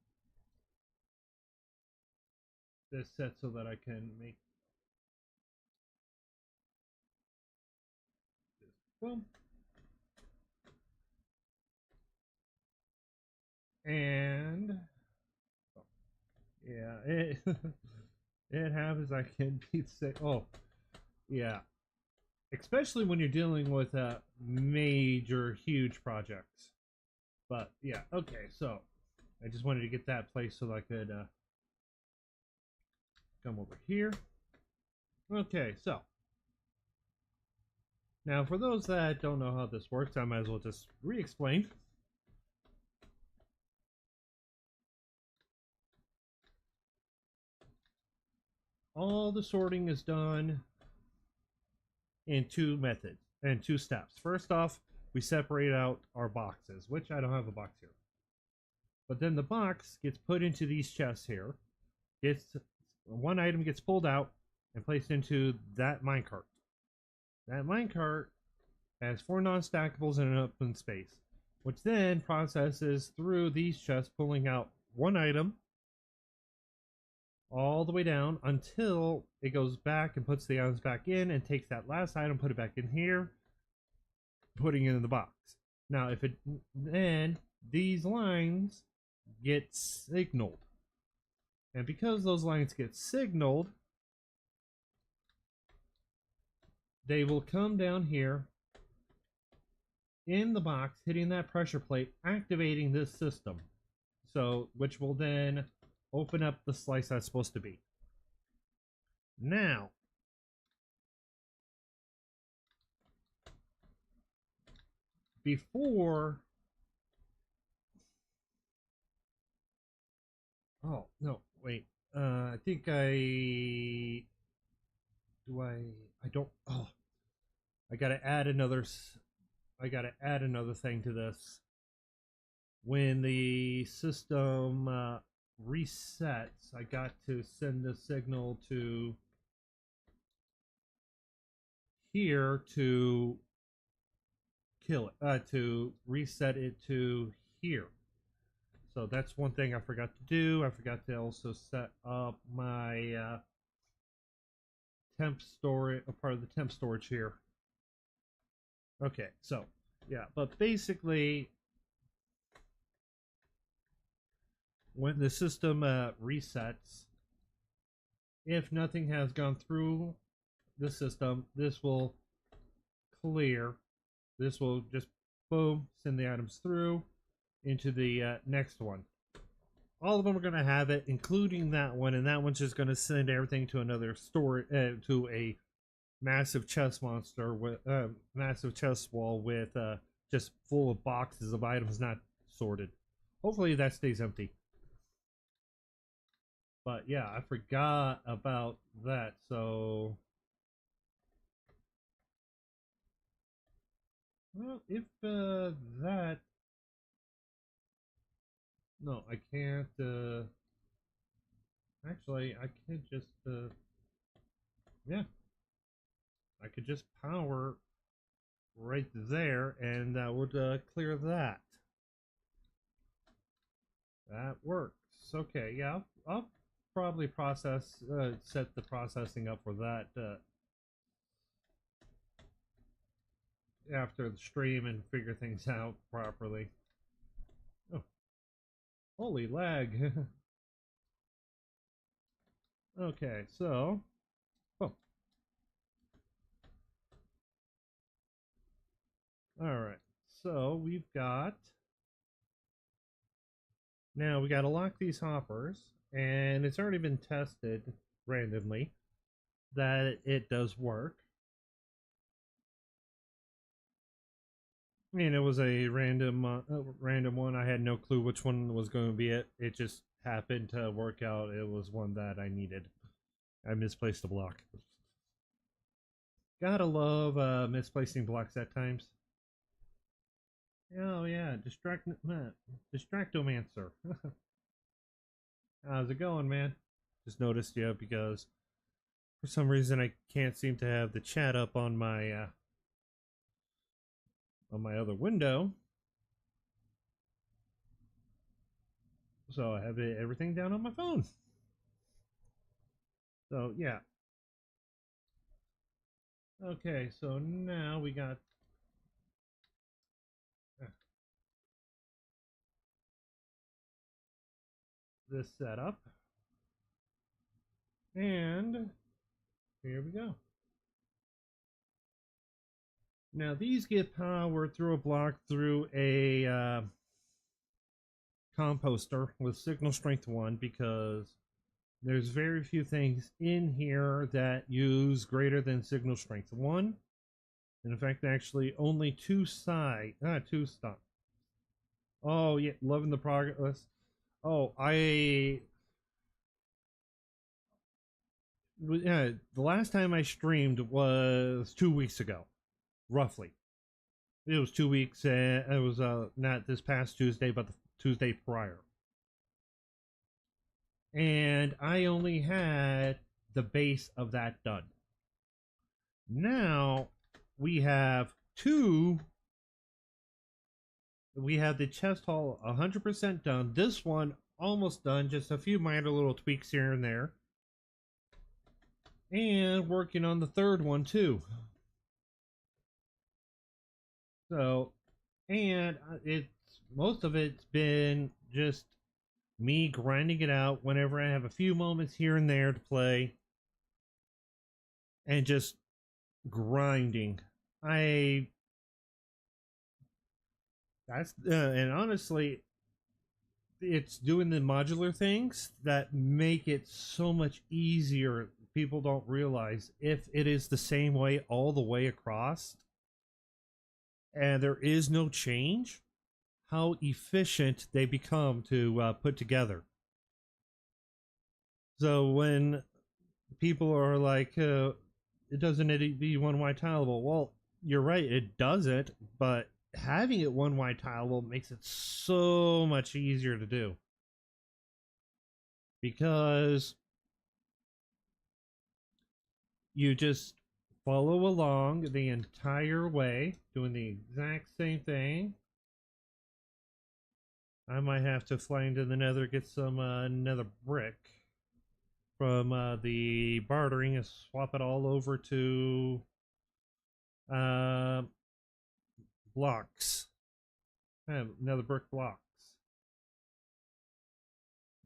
this set so that I can make this. Boom. And yeah, it it happens. I can be sick. Oh, yeah. Especially when you're dealing with major, huge projects. But yeah, okay. So I just wanted to get that place so that I could come over here. Okay, so now for those that don't know how this works, I might as well just re-explain. All the sorting is done in 2 methods and 2 steps. First off, we separate out our boxes, which I don't have a box here. But then the box gets put into these chests here. One item gets pulled out and placed into that minecart. That minecart has 4 non-stackables in an open space, which then processes through these chests, pulling out one item all the way down until it goes back and puts the items back in and takes that last item, put it back in here, putting it in the box. Now, then these lines get signaled. And because those lines get signaled, they will come down here in the box, hitting that pressure plate, activating this system. So, which will then open up the slice that's supposed to be. Now, before... Oh, no, wait. I think I don't... Oh, I gotta add another thing to this. When the system resets, I got to send a signal to here to kill it, to reset it to here. So that's one thing I forgot to do. I forgot to also set up my temp storage, a part of the temp storage here. Okay, so yeah, but basically, when the system resets, if nothing has gone through the system, this will clear. This will just, boom, send the items through into the next one. All of them are going to have it, including that one, and that one's just going to send everything to another store, to a massive chest monster with massive chest wall with just full of boxes of items not sorted. Hopefully that stays empty. But yeah, I forgot about that. So, well, if that, no, I can't. Actually, I could just yeah, I could just power right there, and that would clear that. That works. Okay, yeah, I'll probably set the processing up for that after the stream and figure things out properly. Oh, holy lag. Okay, so, oh, all right, so we've got, now we got to lock these hoppers, and it's already been tested randomly that it does work. I mean, it was a random one. I had no clue which one was going to be it. It just happened to work out. It was one that I needed. I misplaced the block. Gotta love misplacing blocks at times. Oh yeah, Distractomancer. How's it going, man? Just noticed you because for some reason I can't seem to have the chat up on my other window. So I have everything down on my phone. So yeah. Okay, so now we got this set up. And here we go. Now these get power through a block through a composter with signal strength 1 because there's very few things in here that use greater than signal strength 1. And in fact, actually only two stuff. Oh yeah, loving the progress. Oh, the last time I streamed was 2 weeks ago, roughly. It was 2 weeks, and it was not this past Tuesday, but the Tuesday prior. and I only had the base of that done. Now we have two. We have the chest hall 100% done. This one almost done, just a few minor little tweaks here and there. And working on the third one too. So, and it's most of it's been just me grinding it out whenever I have a few moments here and there to play, and just grinding. I that's and honestly, it's doing the modular things that make it so much easier. People don't realize if it is the same way all the way across and there is no change, how efficient they become to put together. So when people are like, it doesn't be one wide tileable, well, you're right, it doesn't, but having it one wide tileable makes it so much easier to do. Because you just follow along the entire way, doing the exact same thing. I might have to fly into the nether, get some nether brick from the bartering and swap it all over to uh, blocks. Nether brick blocks.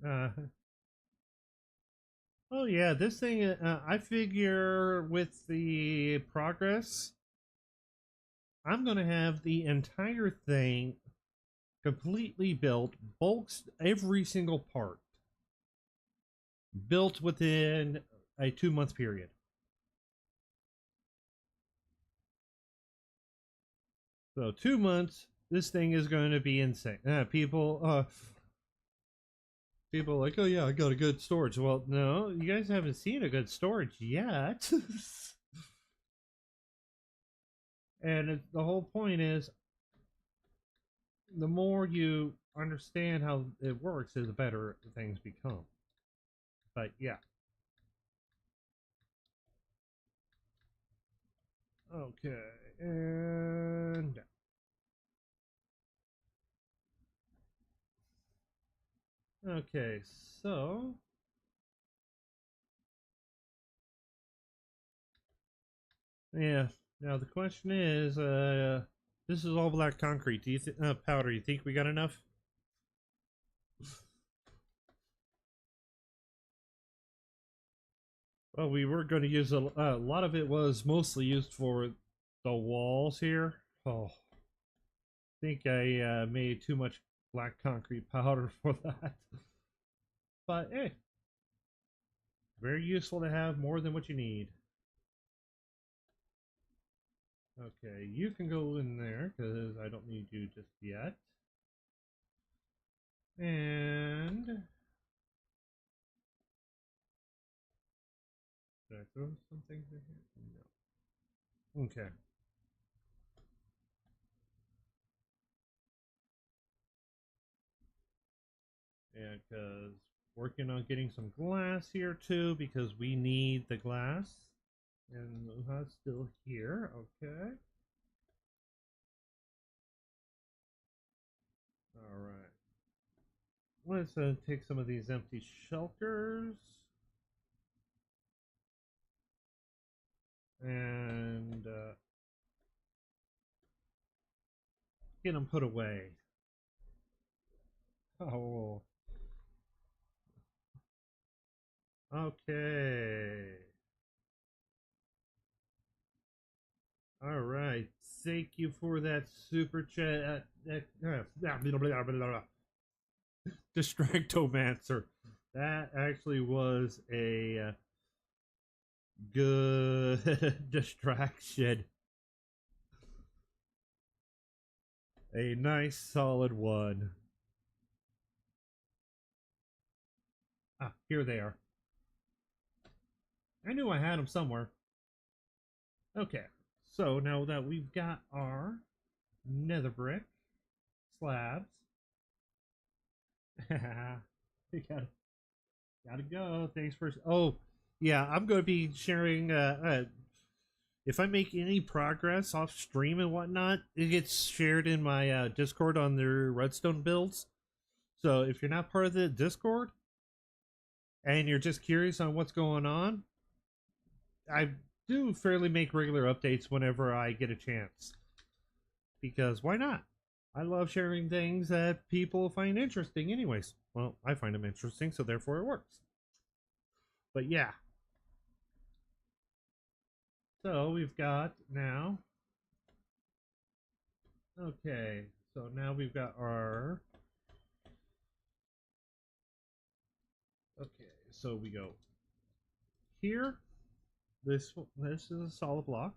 Uh, oh yeah, this thing, I figure with the progress, I'm going to have the entire thing completely built, bulks, every single part built within a 2-month period. So 2 months, this thing is going to be insane. People are like, oh yeah, I got a good storage. Well, no, you guys haven't seen a good storage yet. And the whole point is, the more you understand how it works, the better things become. But yeah. Okay, and okay, so yeah. Now the question is, this is all black concrete. Do you powder? You think we got enough? Well, we were going to use a lot of it was mostly used for the walls here. Oh, I think I made too much black concrete powder for that. But hey, very useful to have more than what you need. Okay, you can go in there because I don't need you just yet. And did I throw some things in here? No. Okay. And because working on getting some glass here too, because we need the glass. And Luha's still here. Okay. All right. Let's take some of these empty shelters and get them put away. Oh. Okay. All right. Thank you for that super chat. Distractomancer. That actually was a good distraction. A nice solid one. Ah, here they are. I knew I had them somewhere. Okay, so now that we've got our nether brick slabs, we got Gotta go. Thanks for. Oh, yeah. I'm going to be sharing. If I make any progress off stream and whatnot, it gets shared in my Discord on their Redstone builds. So if you're not part of the Discord and you're just curious on what's going on, I do fairly make regular updates whenever I get a chance. Because why not? I love sharing things that people find interesting, anyways. Well, I find them interesting, so therefore it works. But yeah. So we've got now. Okay. So now we've got our. Okay. So we go here. This is a solid block,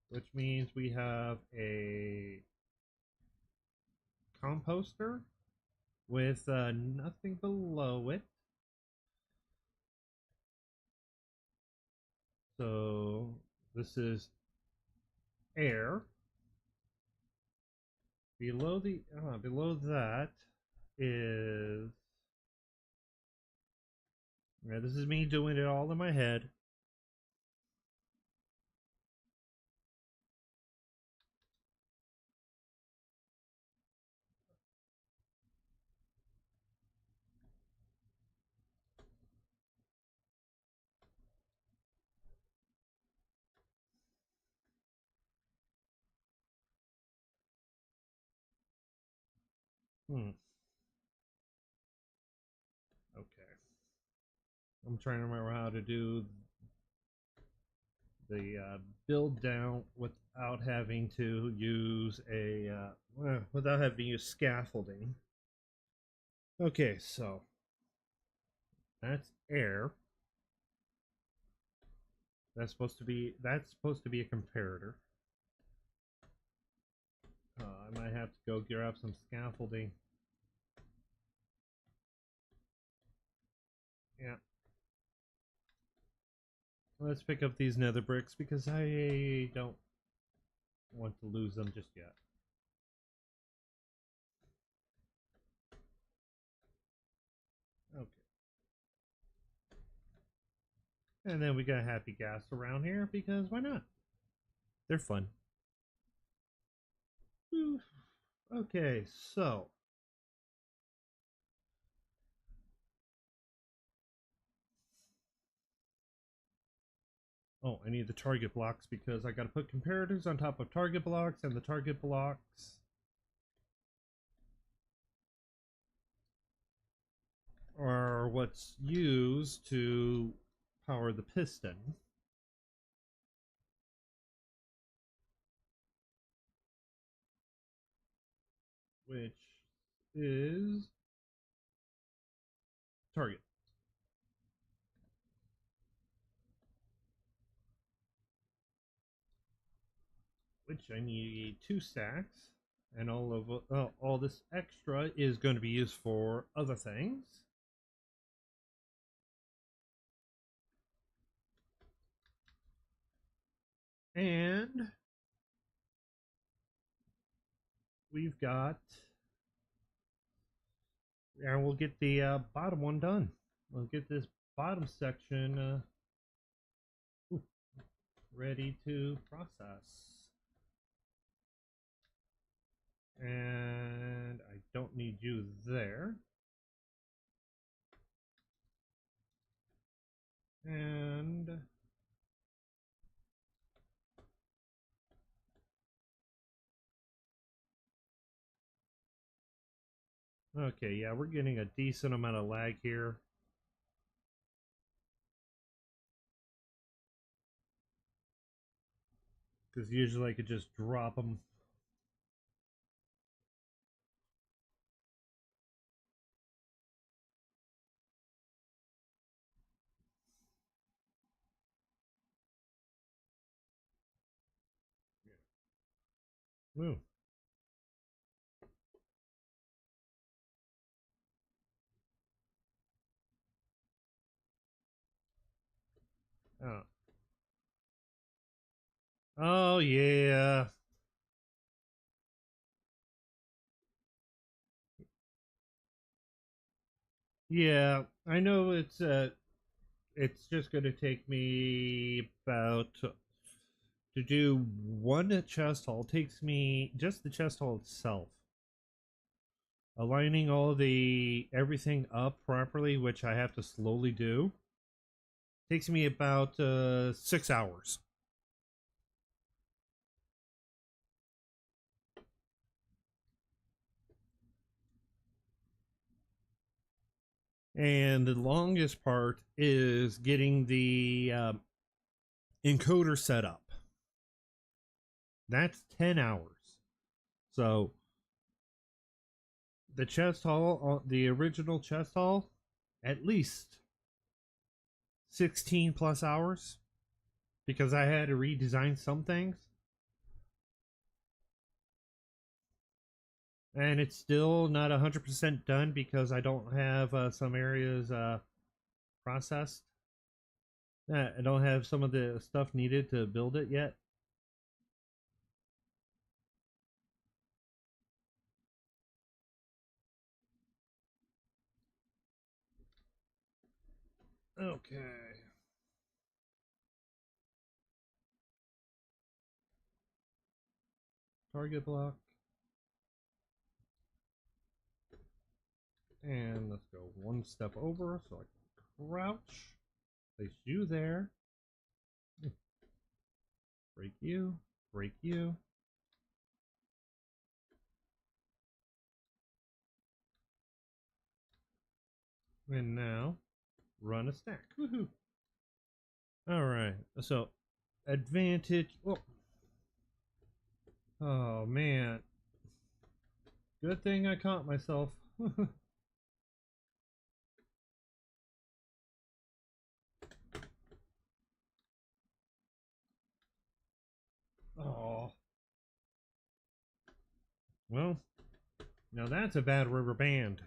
which means we have a composter with nothing below it. So this is air. Below that is this is me doing it all in my head. Okay. I'm trying to remember how to do the build down without having to use without having to use scaffolding. Okay, so that's air. That's supposed to be a comparator. I might have to go grab some scaffolding. Yeah. Let's pick up these nether bricks because I don't want to lose them just yet. Okay. And then we got happy gas around here because why not? They're fun. Okay, so I need the target blocks because I got to put comparators on top of target blocks, and the target blocks are what's used to power the piston. Which is target. Which I need 2 stacks, and all this extra is going to be used for other things. And we've got, and we'll get the bottom one done. We'll get this bottom section ready to process. And I don't need you there. And okay, yeah, we're getting a decent amount of lag here. Because usually I could just drop them. Ooh. Oh. Oh, yeah. Yeah, I know it's just going to take me about to do one chest haul. Takes me just the chest haul itself, aligning all the everything up properly, which I have to slowly do. Takes me about 6 hours. And the longest part is getting the encoder set up. That's 10 hours. So the chest haul, the original chest haul, at least 16 plus hours because I had to redesign some things. And it's still not 100% done because I don't have some areas processed. I don't have some of the stuff needed to build it yet. Okay. Target block. And let's go one step over so I can crouch. Place you there. Break you. Break you. And now run a stack. Woohoo. Alright. So advantage. Oh man. Good thing I caught myself. Oh. Well, now that's a bad rubber band.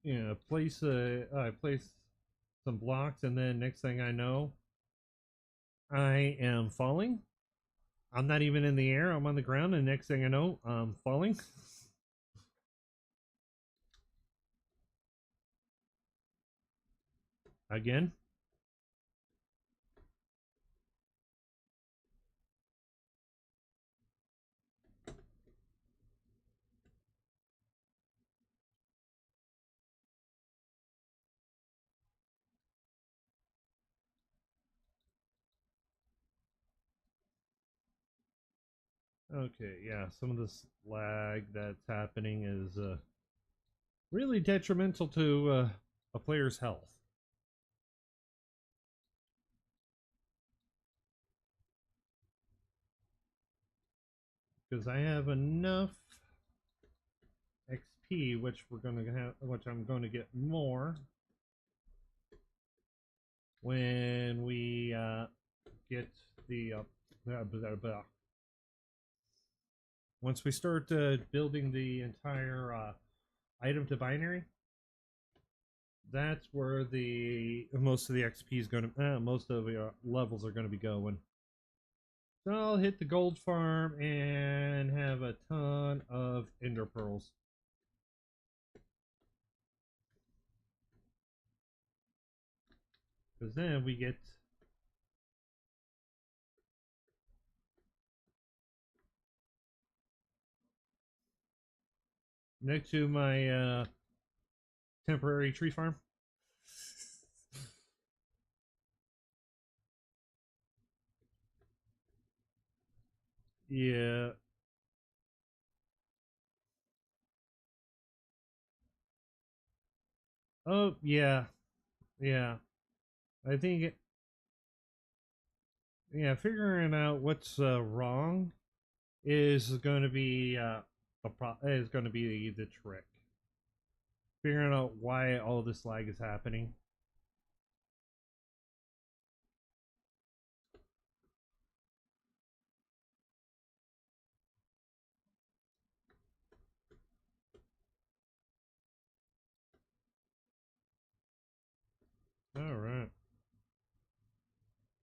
Yeah, I place some blocks, and then next thing I know, I am falling. I'm not even in the air. I'm on the ground, and next thing I know, I'm falling. Again. Okay, yeah, some of this lag that's happening is really detrimental to a player's health. Because I have enough XP, which I'm going to get more when we get the once we start building the entire item to binary. That's where the most of the XP is going to, most of the levels are going to be going. So I'll hit the gold farm and have a ton of ender pearls. Because then we get next to my temporary tree farm. Yeah. Oh, yeah. Yeah. I think, yeah, figuring out what's wrong is going to be is going to be the trick. Figuring out why all this lag is happening.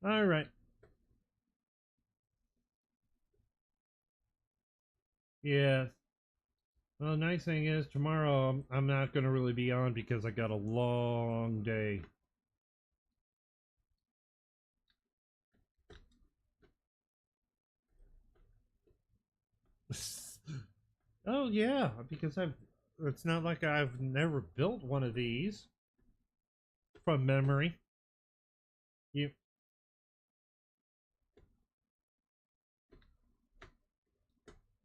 All right. Yeah. Well, the nice thing is tomorrow I'm not going to really be on because I got a long day. Oh yeah, because I've it's not like I've never built one of these from memory. You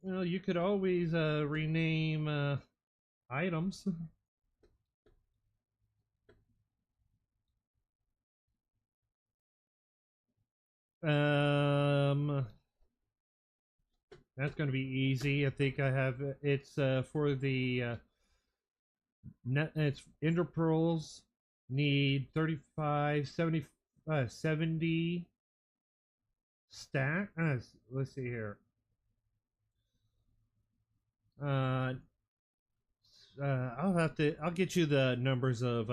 well, you could always rename items. Um that's going to be easy. I think I have it's for the net it's ender pearls need 35 70 70 stack. Let's see here. Uh I'll get you the numbers of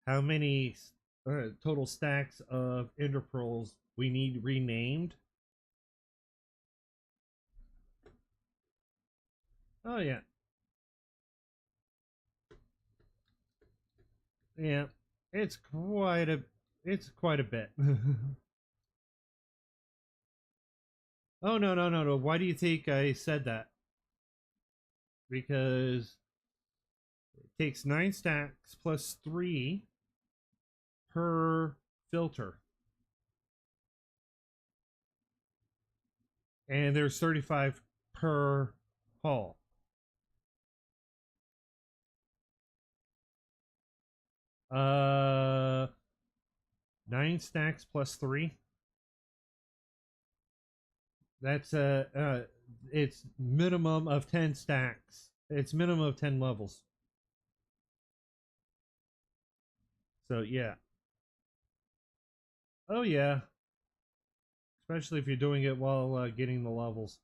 how many total stacks of ender pearls we need renamed. Oh yeah. Yeah. It's quite a bit. Oh no. Why do you think I said that? Because it takes 9 stacks plus 3 per filter. And there's 35 per hull. Uh 9 stacks plus 3. That's it's minimum of 10 stacks. It's minimum of 10 levels. So yeah. Oh yeah. Especially if you're doing it while getting the levels.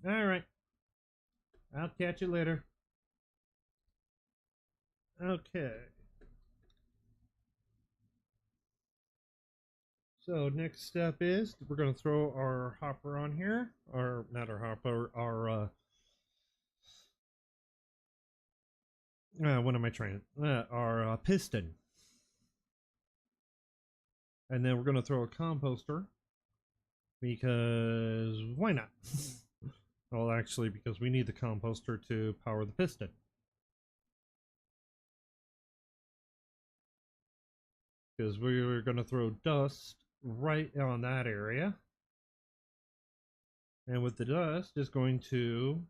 All right. I'll catch you later. Okay. So next step is we're going to throw our hopper on here, or not our hopper, our what am I trying? Our piston, and then we're going to throw a composter because why not? Well, actually, because we need the composter to power the piston. Because we're going to throw dust right on that area. And with the dust is going to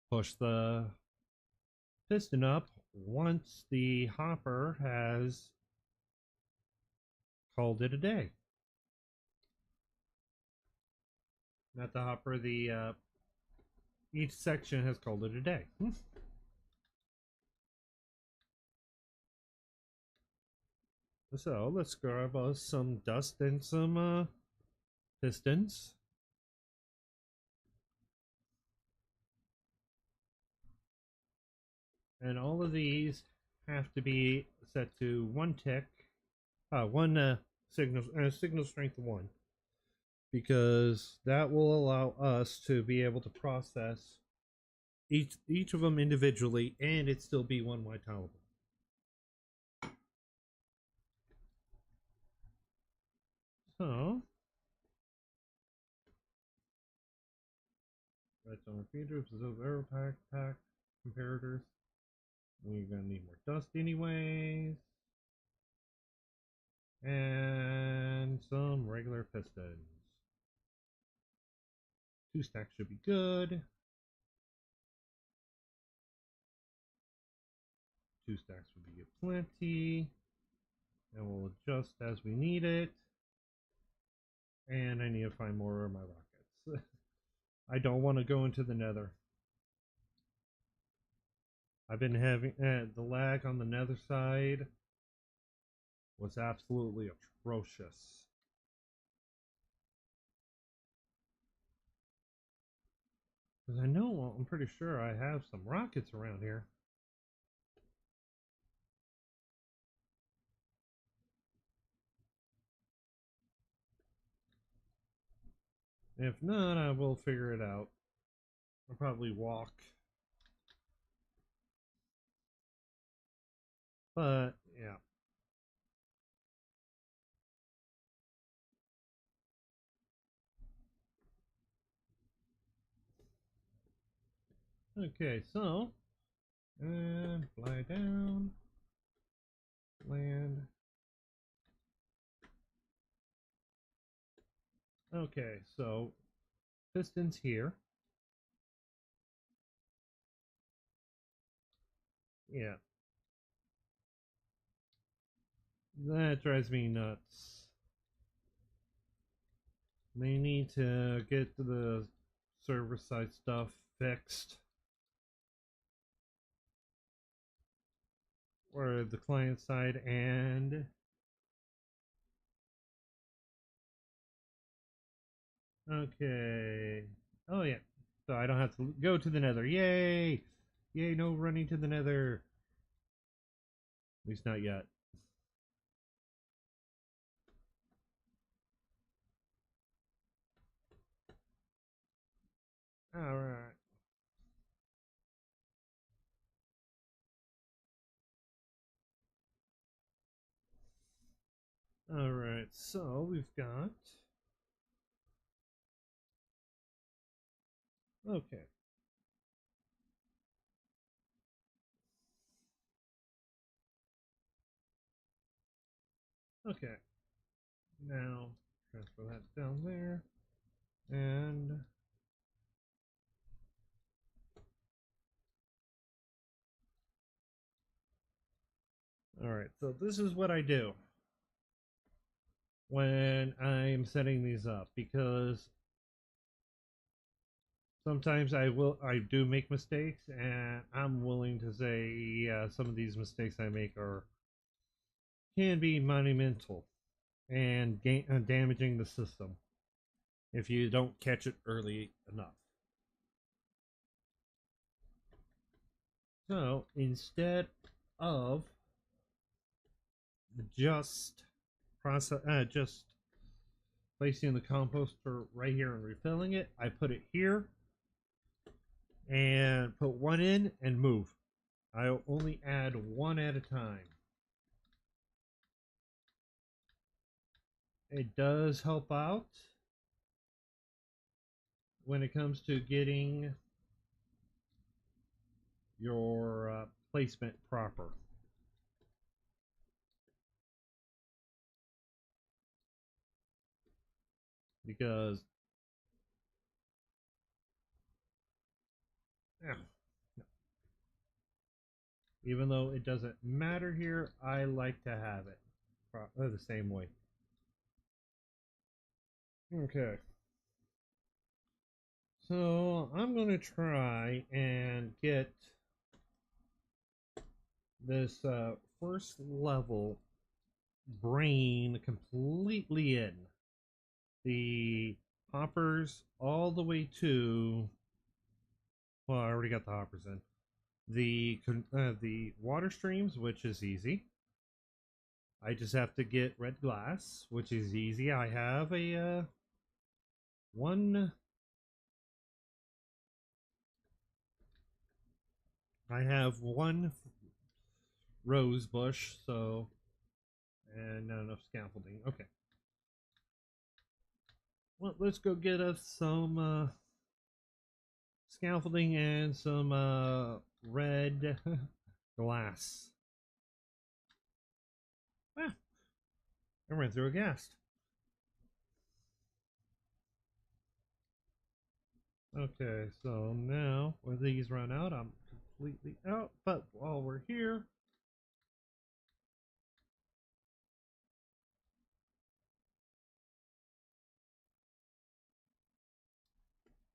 push the piston up once the hopper has called it a day. Not the hopper, the each section has called it a day. So let's grab us some dust and some pistons. And all of these have to be set to one tick, one signal strength 1, because that will allow us to be able to process each of them individually, and it still be one white tile. So, redstone feeders, zero pack comparators. We're gonna need more dust anyways. And some regular pistons. 2 stacks should be good. 2 stacks would be plenty. And we'll adjust as we need it. And I need to find more of my rockets. I don't want to go into the nether. I've been having the lag on the nether side was absolutely atrocious. Because I know, well, I'm pretty sure I have some rockets around here. If not, I will figure it out. I'll probably walk. But, yeah. Okay, so, and fly down, land. Okay, so, pistons here. Yeah, that drives me nuts. They need to get the server side stuff fixed. Or the client side, and okay. Oh yeah. So I don't have to go to the nether. Yay! Yay, no running to the nether. At least not yet. Alright. Alright, so we've got. Okay. Okay. Now, transfer that down there. And. Alright, so this is what I do when I'm setting these up, because sometimes I do make mistakes, and I'm willing to say, yeah, some of these mistakes I make can be monumental and damaging the system if you don't catch it early enough. So instead of just just placing the composter right here and refilling it, I put it here and put one in and move. I'll only add one at a time. It does help out when it comes to getting your placement proper. Because, yeah, even though it doesn't matter here, I like to have it the same way. Okay. So I'm going to try and get this first level brain completely in. The hoppers all the way to, well, I already got the hoppers in. The water streams, which is easy. I just have to get red glass, which is easy. I have a one. I have one rose bush, so, and not enough scaffolding. Okay. Well, let's go get us some scaffolding and some red glass. Ah, I ran through a ghast. Okay, so now when these run out, I'm completely out. But while we're here,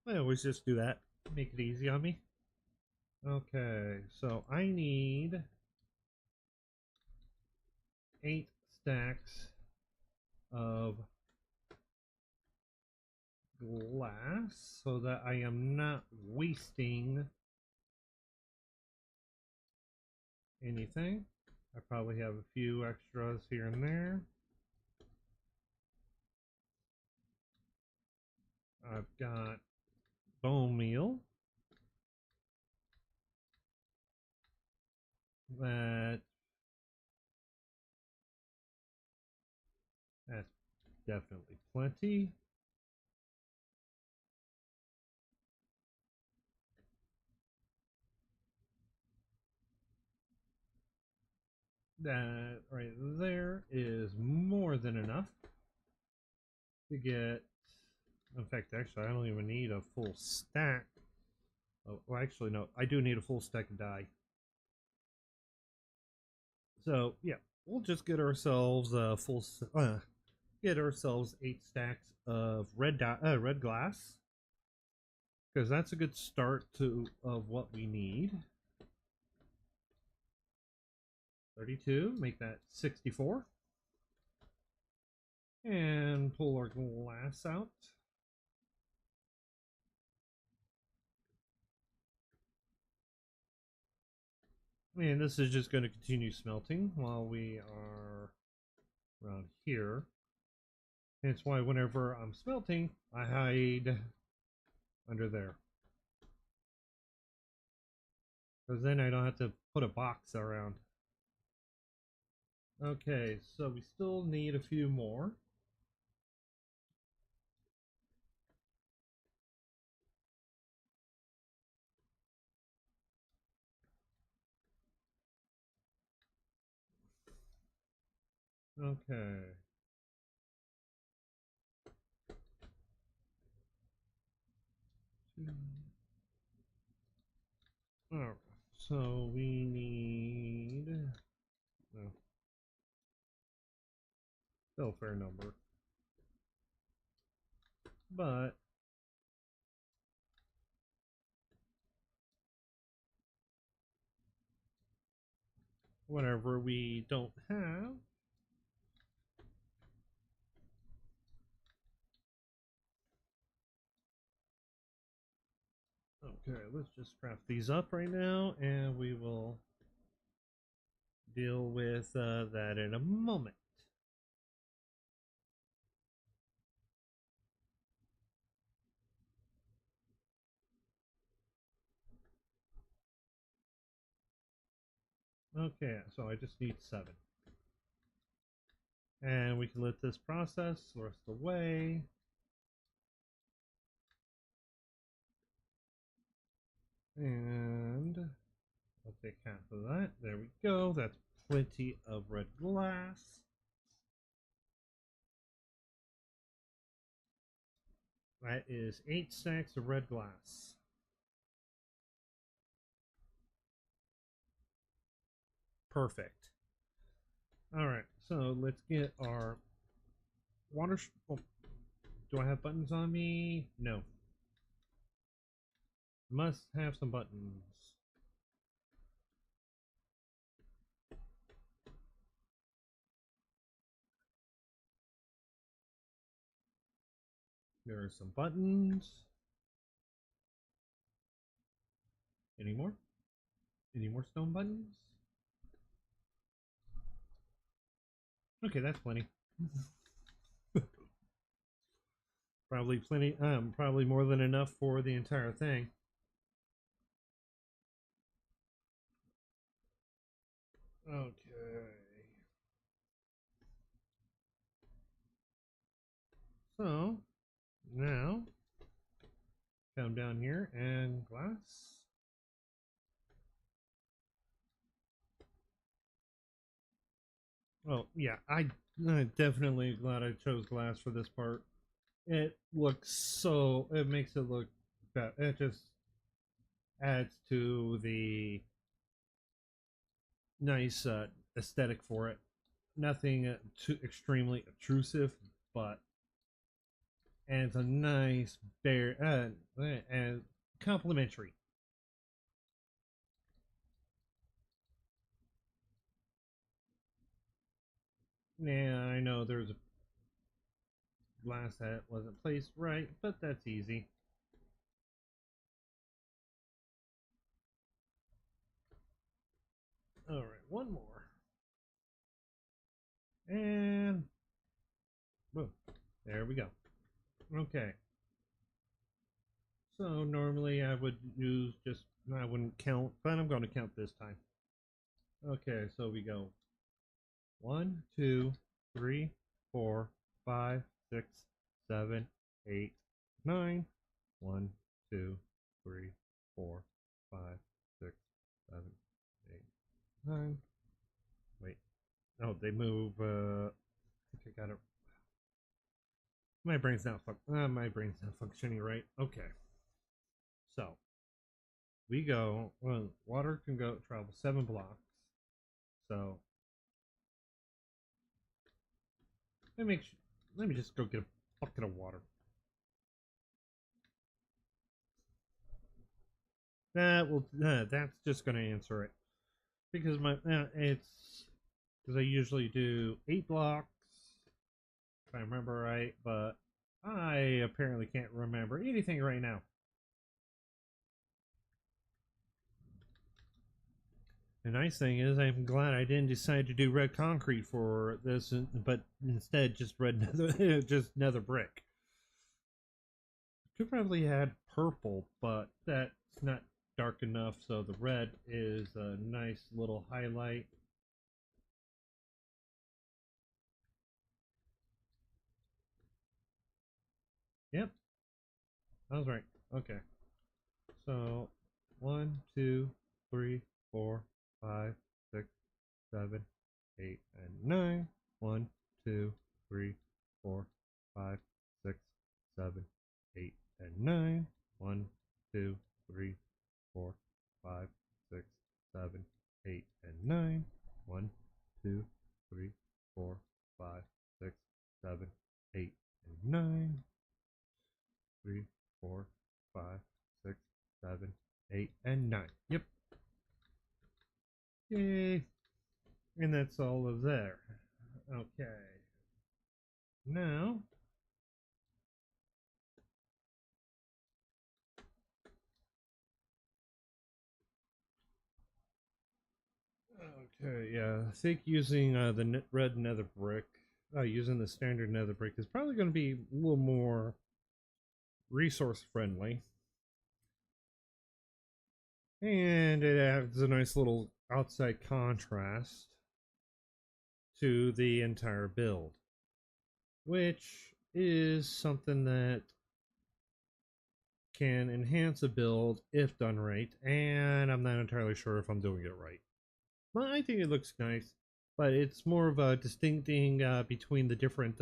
I always just do that. Make it easy on me. Okay, so I need 8 stacks of glass so that I am not wasting anything. I probably have a few extras here and there. I've got bone meal. That's definitely plenty. That right there is more than enough to get. In fact, actually, I don't even need a full stack. Oh, well, actually, no, I do need a full stack of dye. So yeah, we'll just get ourselves a full. Get ourselves 8 stacks of red glass, because that's a good start to of what we need. 32, make that 64. And pull our glass out. And this is just going to continue smelting while we are around here. Hence why whenever I'm smelting, I hide under there. Because then I don't have to put a box around. Okay, so we still need a few more. Okay. Alright, so we need... No. Still a fair number. But... whatever we don't have... Okay, let's just craft these up right now, and we will deal with that in a moment. Okay, so I just need 7. And we can let this process the rest of the way. And I'll take half of that. There we go. That's plenty of red glass. That is 8 stacks of red glass. Perfect. Alright, so let's get our water. Oh, do I have buttons on me? No. Must have some buttons. There are some buttons. Any more? Any more stone buttons? Okay, that's plenty. Probably plenty, probably more than enough for the entire thing. Okay. So, now, come down here and glass. Oh, yeah, I'm definitely glad I chose glass for this part. It looks so, it makes it look better. It just adds to the nice aesthetic for it. Nothing too extremely obtrusive, but adds a nice and complimentary. Yeah, I know there's a glass that wasn't placed right, but that's easy. All right, one more. And boom. There we go. Okay. So normally I would use just, I wouldn't count, but I'm going to count this time. Okay, so we go 1, 2, 3, 4, 5, 6, 7, 8, 9. 1, 2, 3, 4, 5, 6, 7, 8, 9. Wait. Oh, they move. I think I got it. My brain's not functioning right. Okay. So we go. Well, water can travel 7 blocks. So let me just go get a bucket of water. That's just gonna answer it because it's because I usually do 8 blocks if I remember right, but I apparently can't remember anything right now. The nice thing is, I'm glad I didn't decide to do red concrete for this, but instead just just nether brick. Could probably add purple, but that's not dark enough, so the red is a nice little highlight. Yep, I was right. Okay, so 1, 2, 3, 4, 5, 6, 7, 8, and 9. 1, 2, 3, 4, 5, 6, 7, 8, and 9. 1, 2, 3, 4, 5, 6, 7, 8, and 9. 1, 2, 3, 4, 5, 6, 7, 8, and 9. 3, 4, 5, 6, 7, 8, and 9. Yep. Yay. And that's all of there. Okay. Now, okay, yeah, I think using the red nether brick, using the standard nether brick is probably going to be a little more resource friendly. And it adds a nice little outside contrast to the entire build, which is something that can enhance a build if done right, and I'm not entirely sure if I'm doing it right. Well, I think it looks nice, but it's more of a distincting between the different